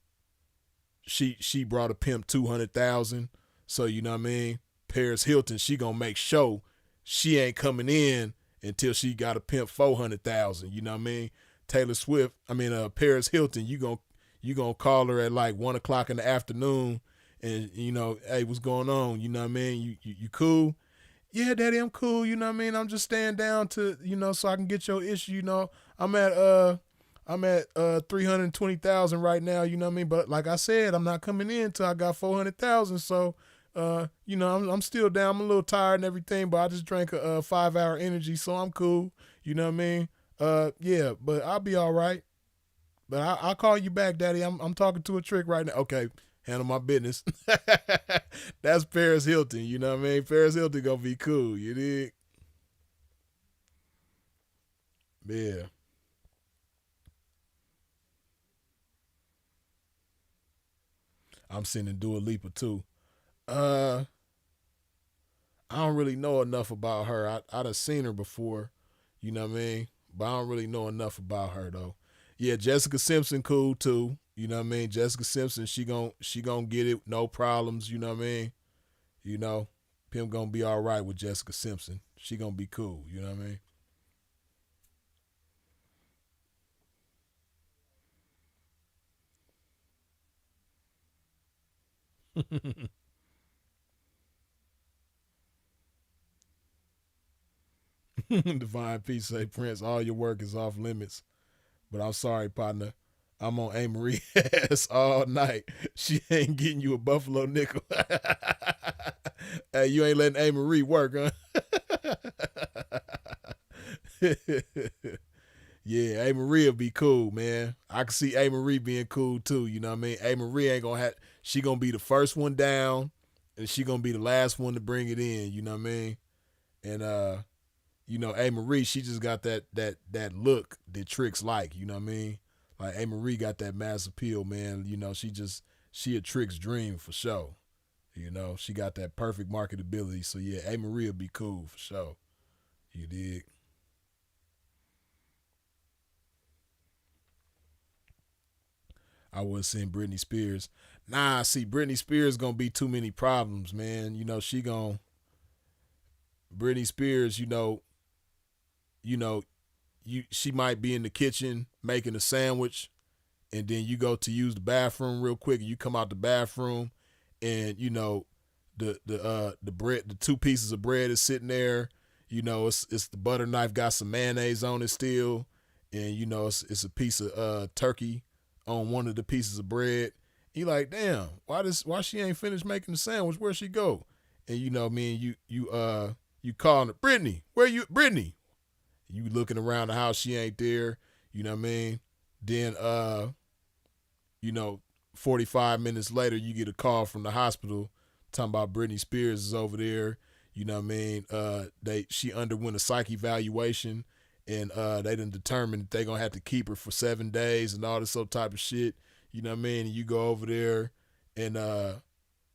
she brought a pimp 200,000. So you know what I mean? Paris Hilton, she gonna make sure she ain't coming in until she got a pimp 400,000. You know what I mean? Taylor Swift, Paris Hilton, you gonna call her at like 1 o'clock in the afternoon, and you know, hey, what's going on? You know what I mean? You cool? Yeah, daddy, I'm cool. You know what I mean? I'm just staying down to, you know, so I can get your issue. You know, I'm at 320,000 right now. You know what I mean? But like I said, I'm not coming in till I got 400,000. So, you know, I'm still down. I'm a little tired and everything, but I just drank a 5-hour energy, so I'm cool. You know what I mean? Yeah, but I'll be all right. But I'll call you back, daddy. I'm talking to a trick right now. Okay, handle my business. That's Paris Hilton. You know what I mean? Paris Hilton gonna be cool. You dig? Yeah. I'm sending Dua Lipa too. Uh, I don't really know enough about her. I done seen her before, you know what I mean? But I don't really know enough about her though. Yeah, Jessica Simpson cool too. You know what I mean? Jessica Simpson, she gon' get it, no problems, you know what I mean? You know, Pim gonna be all right with Jessica Simpson. She gonna be cool, you know what I mean? Divine Peace say, Prince, all your work is off limits. But I'm sorry, partner. I'm on A. Marie ass all night. She ain't getting you a Buffalo nickel. Hey, you ain't letting A. Marie work, huh? Yeah, A. Marie will be cool, man. I can see A. Marie being cool too. You know what I mean? A. Marie ain't gonna have. She gonna be the first one down, and she gonna be the last one to bring it in. You know what I mean? And you know, A. Marie, she just got that look that tricks like. You know what I mean? Like A. Marie got that mass appeal, man. You know, she a trick's dream for sure. You know, she got that perfect marketability. So yeah, A. Marie will be cool for sure. You dig? I would send Britney Spears. Nah, see, Britney Spears gonna be too many problems, man. You know, Britney Spears, you know, she might be in the kitchen making a sandwich, and then you go to use the bathroom real quick, and you come out the bathroom, and you know, the bread, the two pieces of bread is sitting there. You know, it's the butter knife got some mayonnaise on it still, and it's a piece of turkey on one of the pieces of bread. You like, damn, why she ain't finished making the sandwich? Where'd she go? And me and you calling her, Brittany, where you, Brittany? You looking around the house, she ain't there. You know what I mean? Then you know, 45 minutes later, you get a call from the hospital talking about Britney Spears is over there. You know what I mean? She underwent a psych evaluation, and they done determined that they gonna have to keep her for 7 days and all this other type of shit. You know what I mean? And you go over there, and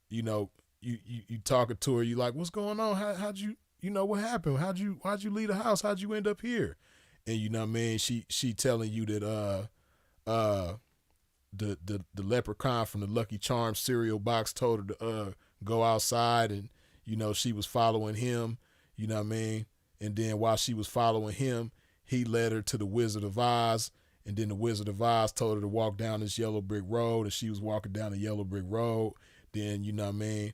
you know, you talking to her. You like, what's going on? How'd you, what happened? Why'd you leave the house? How'd you end up here? And you know what I mean? She telling you that the leprechaun from the Lucky Charms cereal box told her to go outside, and she was following him. You know what I mean? And then while she was following him, he led her to the Wizard of Oz, and then the Wizard of Oz told her to walk down this yellow brick road, and she was walking down the yellow brick road. Then you know what I mean?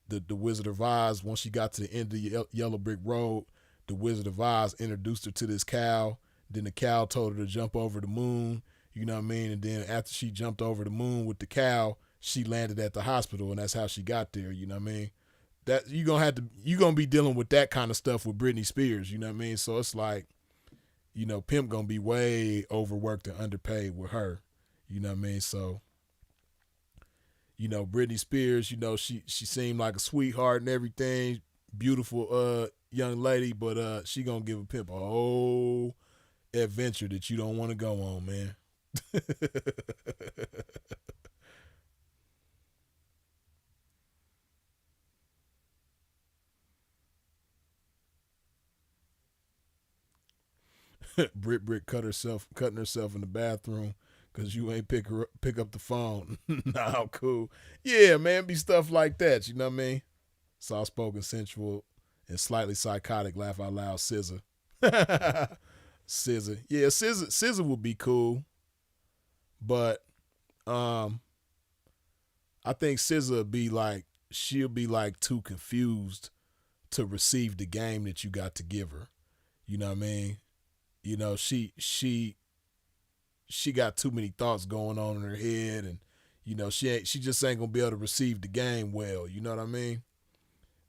The Wizard of Oz, once she got to the end of the yellow brick road, the Wizard of Oz introduced her to this cow. Then the cow told her to jump over the moon. You know what I mean? And then after she jumped over the moon with the cow, she landed at the hospital, and that's how she got there. You know what I mean? That you're gonna be dealing with that kind of stuff with Britney Spears. You know what I mean? So it's like, Pimp gonna be way overworked and underpaid with her. You know what I mean? So, Britney Spears, she seemed like a sweetheart and everything, beautiful young lady, but she gonna give a Pimp a whole adventure that you don't want to go on, man. Britt cutting herself in the bathroom because you ain't pick up the phone. Nah, cool. Yeah, man, be stuff like that. You know what I mean? Soft spoken, sensual, and slightly psychotic. Laugh out loud, scissor. Scissor, yeah, scissor would be cool, but I think scissor would be like she'll be like too confused to receive the game that you got to give her. You know what I mean? She got too many thoughts going on in her head, and she just ain't gonna be able to receive the game well. You know what I mean?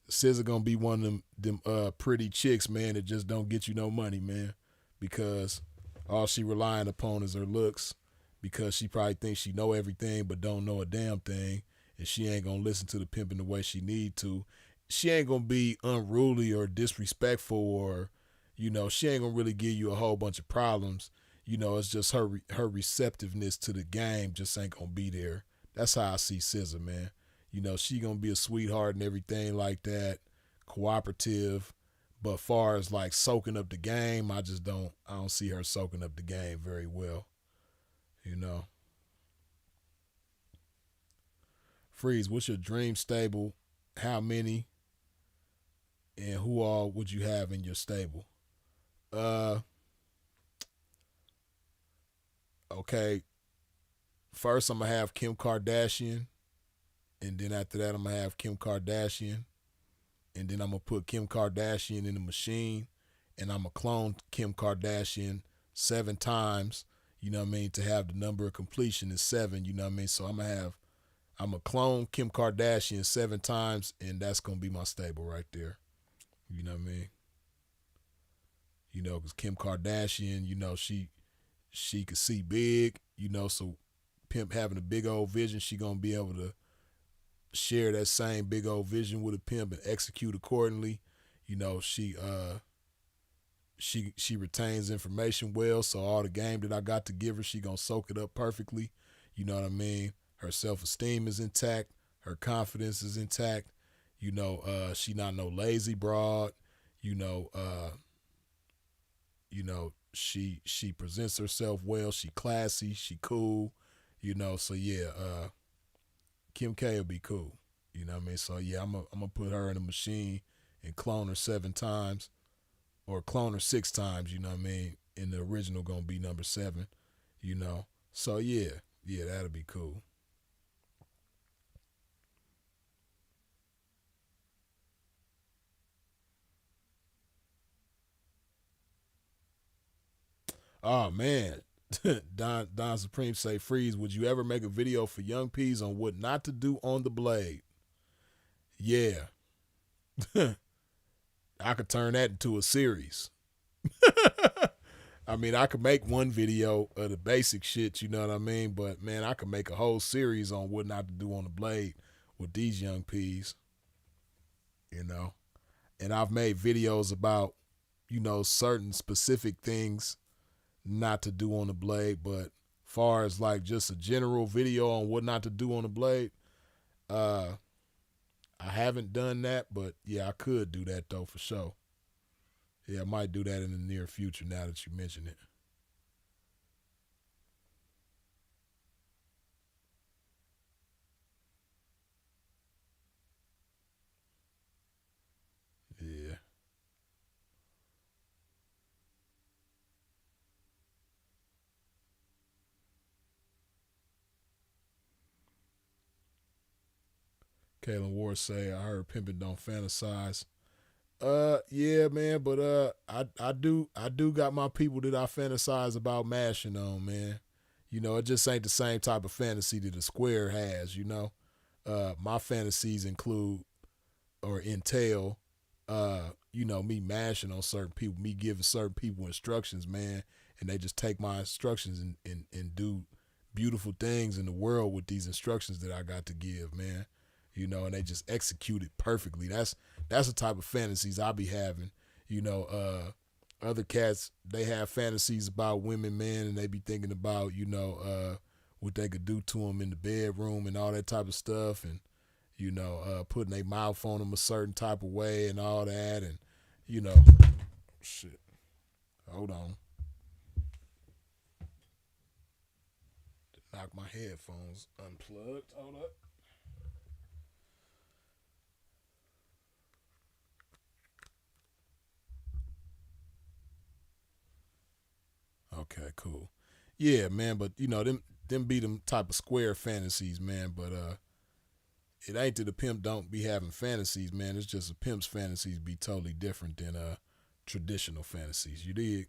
SZA gonna be one of them pretty chicks, man, that just don't get you no money, man, because all she relying upon is her looks, because she probably thinks she know everything but don't know a damn thing, and she ain't gonna listen to the pimping the way she need to. She ain't gonna be unruly or disrespectful, or she ain't gonna really give you a whole bunch of problems. It's just her receptiveness to the game just ain't gonna be there. That's how I see SZA, man. She gonna be a sweetheart and everything like that, cooperative, but far as like soaking up the game, I don't see her soaking up the game very well. You know. Freeze, what's your dream stable? How many? And who all would you have in your stable? Uh okay. First I'm gonna have Kim Kardashian, and then after that I'm gonna have Kim Kardashian, and then I'm gonna put Kim Kardashian in the machine, and I'm gonna clone Kim Kardashian 7 times. You know what I mean? To have the number of completion is 7. You know what I mean? So I'm gonna clone Kim Kardashian 7 times, and that's gonna be my stable right there. You know what I mean? Because Kim Kardashian, she could see big. So Pimp having a big old vision, she gonna be able to share that same big old vision with a Pimp and execute accordingly. She retains information well, so all the game that I got to give her, she gonna soak it up perfectly. You know what I mean? Her self-esteem is intact, her confidence is intact. She not no lazy broad. You know, she presents herself well, she classy, she cool. So yeah, Kim K will be cool. You know what I mean? So yeah, I'm gonna put her in a machine and clone her 7 times, or clone her 6 times. You know what I mean? And the original gonna be number 7. So yeah, that'll be cool. Oh man. Don Supreme say freeze. Would you ever make a video for young P's on what not to do on the blade? Yeah. I could turn that into a series. I mean, I could make one video of the basic shit, you know what I mean? But man, I could make a whole series on what not to do on the blade with these young P's, you know. And I've made videos about, certain specific things not to do on the blade, but far as like just a general video on what not to do on the blade, uh, I haven't done that, but yeah, I could do that though for sure. Yeah, I might do that in the near future now that you mention it. Yeah. Kalen Ward say, I heard pimping don't fantasize. Yeah, man, but I do got my people that I fantasize about mashing on, man. It just ain't the same type of fantasy that a square has, My fantasies include or entail me mashing on certain people, me giving certain people instructions, man, and they just take my instructions and do beautiful things in the world with these instructions that I got to give, man. And they just execute it perfectly. That's the type of fantasies I be having. Other cats, they have fantasies about women, man, and they be thinking about, what they could do to them in the bedroom and all that type of stuff, and putting their mouth on them a certain type of way and all that, and you know, shit. Hold on, knock my headphones unplugged. Hold up. Okay, cool. Yeah, man, but them be them type of square fantasies, man. But it ain't that the pimp don't be having fantasies, man. It's just a pimp's fantasies be totally different than traditional fantasies. You dig?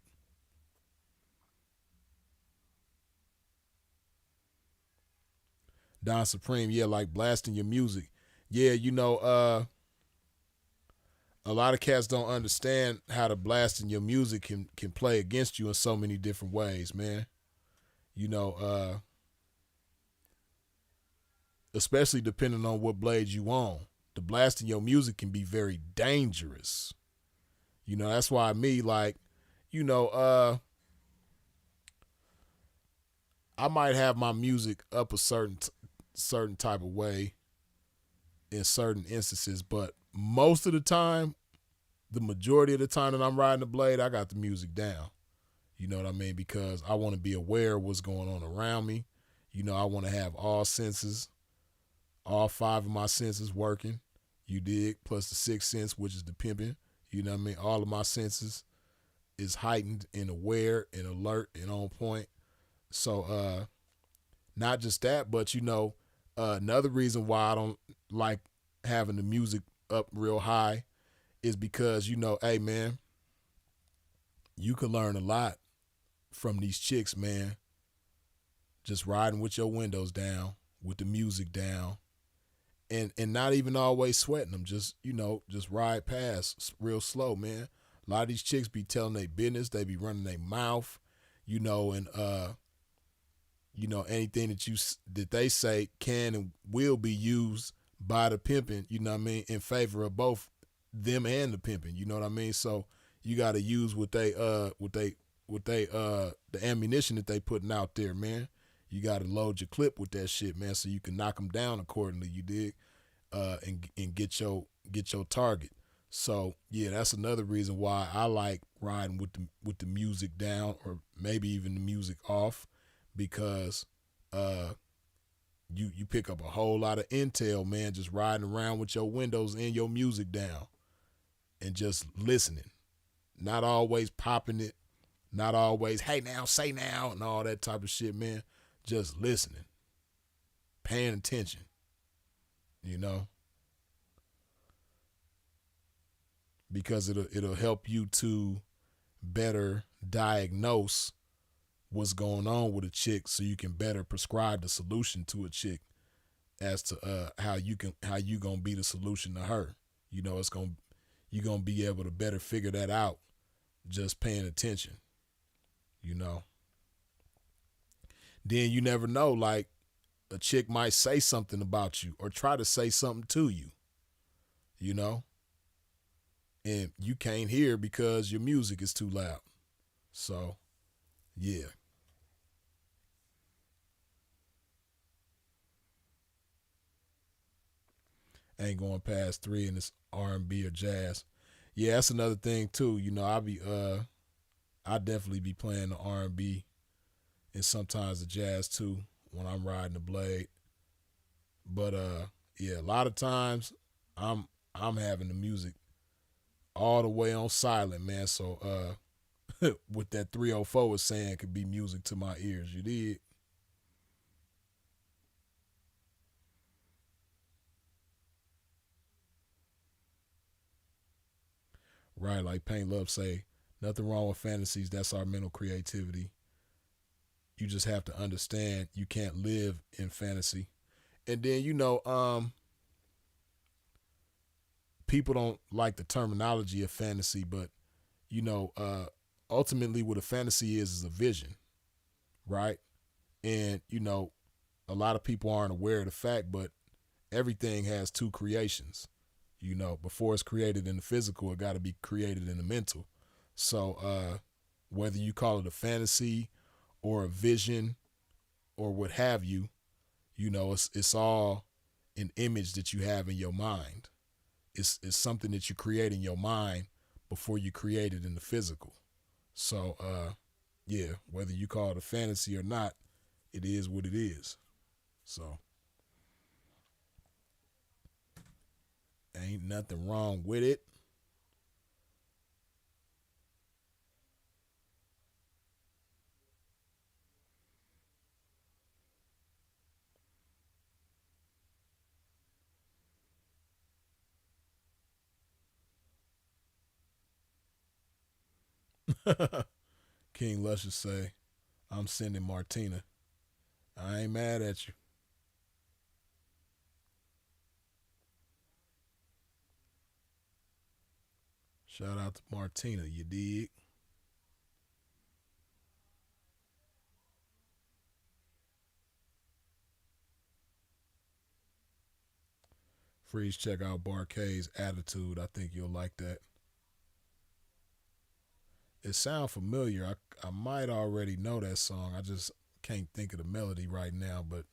Don Supreme, yeah, like blasting your music. Yeah, a lot of cats don't understand how the blasting your music can play against you in so many different ways, man. You know, especially depending on what blade you on. The blasting your music can be very dangerous. That's why me, like, you know, uh, I might have my music up a certain type of way in certain instances, but most of the time, the majority of the time that I'm riding the blade, I got the music down. You know what I mean? Because I want to be aware of what's going on around me. I want to have all senses, all five of my senses working. You dig? Plus the sixth sense, which is the pimping. You know what I mean? All of my senses is heightened and aware and alert and on point. So not just that, but another reason why I don't like having the music up real high is because hey man, you can learn a lot from these chicks, man. Just riding with your windows down, with the music down, and not even always sweating them. Just ride past real slow, man. A lot of these chicks be telling their business. They be running their mouth, and anything that they say can and will be used by the pimping, in favor of both them and the pimping, you know what I mean? So you got to use the ammunition that they putting out there, man. You got to load your clip with that shit, man, so you can knock them down accordingly, you dig? And get your target. So yeah, that's another reason why I like riding with the music down, or maybe even the music off, because you pick up a whole lot of intel, man, just riding around with your windows and your music down and just listening. Not always popping it, not always, hey now, say now, and all that type of shit, man. Just listening, paying attention, you know, because it'll help you to better diagnose what's going on with a chick so you can better prescribe the solution to a chick as to how you gonna be the solution to her. You know, you gonna be able to better figure that out just paying attention, you know. Then you never know, like a chick might say something about you or try to say something to you, you know, and you can't hear because your music is too loud. So, yeah. Ain't going past three and it's R&B or jazz. Yeah, that's another thing too. You know, I definitely be playing the R&B and sometimes the jazz too when I'm riding the blade. But yeah, a lot of times I'm having the music all the way on silent, man. So what that 304 is saying could be music to my ears. You did? Right, like Paint Love say, nothing wrong with fantasies. That's our mental creativity. You just have to understand you can't live in fantasy. And then people don't like the terminology of fantasy, but you know, ultimately what a fantasy is a vision, right? And a lot of people aren't aware of the fact, but everything has two creations. You know, before it's created in the physical, it got to be created in the mental. So whether you call it a fantasy or a vision or what have you, it's all an image that you have in your mind. It's something that you create in your mind before you create it in the physical. So yeah, whether you call it a fantasy or not, it is what it is. So ain't nothing wrong with it. King Luscious say, I'm sending Martina. I ain't mad at you. Shout out to Martina, you dig? Freeze, check out Barkade's Attitude. I think you'll like that. It sounds familiar. I might already know that song. I just can't think of the melody right now, but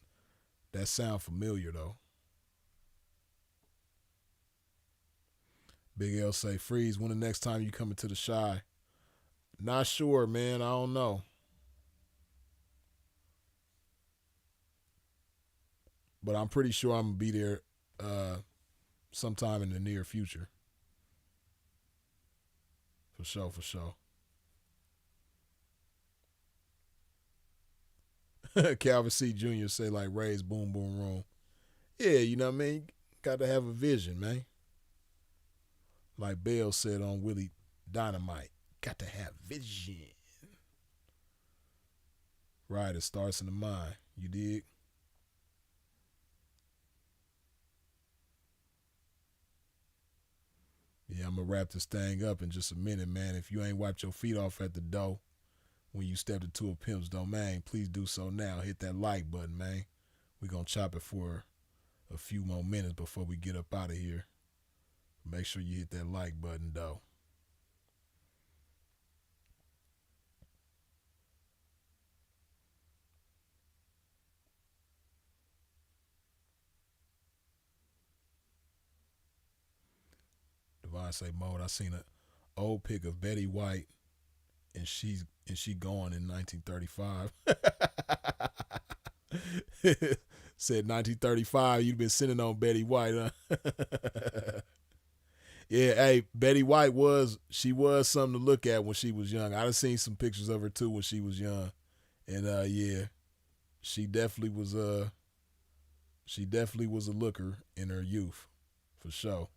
that sound familiar though. Big L say, Freeze, when the next time you coming to the Shy? Not sure, man. I don't know. But I'm pretty sure I'm gonna be there sometime in the near future. For sure, for sure. Calvin C. Jr. say like Ray's Boom Boom Room. Yeah, you know what I mean? Got to have a vision, man. Like Bell said on Willie Dynamite. Got to have vision. Right, it starts in the mind. You dig? Yeah, I'm gonna wrap this thing up in just a minute, man. If you ain't wiped your feet off at the door when you stepped into a pimp's domain, please do so now. Hit that like button, man. We gonna chop it for a few more minutes before we get up out of here. Make sure you hit that like button, though. Divine say mode. I seen a old pic of Betty White, and she gone in 1935. Said 1935. You've been sitting on Betty White, huh? Yeah, hey, Betty White was something to look at when she was young. I done seen some pictures of her too when she was young, and yeah, she definitely was she definitely was a looker in her youth, for sure.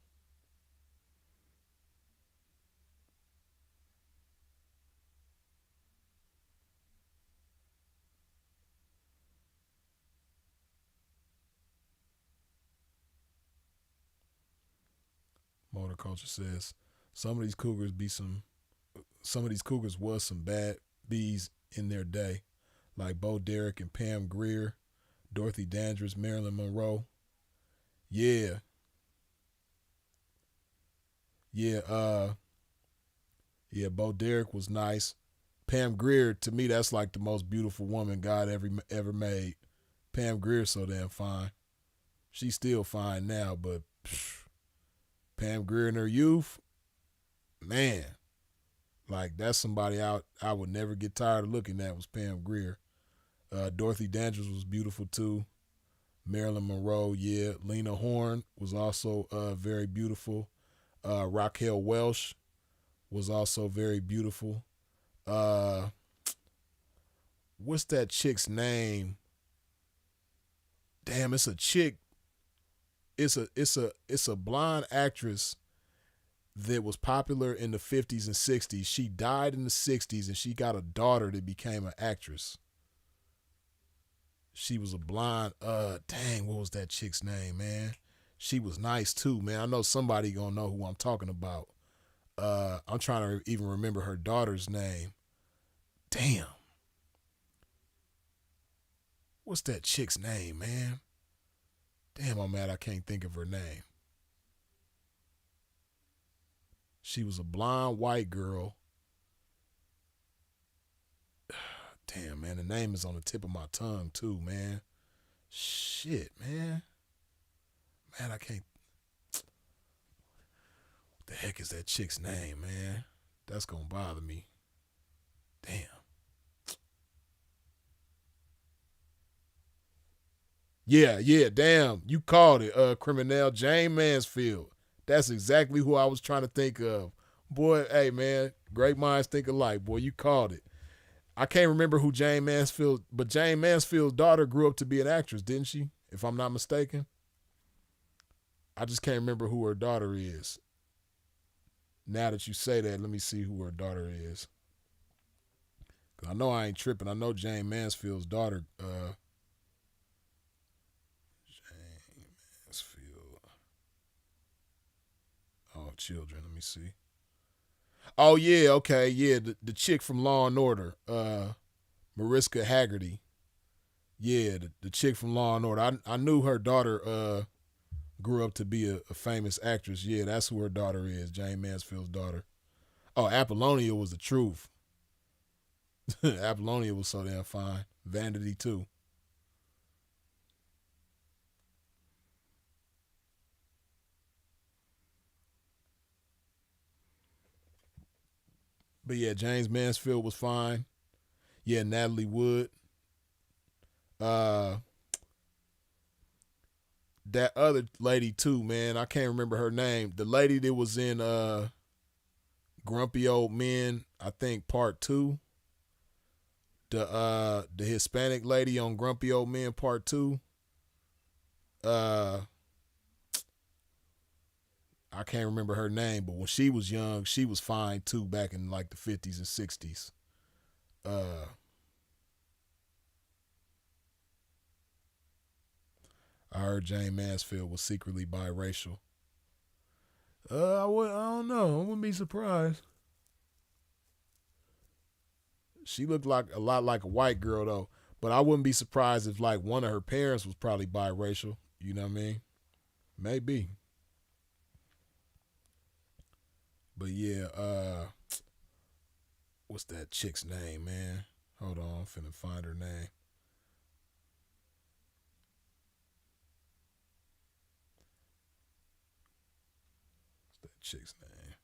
Culture says some of these cougars be some of these cougars was some bad bees in their day, like Bo Derek and Pam Grier, Dorothy Dandridge, Marilyn Monroe. Yeah, yeah, yeah. Bo Derek was nice. Pam Grier, to me, that's like the most beautiful woman God ever made. Pam Grier so damn fine. She's still fine now, but Pam Grier in her youth, man, like that's somebody I would never get tired of looking at was Pam Grier. Dorothy Dandridge was beautiful too. Marilyn Monroe, yeah. Lena Horne was also very beautiful. Raquel Welch was also very beautiful. Uh, what's that chick's name? Damn, it's a chick. It's a blonde actress that was popular in the 50s and 60s. She died in the 60s and she got a daughter that became an actress. She was a blonde. Dang, what was that chick's name, man? She was nice too, man. I know somebody gonna know who I'm talking about. I'm trying to even remember her daughter's name. Damn. What's that chick's name, man? Damn, I'm mad I can't think of her name. She was a blonde white girl. Damn, man, the name is on the tip of my tongue too, man. Shit, man. Man, I can't. What the heck is that chick's name, man? That's gonna bother me. Damn. Yeah, damn. You called it, criminal Jane Mansfield. That's exactly who I was trying to think of. Boy, hey man, great minds think alike. Boy, you called it. I can't remember who Jane Mansfield, but Jane Mansfield's daughter grew up to be an actress, didn't she? If I'm not mistaken. I just can't remember who her daughter is. Now that you say that, let me see who her daughter is. Cause I know I ain't tripping. I know Jane Mansfield's daughter, Jane Mansfield. Oh, children. Let me see. Oh yeah, okay, yeah. The chick from Law and Order, Mariska Haggerty. Yeah, the chick from Law and Order. I knew her daughter grew up to be a famous actress. Yeah, that's who her daughter is, Jane Mansfield's daughter. Oh, Apollonia was the truth. Apollonia was so damn fine. Vanity too. But yeah, James Mansfield was fine. Yeah, Natalie Wood. Uh, that other lady too, man. I can't remember her name. The lady that was in Grumpy Old Men, I think part two. The Hispanic lady on Grumpy Old Men part two. Uh, I can't remember her name, but when she was young, she was fine too. Back in like the 50s and 60s. Uh, I heard Jane Mansfield was secretly biracial. I don't know. I wouldn't be surprised. She looked like a lot like a white girl though, but I wouldn't be surprised if like one of her parents was probably biracial. You know what I mean? Maybe. But yeah, what's that chick's name, man? Hold on, I'm finna find her name. What's that chick's name?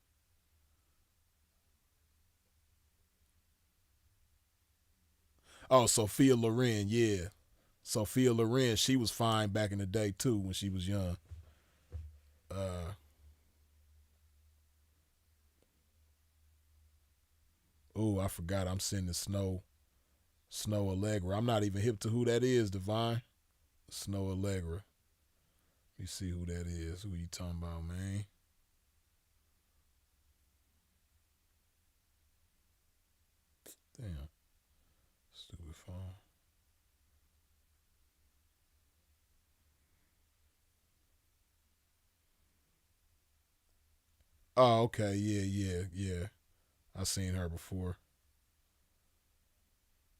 Oh, Sophia Loren, yeah. Sophia Loren, she was fine back in the day too when she was young. Uh, oh, I forgot I'm sending Snow Allegra. I'm not even hip to who that is, Divine. Snow Allegra. Let me see who that is. Who you talking about, man? Damn, stupid phone. Oh, okay. Yeah, yeah, yeah. I seen her before.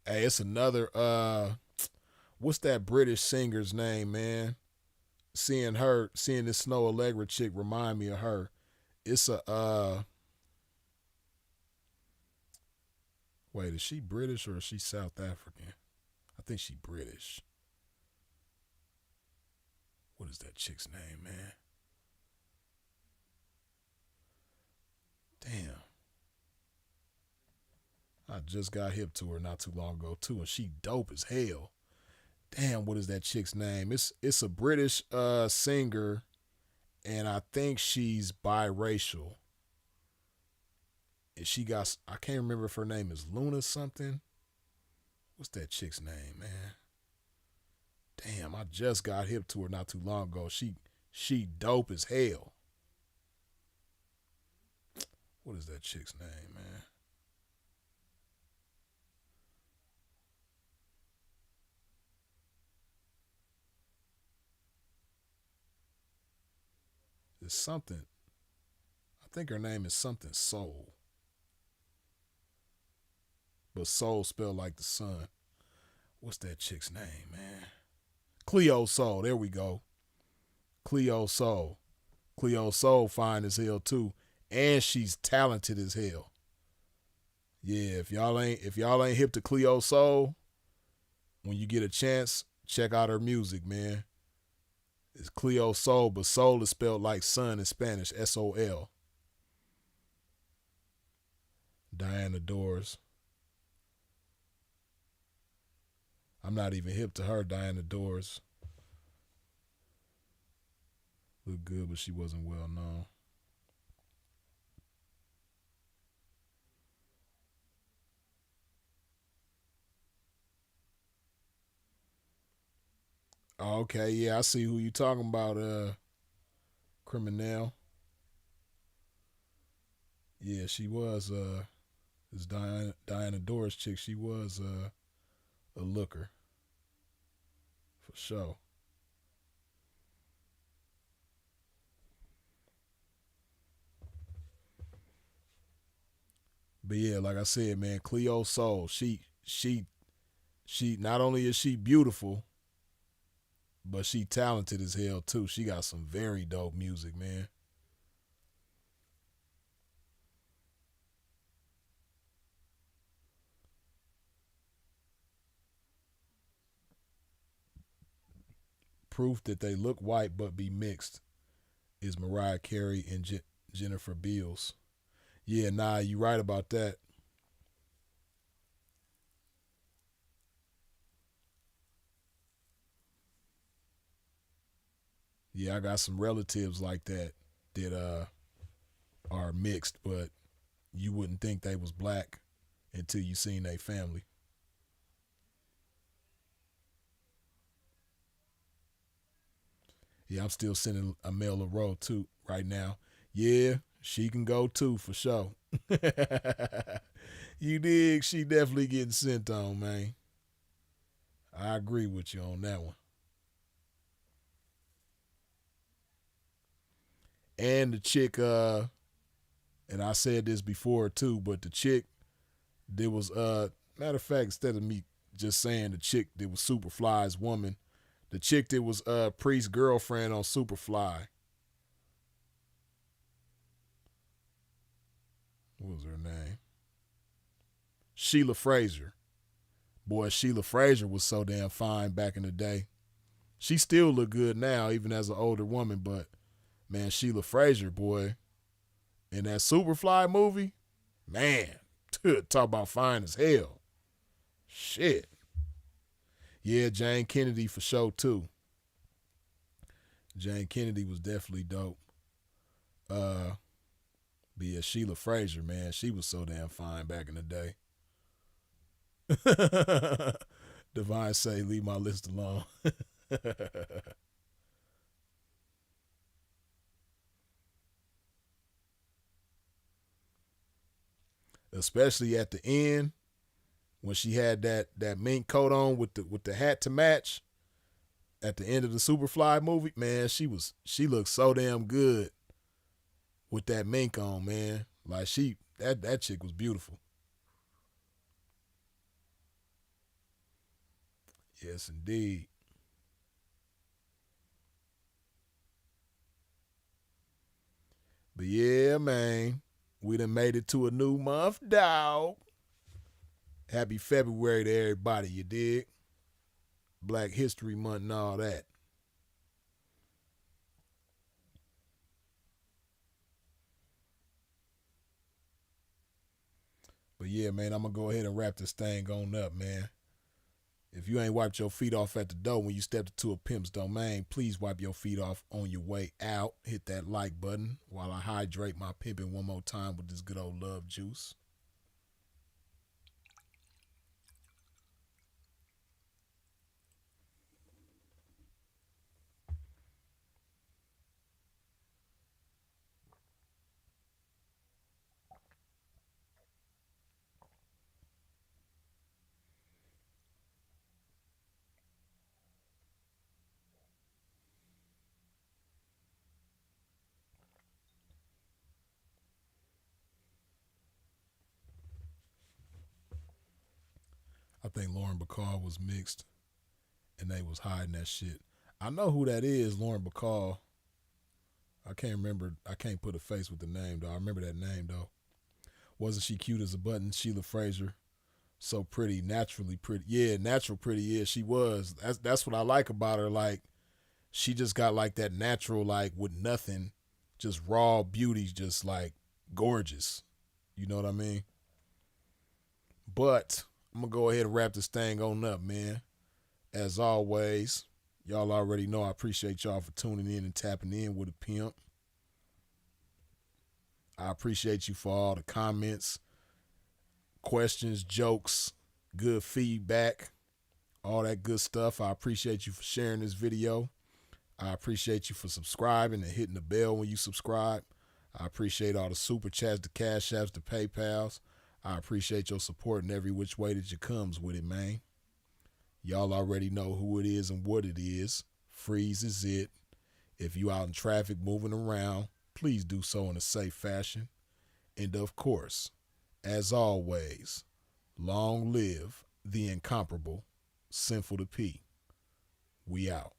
Hey, it's another what's that British singer's name, man? Seeing this Snow Allegra chick remind me of her. It's a wait, is she British or is she South African? I think she British. What is that chick's name, man? Damn. I just got hip to her not too long ago too, and she dope as hell. Damn, what is that chick's name? It's a British singer, and I think she's biracial. And she got I can't remember if her name is Luna something. What's that chick's name, man? Damn, I just got hip to her not too long ago. She dope as hell. What is that chick's name, man? It's something. I think her name is something Soul, but Soul spelled like the sun. What's that chick's name, man? Cleo Soul. There we go. Cleo Soul. Cleo Soul fine as hell too, and she's talented as hell. Yeah, if y'all ain't hip to Cleo Soul, when you get a chance, check out her music, man. It's Cleo Soul, but Soul is spelled like sun in Spanish, SOL. Diana Doors. I'm not even hip to her, Diana Doors. Looked good, but she wasn't well known. Oh, okay, yeah, I see who you talking about, Criminal. Yeah, she was this Diana Doris chick, she was a looker for sure. But yeah, like I said, man, Cleo Soul, she not only is she beautiful, but she talented as hell too. She got some very dope music, man. Proof that they look white but be mixed is Mariah Carey and Jennifer Beals. Yeah, nah, you right about that. Yeah, I got some relatives like that that are mixed, but you wouldn't think they was black until you seen their family. Yeah, I'm still sending a mail a row too right now. Yeah, she can go too for sure. You dig? She definitely getting sent on, man. I agree with you on that one. And the chick, and I said this before too, but the chick there was matter of fact, instead of me just saying the chick that was Superfly's woman, the chick that was Priest's girlfriend on Superfly. What was her name? Sheila Fraser. Boy, Sheila Fraser was so damn fine back in the day. She still look good now, even as an older woman, but man, Sheila Fraser, boy, in that Superfly movie, man, talk about fine as hell. Shit. Yeah, Jane Kennedy for sure too. Jane Kennedy was definitely dope. Uh, but yeah, Sheila Fraser, man, she was so damn fine back in the day. Divine say, leave my list alone. Especially at the end when she had that mink coat on with the hat to match at the end of the Superfly movie. Man, she looked so damn good with that mink on, man. Like that chick was beautiful. Yes, indeed. But yeah, man, we done made it to a new month, dog. Happy February to everybody, you dig? Black History Month and all that. But yeah, man, I'm gonna go ahead and wrap this thing on up, man. If you ain't wiped your feet off at the door when you stepped into a pimp's domain, please wipe your feet off on your way out. Hit that like button while I hydrate my pimping one more time with this good old love juice. I think Lauren Bacall was mixed and they was hiding that shit. I know who that is, Lauren Bacall. I can't remember. I can't put a face with the name though. I remember that name though. Wasn't she cute as a button? Sheila Frazier, so pretty, naturally pretty. Yeah, natural pretty. Yeah, she was. That's what I like about her. Like she just got like that natural, like with nothing, just raw beauty, just like gorgeous. You know what I mean? But I'm gonna go ahead and wrap this thing on up, man. As always, y'all already know I appreciate y'all for tuning in and tapping in with a pimp. I appreciate you for all the comments, questions, jokes, good feedback, all that good stuff. I appreciate you for sharing this video. I appreciate you for subscribing and hitting the bell when you subscribe. I appreciate all the super chats, the cash apps, the PayPals. I appreciate your support in every which way that you comes with it, man. Y'all already know who it is and what it is. Freeze is it. If you out in traffic moving around, please do so in a safe fashion. And of course, as always, long live the incomparable Sinful to P. We out.